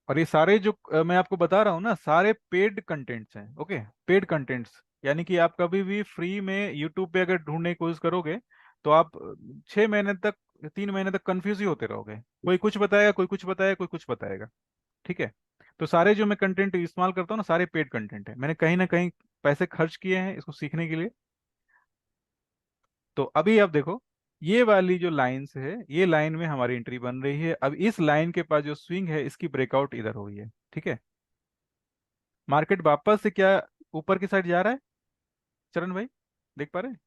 और ये सारे जो मैं आपको बता रहा हूँ ना, सारे पेड कंटेंट्स हैं। ओके, पेड कंटेंट्स, यानी कि आप कभी भी फ्री में यूट्यूब पे अगर ढूंढने की कोशिश करोगे तो आप 6 महीने तक, 3 महीने तक कंफ्यूज ही होते रहोगे। कोई कुछ बताएगा, कोई कुछ बताएगा, कोई कुछ बताएगा। ठीक है, तो सारे जो मैं कंटेंट इस्तेमाल करता हूँ ना, सारे पेड कंटेंट है। मैंने कहीं ना कहीं पैसे खर्च किए हैं इसको सीखने के लिए। तो अभी आप देखो, ये वाली जो लाइंस है, ये लाइन में हमारी एंट्री बन रही है। अब इस लाइन के पास जो स्विंग है, इसकी ब्रेकआउट इधर हुई है। ठीक है, मार्केट वापस से क्या ऊपर की साइड जा रहा है, चरण भाई देख पा रहे हैं?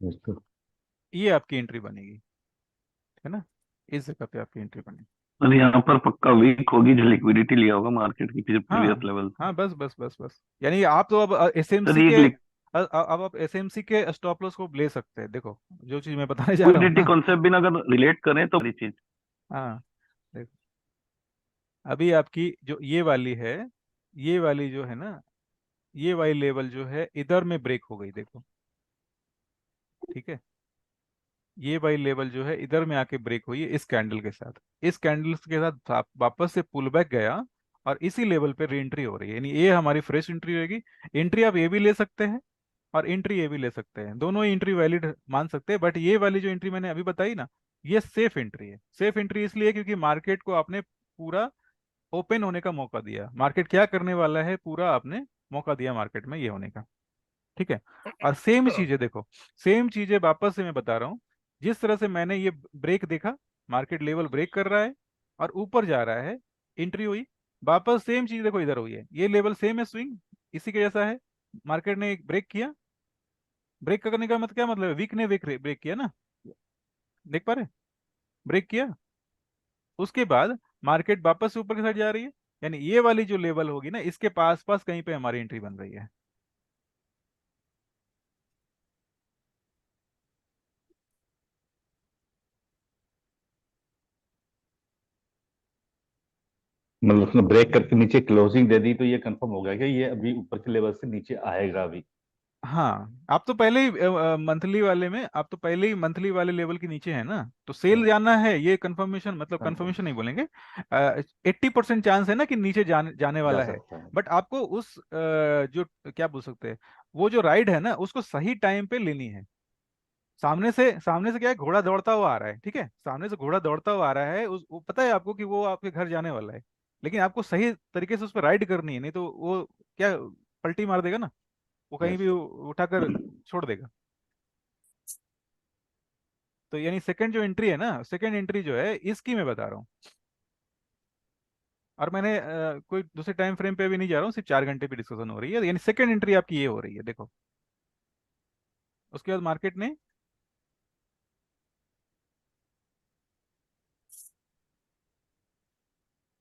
Yes sir. ये आपकी एंट्री बनेगी, है ना, इस जगह पे आपकी एंट्री बनेगी। और यहाँ पर पक्का वीक होगी जो लिक्विडिटी लिया होगा मार्केट की प्रीवियस हाँ लेवल हाँ, से। बस बस बस बस, यानी आप तो अब सर एसएमसी ये के अब आप एसएमसी के स्टॉप लॉस को ले सकते हैं। देखो जो चीज मैं बताने जा रहा हूँ लिक्विडिटी ना। कॉन्सेप्ट भी ना अगर रिलेट करें तो बड़ी चीज। हाँ, देखो अभी आपकी जो ये वाली है, ये वाली जो है ना, ये वाली लेवल जो है इधर में ब्रेक हो गई, देखो। ठीक है, ये वाली लेवल जो है इधर में आके ब्रेक हुई है इस कैंडल के साथ। इस कैंडल के साथ वापस से पुल बैक गया, और इसी लेवल पे री एंट्री हो रही है, यानी ये हमारी फ्रेश एंट्री रहेगी। एंट्री आप ये भी ले सकते हैं और एंट्री ये भी ले सकते हैं, दोनों ही एंट्री वैलिड मान सकते हैं। बट ये वाली जो एंट्री मैंने अभी बताई ना, ये सेफ एंट्री है। सेफ एंट्री इसलिए क्योंकि मार्केट को आपने पूरा ओपन होने का मौका दिया। मार्केट क्या करने वाला है, पूरा आपने मौका दिया मार्केट में ये होने का। ठीक है, और सेम चीजें देखो, सेम चीजें वापस से मैं बता रहा हूँ। जिस तरह से मैंने ये ब्रेक देखा, मार्केट लेवल ब्रेक कर रहा है और ऊपर जा रहा है, एंट्री हुई, वापस सेम चीज देखो इधर हुई है। ये लेवल सेम है, स्विंग इसी के जैसा है। मार्केट ने एक ब्रेक किया, ब्रेक करने का मतलब क्या मतलब है, वीक ने वीक ब्रेक किया ना, देख पा रहे? ब्रेक किया, उसके बाद मार्केट वापस से ऊपर की साइड जा रही है, यानी ये वाली जो लेवल होगी ना, इसके पास पास कहीं पे हमारी एंट्री बन रही है। मतलब उसने ब्रेक करके नीचे क्लोजिंग दे दी तो ये कंफर्म हो गया कि ये अभी ऊपर के लेवल से नीचे आएगा अभी। हाँ, आप तो पहले ही मंथली वाले में, आप तो पहले ही मंथली वाले लेवल के नीचे है ना, तो सेल जाना है, ये कंफर्मेशन, मतलब कंफर्म कंफर्मेशन नहीं बोलेंगे, 80% चांस है ना कि नीचे जाने जा वाला है। सकता है। बट आपको उस जो क्या बोल सकते हैं, वो जो राइड है ना, उसको सही टाइम पे लेनी है। सामने से क्या है, घोड़ा दौड़ता हुआ आ रहा है। ठीक है, सामने से घोड़ा दौड़ता हुआ आ रहा है, वो पता है आपको कि वो आपके घर जाने वाला है, लेकिन आपको सही तरीके से उस पर राइड करनी है, नहीं तो वो क्या पलटी मार देगा ना, वो कहीं यस। भी उठाकर छोड़ देगा। तो यानी सेकंड जो एंट्री है ना, सेकंड एंट्री जो है इसकी मैं बता रहा हूँ। और मैंने कोई दूसरे टाइम फ्रेम पे भी नहीं जा रहा हूँ, सिर्फ 4 घंटे पे डिस्कशन हो रही है, यानी सेकंड एंट्री आपकी ये हो रही है, देखो। उसके बाद मार्केट ने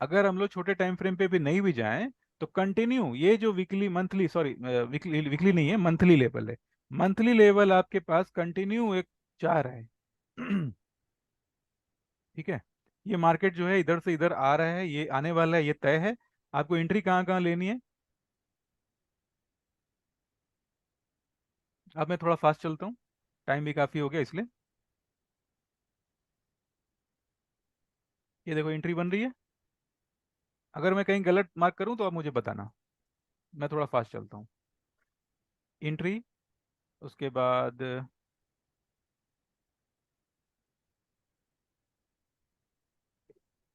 अगर हम लोग छोटे टाइम फ्रेम पे भी नहीं भी जाएं, तो कंटिन्यू ये जो weekly monthly, sorry weekly weekly नहीं है, मंथली लेवल है। मंथली लेवल आपके पास कंटिन्यू एक जा रहा है। ठीक है, ये मार्केट जो है इधर से इधर आ रहा है, ये आने वाला है, ये तय है। आपको एंट्री कहाँ कहाँ लेनी है। अब मैं थोड़ा फास्ट चलता हूँ, टाइम भी काफी हो गया इसलिए। ये देखो एंट्री बन रही है। अगर मैं कहीं गलत मार्क करूं तो आप मुझे बताना, मैं थोड़ा फास्ट चलता हूँ। एंट्री, उसके बाद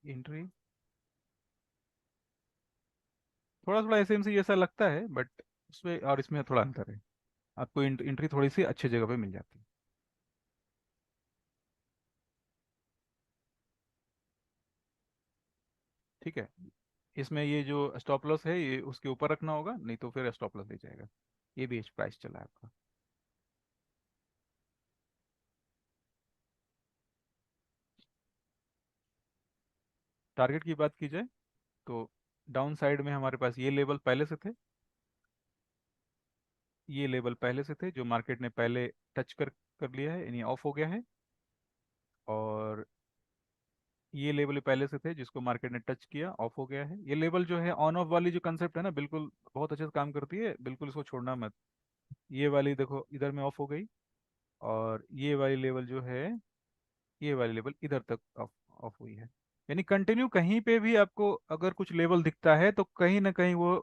एंट्री, थोड़ा थोड़ा एसएमसी जैसा लगता है, बट उसमें और इसमें थोड़ा अंतर है। आपको एंट्री थोड़ी सी अच्छी जगह पे मिल जाती है। ठीक है, इसमें ये जो स्टॉप लॉस है ये उसके ऊपर रखना होगा, नहीं तो फिर स्टॉप लॉस ले जाएगा। ये भी प्राइस चला है आपका। टारगेट की बात की जाए तो डाउन साइड में हमारे पास ये लेवल पहले से थे, ये लेवल पहले से थे जो मार्केट ने पहले टच कर लिया है, यानी ऑफ हो गया है। और ये लेवल भी पहले से थे जिसको मार्केट ने टच किया, ऑफ हो गया है। ये लेवल जो है ऑन ऑफ वाली जो कंसेप्ट है ना, बिल्कुल बहुत अच्छे से काम करती है, बिल्कुल इसको छोड़ना मत। ये वाली देखो इधर में ऑफ हो गई, और ये वाली लेवल जो है, ये वाली लेवल इधर तक ऑफ ऑफ हुई है। यानी कंटिन्यू कहीं पे भी आपको अगर कुछ लेवल दिखता है तो कहीं ना कहीं वो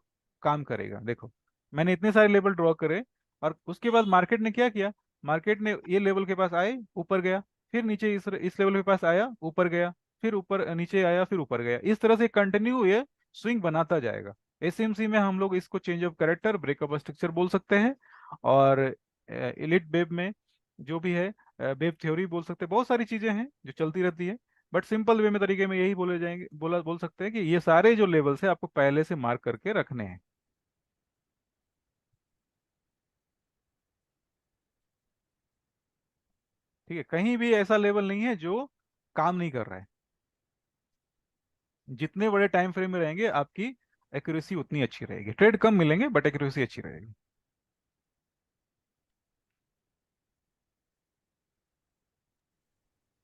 काम करेगा। देखो मैंने इतने सारे लेवल ड्रॉ करे, और उसके बाद मार्केट ने क्या किया, मार्केट ने ये लेवल के पास आए ऊपर गया, फिर नीचे इस लेवल के पास आया ऊपर गया, फिर ऊपर नीचे आया, फिर ऊपर गया। इस तरह से कंटिन्यू ये स्विंग बनाता जाएगा। एसएमसी में हम लोग इसको change of character, breakup structure बोल सकते हैं। और एलिट वेब में जो भी है, वेब थ्योरी बोल सकते हैं, बहुत सारी चीजें हैं जो चलती रहती है। बट सिंपल वे में तरीके में यही बोले जाएंगे, बोल सकते हैं कि ये सारे जो लेवल्स है आपको पहले से मार्क करके रखने हैं। ठीक है, कहीं भी ऐसा लेवल नहीं है जो काम नहीं कर रहा है। जितने बड़े टाइम फ्रेम में रहेंगे आपकी एक्यूरेसी उतनी अच्छी रहेगी। ट्रेड कम मिलेंगे बट एक्यूरेसी अच्छी रहेगी।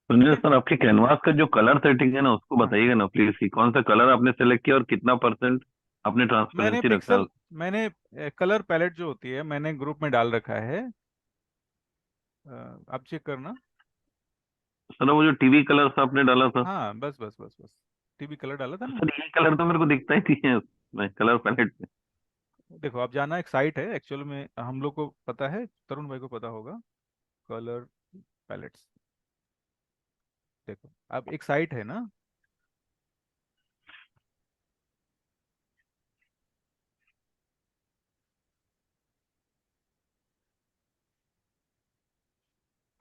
ठीक संजय है। सर, आपके कैनवास का जो कलर सेटिंग है ना उसको हाँ, बताइएगा ना प्लीज, कि कौन सा कलर आपने सेलेक्ट किया और कितना परसेंट आपने मैंने ट्रांसपेरेंसी रखा है। पिक्सल मैंने कलर पैलेट जो होती है मैंने ग्रुप में डाल रखा है। आप चेक करना। सर वो जो टीवी कलर आपने डाला था, हाँ बस बस बस बस, टीवी कलर डाला था ना। सर ये कलर तो मेरे को दिखता ही नहीं है उसमें कलर पैलेट में। देखो आप जाना, एक साइट है एक्चुअल में, हम लोग को पता है, तरुण भाई को पता होगा, कलर पैलेट्स। देखो अब एक साइट है ना,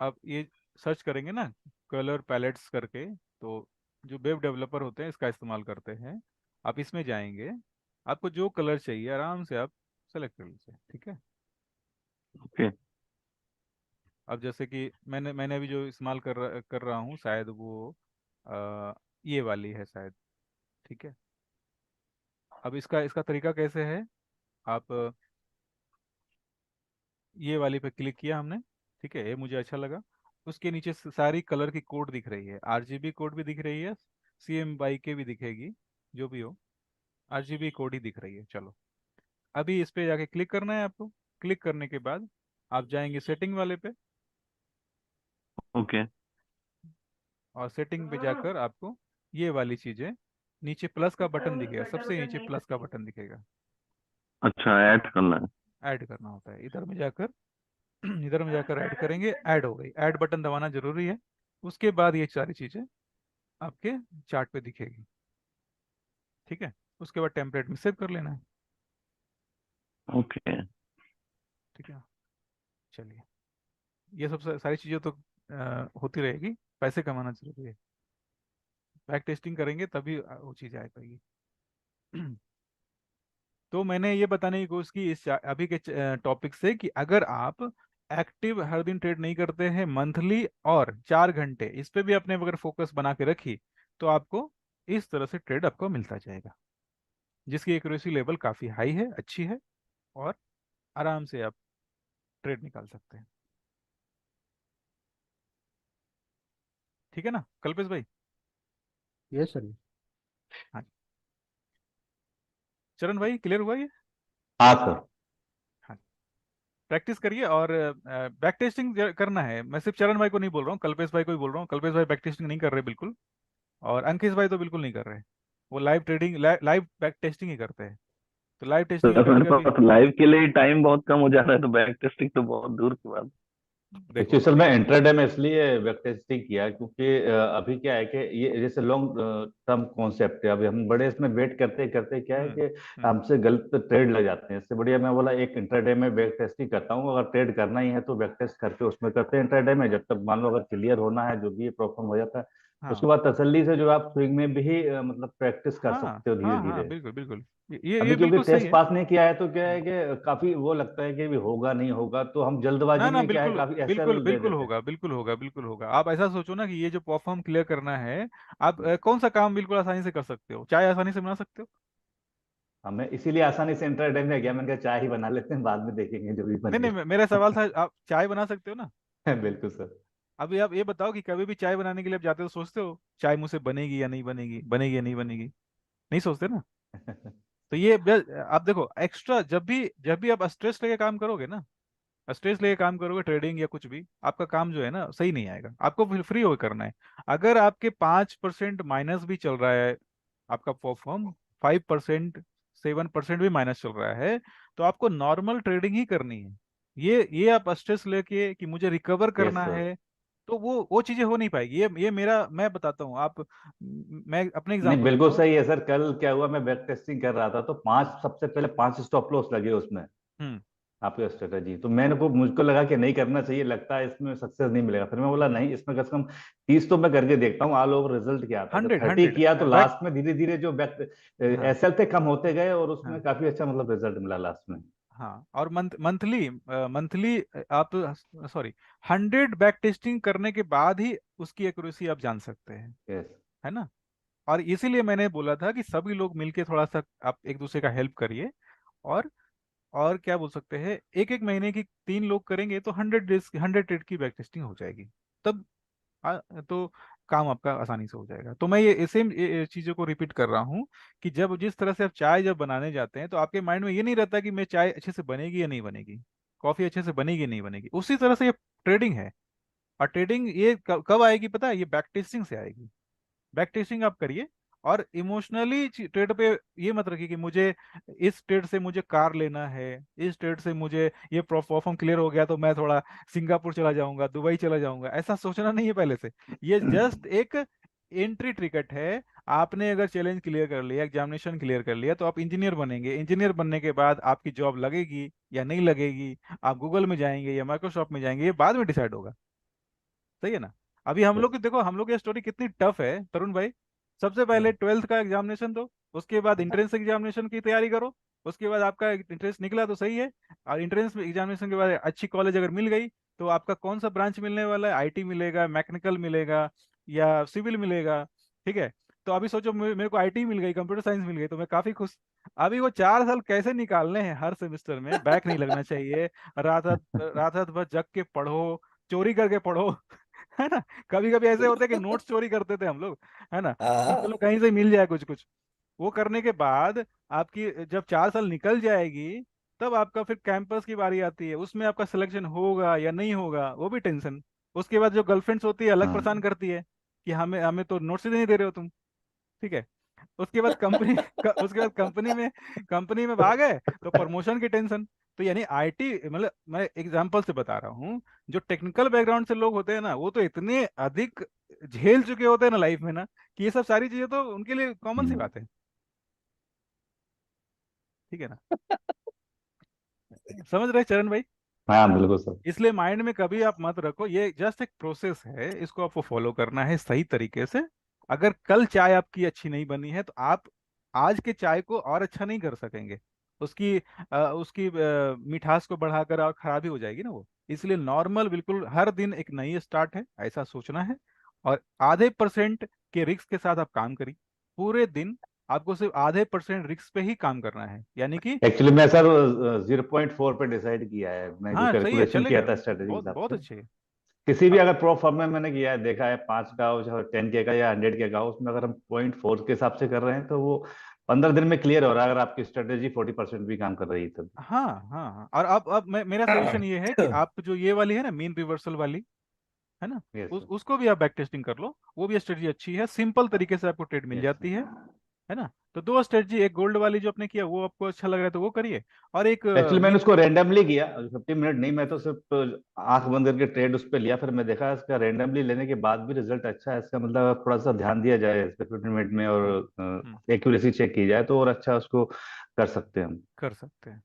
आप ये सर्च करेंगे ना कलर पैलेट्स करके, तो जो वेब डेवलपर होते हैं इसका इस्तेमाल करते हैं। आप इसमें जाएंगे, आपको जो कलर चाहिए आराम से आप सेलेक्ट कर लीजिए। ठीक है। ओके। अब जैसे कि मैंने अभी जो इस्तेमाल कर रहा हूँ, शायद वो आ, ये वाली है शायद। ठीक है। अब इसका इसका तरीका कैसे है, आप ये वाली पे क्लिक किया हमने। ठीक है, ये मुझे अच्छा लगा। उसके नीचे सारी कलर की कोड दिख रही है, आरजीबी कोड भी दिख रही है, CMYK के भी दिखेगी, जो भी हो आरजीबी कोड ही दिख रही है। चलो अभी इस पे जाके क्लिक करना है आपको। क्लिक करने के बाद आप जाएंगे सेटिंग वाले पे, ओके। और सेटिंग पे जाकर आपको ये वाली चीजें, नीचे प्लस का बटन दिखेगा, सबसे नीचे प्लस का बटन दिखेगा, अच्छा, ऐड करना है। ऐड करना होता है। इधर में जाकर इधर में जाकर ऐड करेंगे, ऐड हो गई। ऐड बटन दबाना जरूरी है। उसके बाद ये सारी चीजें आपके चार्ट पे दिखेगी। ठीक है, उसके बाद टेम्पलेट में सेव कर लेना है। ओके। ठीक है, चलिए ये सब सारी चीजें तो होती रहेगी, पैसे कमाना जरूरी है। बैक टेस्टिंग करेंगे तभी वो चीज़ आ पाएगी। तो मैंने ये बताने की कोशिश की इस अभी के टॉपिक से कि अगर आप एक्टिव हर दिन ट्रेड नहीं करते हैं, मंथली और 4 घंटे इस पे भी आपने अगर फोकस बना के रखी, तो आपको इस तरह से ट्रेड आपको मिलता जाएगा, जिसकी एक्यूरेसी लेवल काफ़ी हाई है, अच्छी है, और आराम से आप ट्रेड निकाल सकते हैं। ठीक है ना कल्पेश भाई? Yes sir. हाँ, चरण भाई क्लियर हुआ ये? हाँ सर। हाँ, प्रैक्टिस करिए, और बैक टेस्टिंग करना है। मैं सिर्फ चरण भाई को नहीं बोल रहा हूँ, कल्पेश भाई को भी बोल रहा हूँ। कल्पेश भाई बैक टेस्टिंग नहीं कर रहे बिल्कुल। और अंकित भाई तो बिल्कुल नहीं कर रहे, वो live trading live back testing ही करते हैं। तो लाइव टेस्टिंग में तो कभी मेरे कभी पास लाइव के लिए टाइम बहुत कम हो जा रहा है, तो बैक टेस्टिंग तो बहुत दूर की बात। देखो एक्चुअली सर अभी। मैं इंट्राडे में इसलिए वेब टेस्टिंग किया क्योंकि अभी क्या है कि ये जैसे लॉन्ग टर्म कॉन्सेप्ट है, अभी हम बड़े इसमें वेट करते करते क्या है हम्म कि हम्म हमसे गलत ट्रेड लग जाते हैं। इससे बढ़िया मैं बोला एक इंट्राडे में वेब टेस्टिंग करता हूँ, अगर ट्रेड करना ही है तो वेब टेस्ट करके उसमें करते हैं इंट्राडे में, जब तक मान लो अगर क्लियर होना है जो भी प्रॉब्लम हो जाता है, हाँ उसके बाद तसल्ली से जो आप स्विंग में भी मतलब प्रैक्टिस कर हाँ सकते हो धीरे हाँ हाँ, धीरे। बिल्कुल बिल्कुल, ये अभी क्योंकि बिल्कुल सही टेस्ट है। पास नहीं किया है तो क्या है हम्म। कि काफी वो लगता है कि भी होगा नहीं होगा, तो हम ना जल्दबाजी ना, में क्या है बिल्कुल काफी बिल्कुल एसएल दे बिल्कुल देते हैं। होगा, बिल्कुल होगा, बिल्कुल होगा। आप ऐसा सोचो ना कि ये जो परफॉर्म क्लियर करना है, आप कौन सा काम बिल्कुल आसानी से कर सकते हो? चाय आसानी से बना सकते हो? हमें इसीलिए आसानी से इंटरनेट में गया, मैंने कहा चाय ही बना लेते हैं, बाद में देखेंगे जो भी नहीं नहीं, बनेगा। मेरा सवाल था, आप चाय बना सकते हो ना? बिल्कुल सर। अभी आप ये बताओ कि कभी भी चाय बनाने के लिए आप जाते हो, सोचते हो चाय मुझसे बनेगी या नहीं बनेगी, बनेगी या नहीं बनेगी? नहीं सोचते ना। तो ये आप देखो, एक्स्ट्रा जब भी आप स्ट्रेस लेके काम करोगे ना, स्ट्रेस लेके काम करोगे, ट्रेडिंग या कुछ भी, आपका काम जो है ना सही नहीं आएगा। आपको फिर फ्री होकर करना है। अगर आपके 5% माइनस भी चल रहा है, आपका परफॉर्म 5%, 7% भी माइनस चल रहा है, तो आपको नॉर्मल ट्रेडिंग ही करनी है। ये आप स्ट्रेस लेके कि मुझे रिकवर यस करना सर। है, तो वो चीजें हो नहीं पाएगी। ये मेरा, मैं बताता हूँ आप, मैं अपने नहीं एग्जांपल देता बिल्कुल हूँ। सही है सर। कल क्या हुआ, मैं बैक टेस्टिंग कर रहा था तो सबसे पहले पांच स्टॉप लॉस लगे उसमें हम्म आपके स्ट्रेटेजी, तो मैंने को मुझको लगा कि नहीं करना चाहिए, लगता है इसमें सक्सेस नहीं मिलेगा। फिर मैं बोला नहीं, इसमें कम से कम 30 तो मैं करके देखता हूँ ऑल ओवर रिजल्ट क्या आता है। जब 100 30 100 किया तो बैक। लास्ट में धीरे धीरे जो बैक हाँ एसएल थे कम होते गए और उसमें हाँ काफी अच्छा मतलब रिजल्ट मिला लास्ट में। हाँ। और मंथली मंथली आप, सॉरी, 100 बैक टेस्टिंग करने के बाद ही उसकी एक्यूरेसी आप जान सकते हैं, यस। है ना? और इसीलिए मैंने बोला था कि सभी लोग मिलके थोड़ा सा आप एक दूसरे का हेल्प करिए। और और क्या बोल सकते हैं, एक एक महीने की 3 लोग करेंगे तो 100 डेज, 100 ट्रेड की बैक टेस्टिंग हो जाएगी। तब तो काम आपका आसानी से हो जाएगा। तो मैं ये सेम चीजों को रिपीट कर रहा हूँ कि जब जिस तरह से आप चाय जब बनाने जाते हैं, तो आपके माइंड में ये नहीं रहता कि मैं चाय अच्छे से बनेगी या नहीं बनेगी, कॉफी अच्छे से बनेगी या नहीं बनेगी। उसी तरह से ये ट्रेडिंग है। और ट्रेडिंग ये कब आएगी पता है? ये बैक टेस्टिंग से आएगी। बैक टेस्टिंग आप करिए। और इमोशनली ट्रेड पे ये मत रखिए कि मुझे इस ट्रेड से मुझे कार लेना है, इस ट्रेड से मुझे ये परफॉर्म क्लियर हो गया तो मैं थोड़ा सिंगापुर चला जाऊंगा, दुबई चला जाऊंगा। ऐसा सोचना नहीं है पहले से। ये जस्ट एक एंट्री टिकट है। आपने अगर चैलेंज क्लियर कर लिया, एग्जामिनेशन क्लियर कर लिया, तो आप इंजीनियर बनेंगे। इंजीनियर बनने के बाद आपकी जॉब लगेगी या नहीं लगेगी, आप गूगल में जाएंगे या माइक्रोसॉफ्ट में जाएंगे, ये बाद में डिसाइड होगा। सही है ना? अभी हम लोग की देखो, हम लोग की स्टोरी कितनी टफ है तरुण भाई। सबसे पहले 12th का एग्जामिनेशन दो, उसके बाद एंट्रेंस एग्जामिनेशन की तैयारी करो, उसके बाद आपका इंट्रेंस निकला तो सही है। और एंट्रेंस एग्जामिनेशन के बाद अच्छी कॉलेज अगर मिल गई, तो आपका कौन सा ब्रांच मिलने वाला है? आईटी मिलेगा, मैकेनिकल मिलेगा, या सिविल मिलेगा? ठीक है। तो अभी सोचो, मेरे को आईटी मिल गई, कंप्यूटर साइंस मिल गई, तो मैं काफी खुश। अभी वो 4 साल कैसे निकालने हैं, हर सेमेस्टर में बैक नहीं लगना चाहिए, रात रात रात रात भर जग के पढ़ो, चोरी करके पढ़ो। है ना? कभी कभी ऐसे होते हैं कि नोट्स चोरी करते थे हम लोग, है ना, कि हाँ। चलो कहीं से मिल जाए कुछ कुछ। वो करने के बाद आपकी जब 4 साल निकल जाएगी, तब आपका फिर कैंपस की बारी आती है, उसमें आपका सिलेक्शन होगा या नहीं होगा, वो भी टेंशन। उसके बाद जो गर्लफ्रेंड्स होती है अलग परेशान हाँ। करती है कि हमें हमें तो नोट्स ही नहीं दे रहे हो तुम। ठीक है। उसके बाद कंपनी उसके बाद कंपनी में भाग गए तो प्रमोशन की टेंशन। तो यानी आईटी, मतलब मैं एग्जांपल से बता रहा हूँ, जो टेक्निकल बैकग्राउंड से लोग होते हैं ना, वो तो इतने अधिक झेल चुके होते हैं ना लाइफ में ना, कि ये सब सारी चीजें तो उनके लिए कॉमन सी हम्म। बात है। ठीक है ना? समझ रहे हैं चरण भाई? हाँ बिल्कुल सर। इसलिए माइंड में कभी आप मत रखो, ये जस्ट एक प्रोसेस है, इसको आपको फॉलो करना है सही तरीके से। अगर कल चाय आपकी अच्छी नहीं बनी है, तो आप आज के चाय को और अच्छा नहीं कर सकेंगे। उसकी मिठास को बढ़ाकर और खराबी हो जाएगी ना वो। इसलिए नॉर्मल, बिल्कुल हर दिन एक नई स्टार्ट है, ऐसा सोचना है। और आधे परसेंट के रिस्क के साथ आप काम करिए। पूरे दिन आपको सिर्फ आधे परसेंट रिस्क पे ही काम करना है, यानी कि एक्चुअली मैं सर 0.4 पे डिसाइड किया है, मैं जो हाँ सही है, कैलकुलेशन किया चलेगा। था स्ट्रेटेजी के बहुत हिसाब बहुत से। अच्छे। किसी भी अगर प्रो फॉर्म में मैंने किया है, देखा है 5 का हो चाहे 10K का या 100K का हो, उसमें अगर हम 0.4 के हिसाब से कर रहे हैं तो वो 15 दिन में क्लियर हो रहा है, अगर आपकी स्ट्रेटेजी 40% भी काम कर रही है तब। हाँ हाँ हाँ। और अब मेरा सजेशन ये है कि आप जो ये वाली है ना, मीन रिवर्सल वाली, है ना। Yes sir. उसको भी आप बैक टेस्टिंग कर लो, वो भी स्ट्रेटजी अच्छी है, सिंपल तरीके से आपको ट्रेड मिल यस जाती सर। है ना। तो दो स्ट्रेटजी, एक गोल्ड वाली जो आपने किया वो आपको अच्छा लग रहा है तो वो करिए, और एक एक्चुअली मैंने मीन। उसको रैंडमली किया 50 मिनट नहीं, मैं तो सिर्फ आंख बंद करके ट्रेड उस पर लिया, फिर मैं देखा इसका रैंडमली लेने के बाद भी रिजल्ट अच्छा है इसका, मतलब थोड़ा सा ध्यान दिया जाए इस पे 50 मिनट में हम्म, और हम्म, एक्यूरेसी चेक की जाए तो और अच्छा उसको कर सकते हैं हम। कर सकते हैं।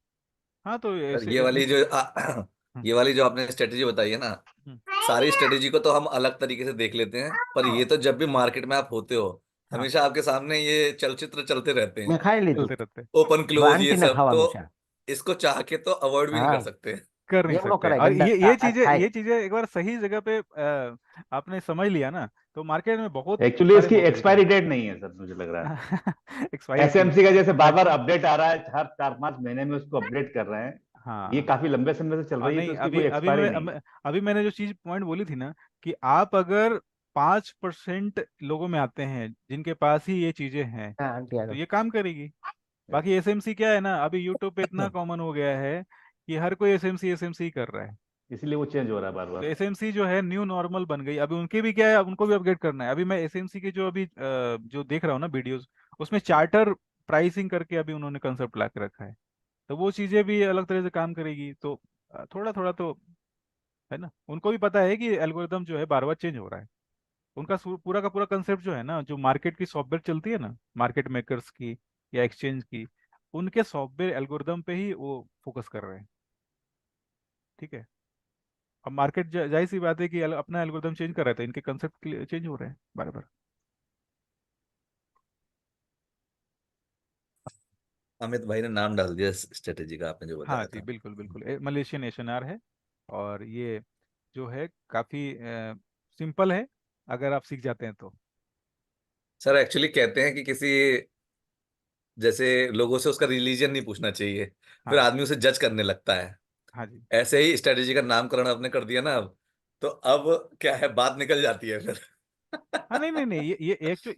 हाँ तो सर ऐसे ये वाली जो हम्म, ये वाली जो आपने स्ट्रेटेजी बताई है ना, हम्म, सारी स्ट्रेटेजी को तो हम अलग तरीके से देख लेते हैं, पर ये तो जब भी मार्केट में आप होते हो हाँ हमेशा आपके सामने ये चलचित्र चलते रहते मैं हैं, खाई ली तू चलते रहते हैं। ओपन वो क्लोज ये आंटी ने सब, खावा तो मुछा। इसको चाह के तो अवॉइड भी नहीं कर हाँ सकते। कर नहीं ये लोग सकते, करे और गंदा आज ये खाए। चीजें एक बार सही जगह पे आपने समझ लिया ना, तो मार्केट में बहुत एक्चुअली सारे इसकी मौके एक्सपायरी दिखेंगे। डेट नहीं है सर, मुझे लग रहा है। एक्सपायरी थी। एसएमसी का जैसे बार बार अपडेट आ रहा है, हर 4-5 महीने में उसको अपडेट कर रहे हैं, ये हाँ। काफी लंबे समय से चल और रही है तो नहीं, इसकी अभी कोई अभी एक्सपायरी मैं नहीं है। अभी मैंने जो चीज पॉइंट बोली थी ना, कि आप अगर 5% लोगों में आते हैं जिनके पास ही ये चीजें हैं, हाँ आंटी आ तो जाओ। ये काम करेगी। बाकी एसएमसी क्या है ना, अभी यूट्यूब पे इतना कॉमन हो गया है कि हर कोई एसएमसी कर रहा है। इसीलिए वो चेंज हो रहा है बार तो बार। एसएमसी जो है न्यू नॉर्मल बन गई, अभी उनके भी क्या है, अब उनको भी अपग्रेड करना है। अभी मैं एसएमसी के जो अभी जो देख रहा हूँ ना वीडियोस, उसमें चार्टर प्राइसिंग करके अभी उन्होंने कंसेप्ट ला के रखा है। तो वो चीजें भी अलग तरह से काम करेगी, तो थोड़ा थोड़ा तो है ना, उनको भी पता है कि एल्गोरिदम जो है बार बार चेंज हो रहा है। उनका पूरा का पूरा कंसेप्ट जो है ना, जो मार्केट की सॉफ्टवेयर चलती है ना, मार्केट मेकर्स की या एक्सचेंज की, उनके सॉफ्टवेयर एल्गोरिदम पे ही वो फोकस कर रहे हैं। ठीक है। अब मार्केट जाहिर सी बात है कि अपना एल्गोरिदम चेंज कर रहा है, तो इनके कंसेप्ट चेंज हो रहे हैं बार बार। अमित भाई ने नाम डाल दिया स्ट्रेटेजी का, आपने जो हाँ बताया जी, था। बिल्कुल बिल्कुल, मलेशियन एशएनआर है। और ये जो है काफ़ी सिंपल है, अगर आप सीख जाते हैं तो। सर एक्चुअली कहते हैं कि किसी जैसे लोगों से उसका रिलीजन नहीं पूछना चाहिए, फिर हाँ आदमी उसे जज करने लगता है। हाँ जी। ऐसे ही स्ट्रेटेजी का नामकरण आपने कर दिया ना अब, तो अब क्या है, बात निकल जाती है फिर। हाँ नहीं नहीं नहीं,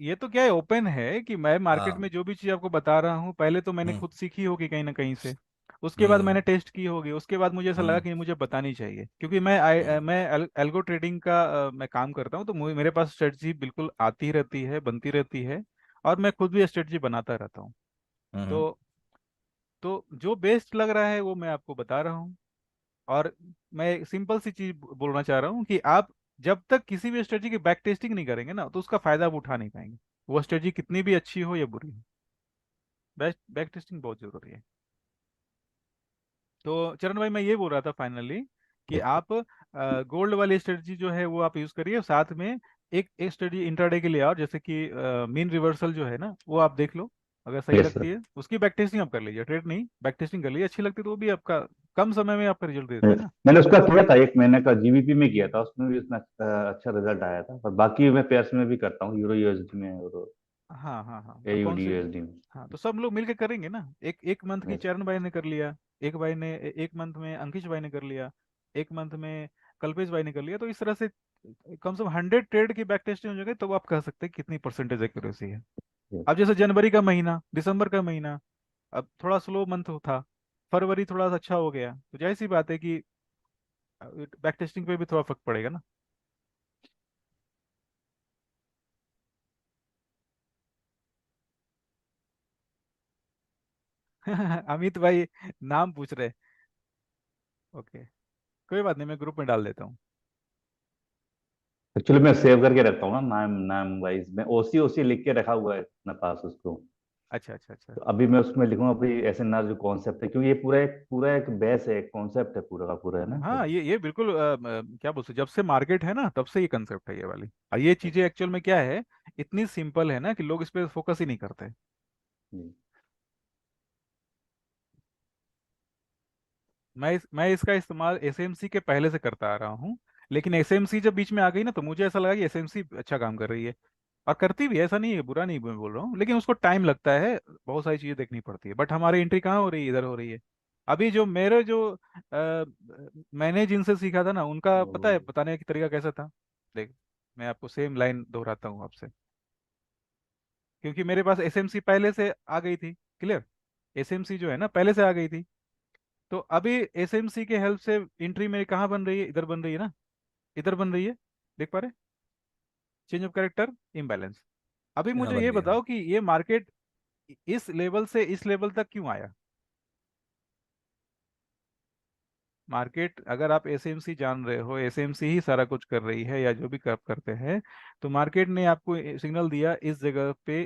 ये तो क्या है, ओपन है कि मैं मार्केट में हाँ। जो भी चीज़ आपको बता रहा हूँ, पहले तो मैंने हम्म। खुद सीखी होगी कहीं ना कहीं से, उसके बाद हम्म। मैंने टेस्ट की होगी, उसके बाद मुझे ऐसा लगा हम्म। कि मुझे बतानी चाहिए, क्योंकि हम्म। मैं एल्गो ट्रेडिंग का मैं काम करता हूँ, तो मेरे पास स्ट्रेटजी बिल्कुल आती रहती है, बनती रहती है, और मैं खुद भी स्ट्रेटजी बनाता रहता हूँ। हम्म। तो जो बेस्ट लग रहा है वो मैं आपको बता रहा हूँ। और मैं एक सिंपल सी चीज बोलना चाह रहा हूँ कि आप जब तक किसी भी स्ट्रेटजी की बैक टेस्टिंग नहीं करेंगे ना, तो उसका फायदा आप उठा नहीं पाएंगे, वो स्ट्रेटजी कितनी भी अच्छी हो या बुरी हो। बैक टेस्टिंग बहुत जरूरी है। तो चरण भाई, मैं ये बोल रहा था फाइनली कि आप गोल्ड वाली स्ट्रेटजी जो है वो आप यूज करिए, साथ में एक स्ट्रेटजी इंट्राडे के लिए, और जैसे कि मीन रिवर्सल जो है ना, वो आप देख लो, अगर सही यस लगती सर। है उसकी बैक टेस्टिंग आप कर लीजिए, ट्रेड नहीं, बैक टेस्टिंग कर लीजिए, अच्छी लगती है तो वो भी आपका कम समय में आपका रिजल्ट देती है ना। मैंने उसका किया था 1 महीने का, जीबीपी में किया था, उसमें भी उसमें अच्छा रिजल्ट आया था, और बाकी मैं पेयर्स में भी करता हूँ, यूरो यूएसडी में और हाँ हाँ हाँ, तो कौन एयूडी से। यूएसडी में। हाँ तो सब लोग मिलके करेंगे ना, एक मंथ की यस। चरण भाई ने कर लिया, एक मंथ में अंकिश भाई ने कर लिया, एक मंथ में कल्पेश भाई ने कर लिया, तो इस तरह से कम से कम 100 ट्रेड की बैक टेस्टिंग हो जाएगी, तो आप कह सकते हैं कितनी परसेंटेज एक्यूरेसी है। अब जैसे जनवरी का महीना, दिसंबर का महीना, अब थोड़ा स्लो मंथ था, फरवरी थोड़ा सा अच्छा हो गया, तो जाहिर सी बात है कि बैक टेस्टिंग पे भी थोड़ा फर्क पड़ेगा ना। अमित भाई नाम पूछ रहे। ओके, कोई बात नहीं, मैं ग्रुप में डाल देता हूँ। एक्चुअली मैं सेव करके रखता हूँ ना, नाम नाम वाइज में ओसी ओसी लिख के रखा हुआ है अपने पास उसको। अच्छा अच्छा अच्छा। तो अभी मैं उसमें लिखूंगा अभी एसएनआर जो कॉन्सेप्ट है, क्योंकि ये पूरा एक बेस है, एक कॉन्सेप्ट है पूरा का पूरा, है ना हाँ, सर। ये बिल्कुल क्या बोलते हैं, जब से मार्केट है ना तब से ये कंसेप्ट है ये वाली, और ये चीजें एक्चुअल में क्या है, इतनी सिंपल है ना कि लोग इस पे फोकस ही नहीं करते। जी। मैं इसका इस्तेमाल एसएमसी के पहले से करता आ रहा हूँ, लेकिन एसएमसी जब बीच में आ गई ना, तो मुझे ऐसा लगा कि एसएमसी अच्छा काम कर रही है, और करती भी है, ऐसा नहीं है, बुरा नहीं मैं बोल रहा हूँ, लेकिन उसको टाइम लगता है, बहुत सारी चीजें देखनी पड़ती है, बट हमारी एंट्री कहाँ हो रही है, इधर हो रही है। अभी जो मेरे जो मैंने जिनसे सीखा था ना, उनका पता है बताने का तरीका कैसा था। देख, मैं आपको सेम लाइन दोहराता हूँ आपसे, क्योंकि मेरे पास एसएमसी पहले से आ गई थी, क्लियर, एसएमसी जो है ना पहले से आ गई थी, तो अभी एसएमसी के हेल्प से एंट्री मेरी कहाँ बन रही है, इधर बन रही है ना, इधर बन रही है, देख पा रहे? Change of character, imbalance. अभी हाँ, मुझे बन ये गया। बताओ कि ये मार्केट इस लेवल से इस लेवल तक क्यों आया? मार्केट, अगर आप एसएमसी जान रहे हो, एसएमसी ही सारा कुछ कर रही है या जो भी करते हैं, तो मार्केट ने आपको सिग्नल दिया इस जगह पे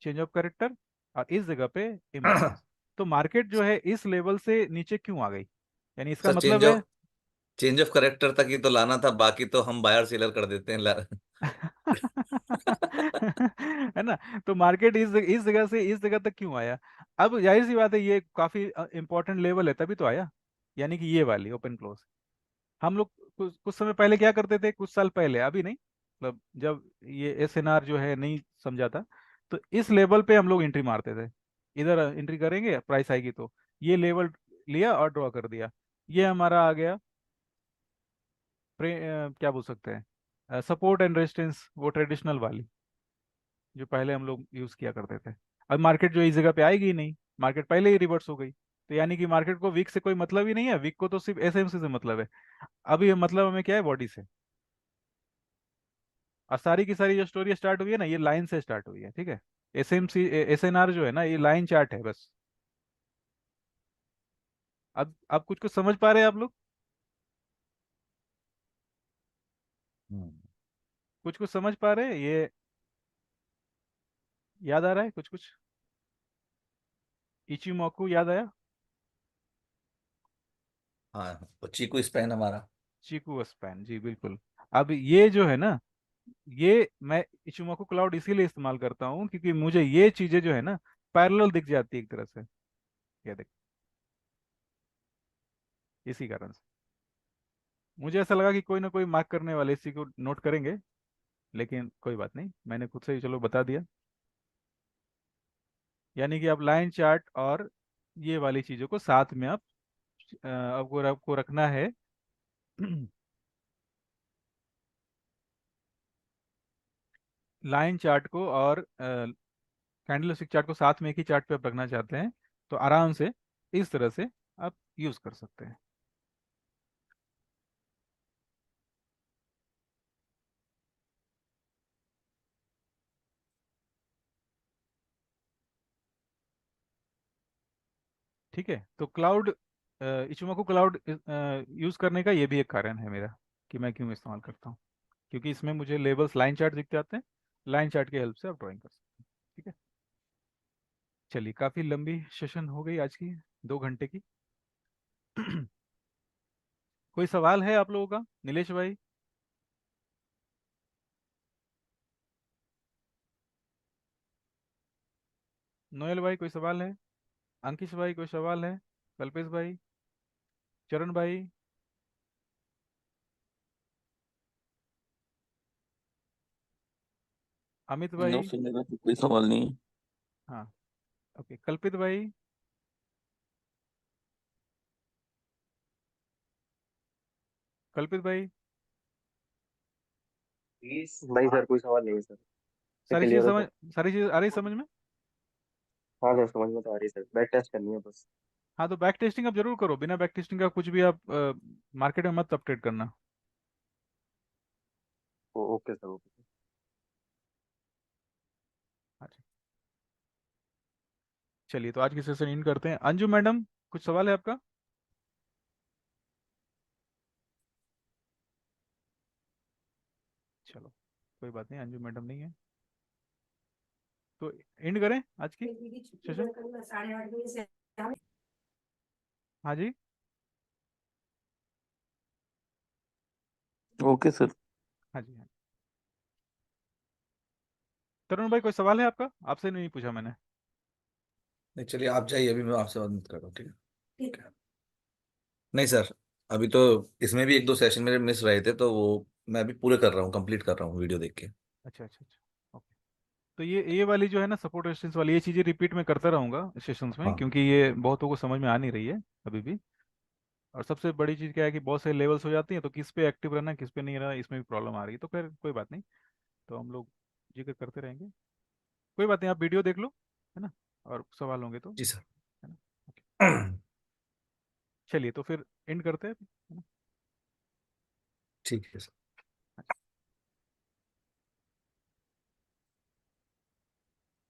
चेंज ऑफ कैरेक्टर और इस जगह पे इम्बैलेंस। तो मार्केट जो है इस लेवल से नीचे क्यों आ गई? यानी इसका सर मतलब है चेंज ऑफ करेक्टर तक ही तो लाना था, बाकी तो हम बायर सेलर कर देते हैं है ना? तो मार्केट इस जगह से इस जगह तक क्यों आया? अब जाहिर सी बात है, ये काफी इंपॉर्टेंट लेवल है तभी तो आया। यानी कि ये वाली ओपन क्लोज, हम लोग कुछ कुछ समय पहले क्या करते थे, कुछ साल पहले, अभी नहीं, मतलब जब ये एसएनआर जो है नहीं समझा था, तो इस लेवल पे हम लोग एंट्री मारते थे। इधर एंट्री करेंगे, प्राइस आएगी तो ये लेवल लिया और ड्रॉ कर दिया। ये हमारा आ गया क्या बोल सकते हैं, सपोर्ट एंड रेजिस्टेंस, वो ट्रेडिशनल वाली जो पहले हम लोग यूज किया करते थे। अब मार्केट जो इस जगह पे आएगी ही नहीं, मार्केट पहले ही रिवर्स हो गई, तो यानी कि मार्केट को वीक से कोई मतलब ही नहीं है, वीक को तो सिर्फ एसएमसी से मतलब है। अब ये मतलब हमें क्या है, बॉडी से। और सारी की सारी जो स्टोरी स्टार्ट हुई है ना, ये लाइन से स्टार्ट हुई है, ठीक है? एसएमसी एसएनआर जो है ना, ये लाइन चार्ट है बस। अब कुछ कुछ समझ पा रहे हैं आप लोग? हम्म। कुछ कुछ समझ पा रहे हैं? ये याद आ रहा है कुछ कुछ? इचिमोकू याद आया? हाँ, वो चीकू स्पैन हमारा। चीकू स्पैन, जी बिल्कुल। अब ये जो है ना, ये मैं इचिमोकू क्लाउड इसीलिए इस्तेमाल करता हूँ क्योंकि मुझे ये चीजें जो है ना पैरेलल दिख जाती है एक तरह से। ये देख, इसी कारण से मुझे ऐसा लगा कि कोई ना कोई मार्क करने वाले इसी को नोट करेंगे, लेकिन कोई बात नहीं, मैंने खुद से ही चलो बता दिया। यानी कि अब लाइन चार्ट और ये वाली चीजों को साथ में आप आपको रखना है। लाइन चार्ट को और कैंडलस्टिक चार्ट को साथ में एक ही चार्ट पे आप रखना चाहते हैं, तो आराम से इस तरह से आप यूज कर सकते हैं। ठीक है, तो क्लाउड, इचुमोकू क्लाउड यूज करने का ये भी एक कारण है मेरा कि मैं क्यों इस्तेमाल करता हूँ, क्योंकि इसमें मुझे लेबल्स लाइन चार्ट दिख जाते हैं। लाइन चार्ट की हेल्प से आप ड्राइंग कर सकते हैं। ठीक है, चलिए, काफी लंबी सेशन हो गई आज की, 2 घंटे की। कोई सवाल है आप लोगों का, नीलेश भाई? नोएल भाई कोई सवाल है? अंकिश भाई कोई सवाल है? कल्पेश भाई? चरण भाई? अमित नो भाई? सर, मेरा तो कोई सवाल नहीं है। हाँ, ओके, कल्पित भाई? कल्पित भाई? नहीं सर, कोई सवाल नहीं है सर। से सारी चीजें क्लियर है समझ, सर। सारी चीजें आ रही समझ में? हाँ सर, समझ में तो आ रही है सर, बैक टेस्ट करनी है बस। हाँ, तो बैक टेस्टिंग आप जरूर करो, बिना बैक टेस्टिंग का कुछ भी आप मार्केट में मत अपडेट करना। Okay sir, okay. हाँ जी। चलिए, तो आज की सेशन इन करते हैं। अंजू मैडम, कुछ सवाल है आपका? चलो, कोई बात नहीं, अंजू मैडम नहीं है तो एंड करें आज की सेशन। हाँ जी। Okay sir. हाँ जी, हाँ। तरुण भाई कोई सवाल है आपका? आपसे नहीं पूछा मैंने। नहीं, चलिए आप जाइए, अभी मैं आपसे बात कर रहा हूँ, ठीक है? नहीं सर, अभी तो इसमें भी एक दो सेशन मेरे मिस रहे थे, तो वो मैं अभी पूरे कर रहा हूँ, कंप्लीट कर रहा हूँ वीडियो देख के। अच्छा अच्छा अच्छा, ओके। तो ये वाली जो है ना सपोर्ट रेजिस्टेंस वाली, ये चीजें रिपीट में करता रहूंगा सेशंस में, हाँ क्योंकि ये बहुतों को समझ में आ नहीं रही है अभी भी। और सबसे बड़ी चीज़ क्या है कि बहुत सारे लेवल्स हो जाती हैं, तो किस पे एक्टिव रहना है किस पे नहीं रहना, इसमें भी प्रॉब्लम आ रही है, तो खैर कोई बात नहीं। तो हम लोग जिक्र करते रहेंगे, कोई बात नहीं, आप वीडियो देख लो, है ना? और सवाल होंगे तो, जी सर। है ना? ओके, चलिए तो फिर एंड करते हैं, है ना? ठीक है सर।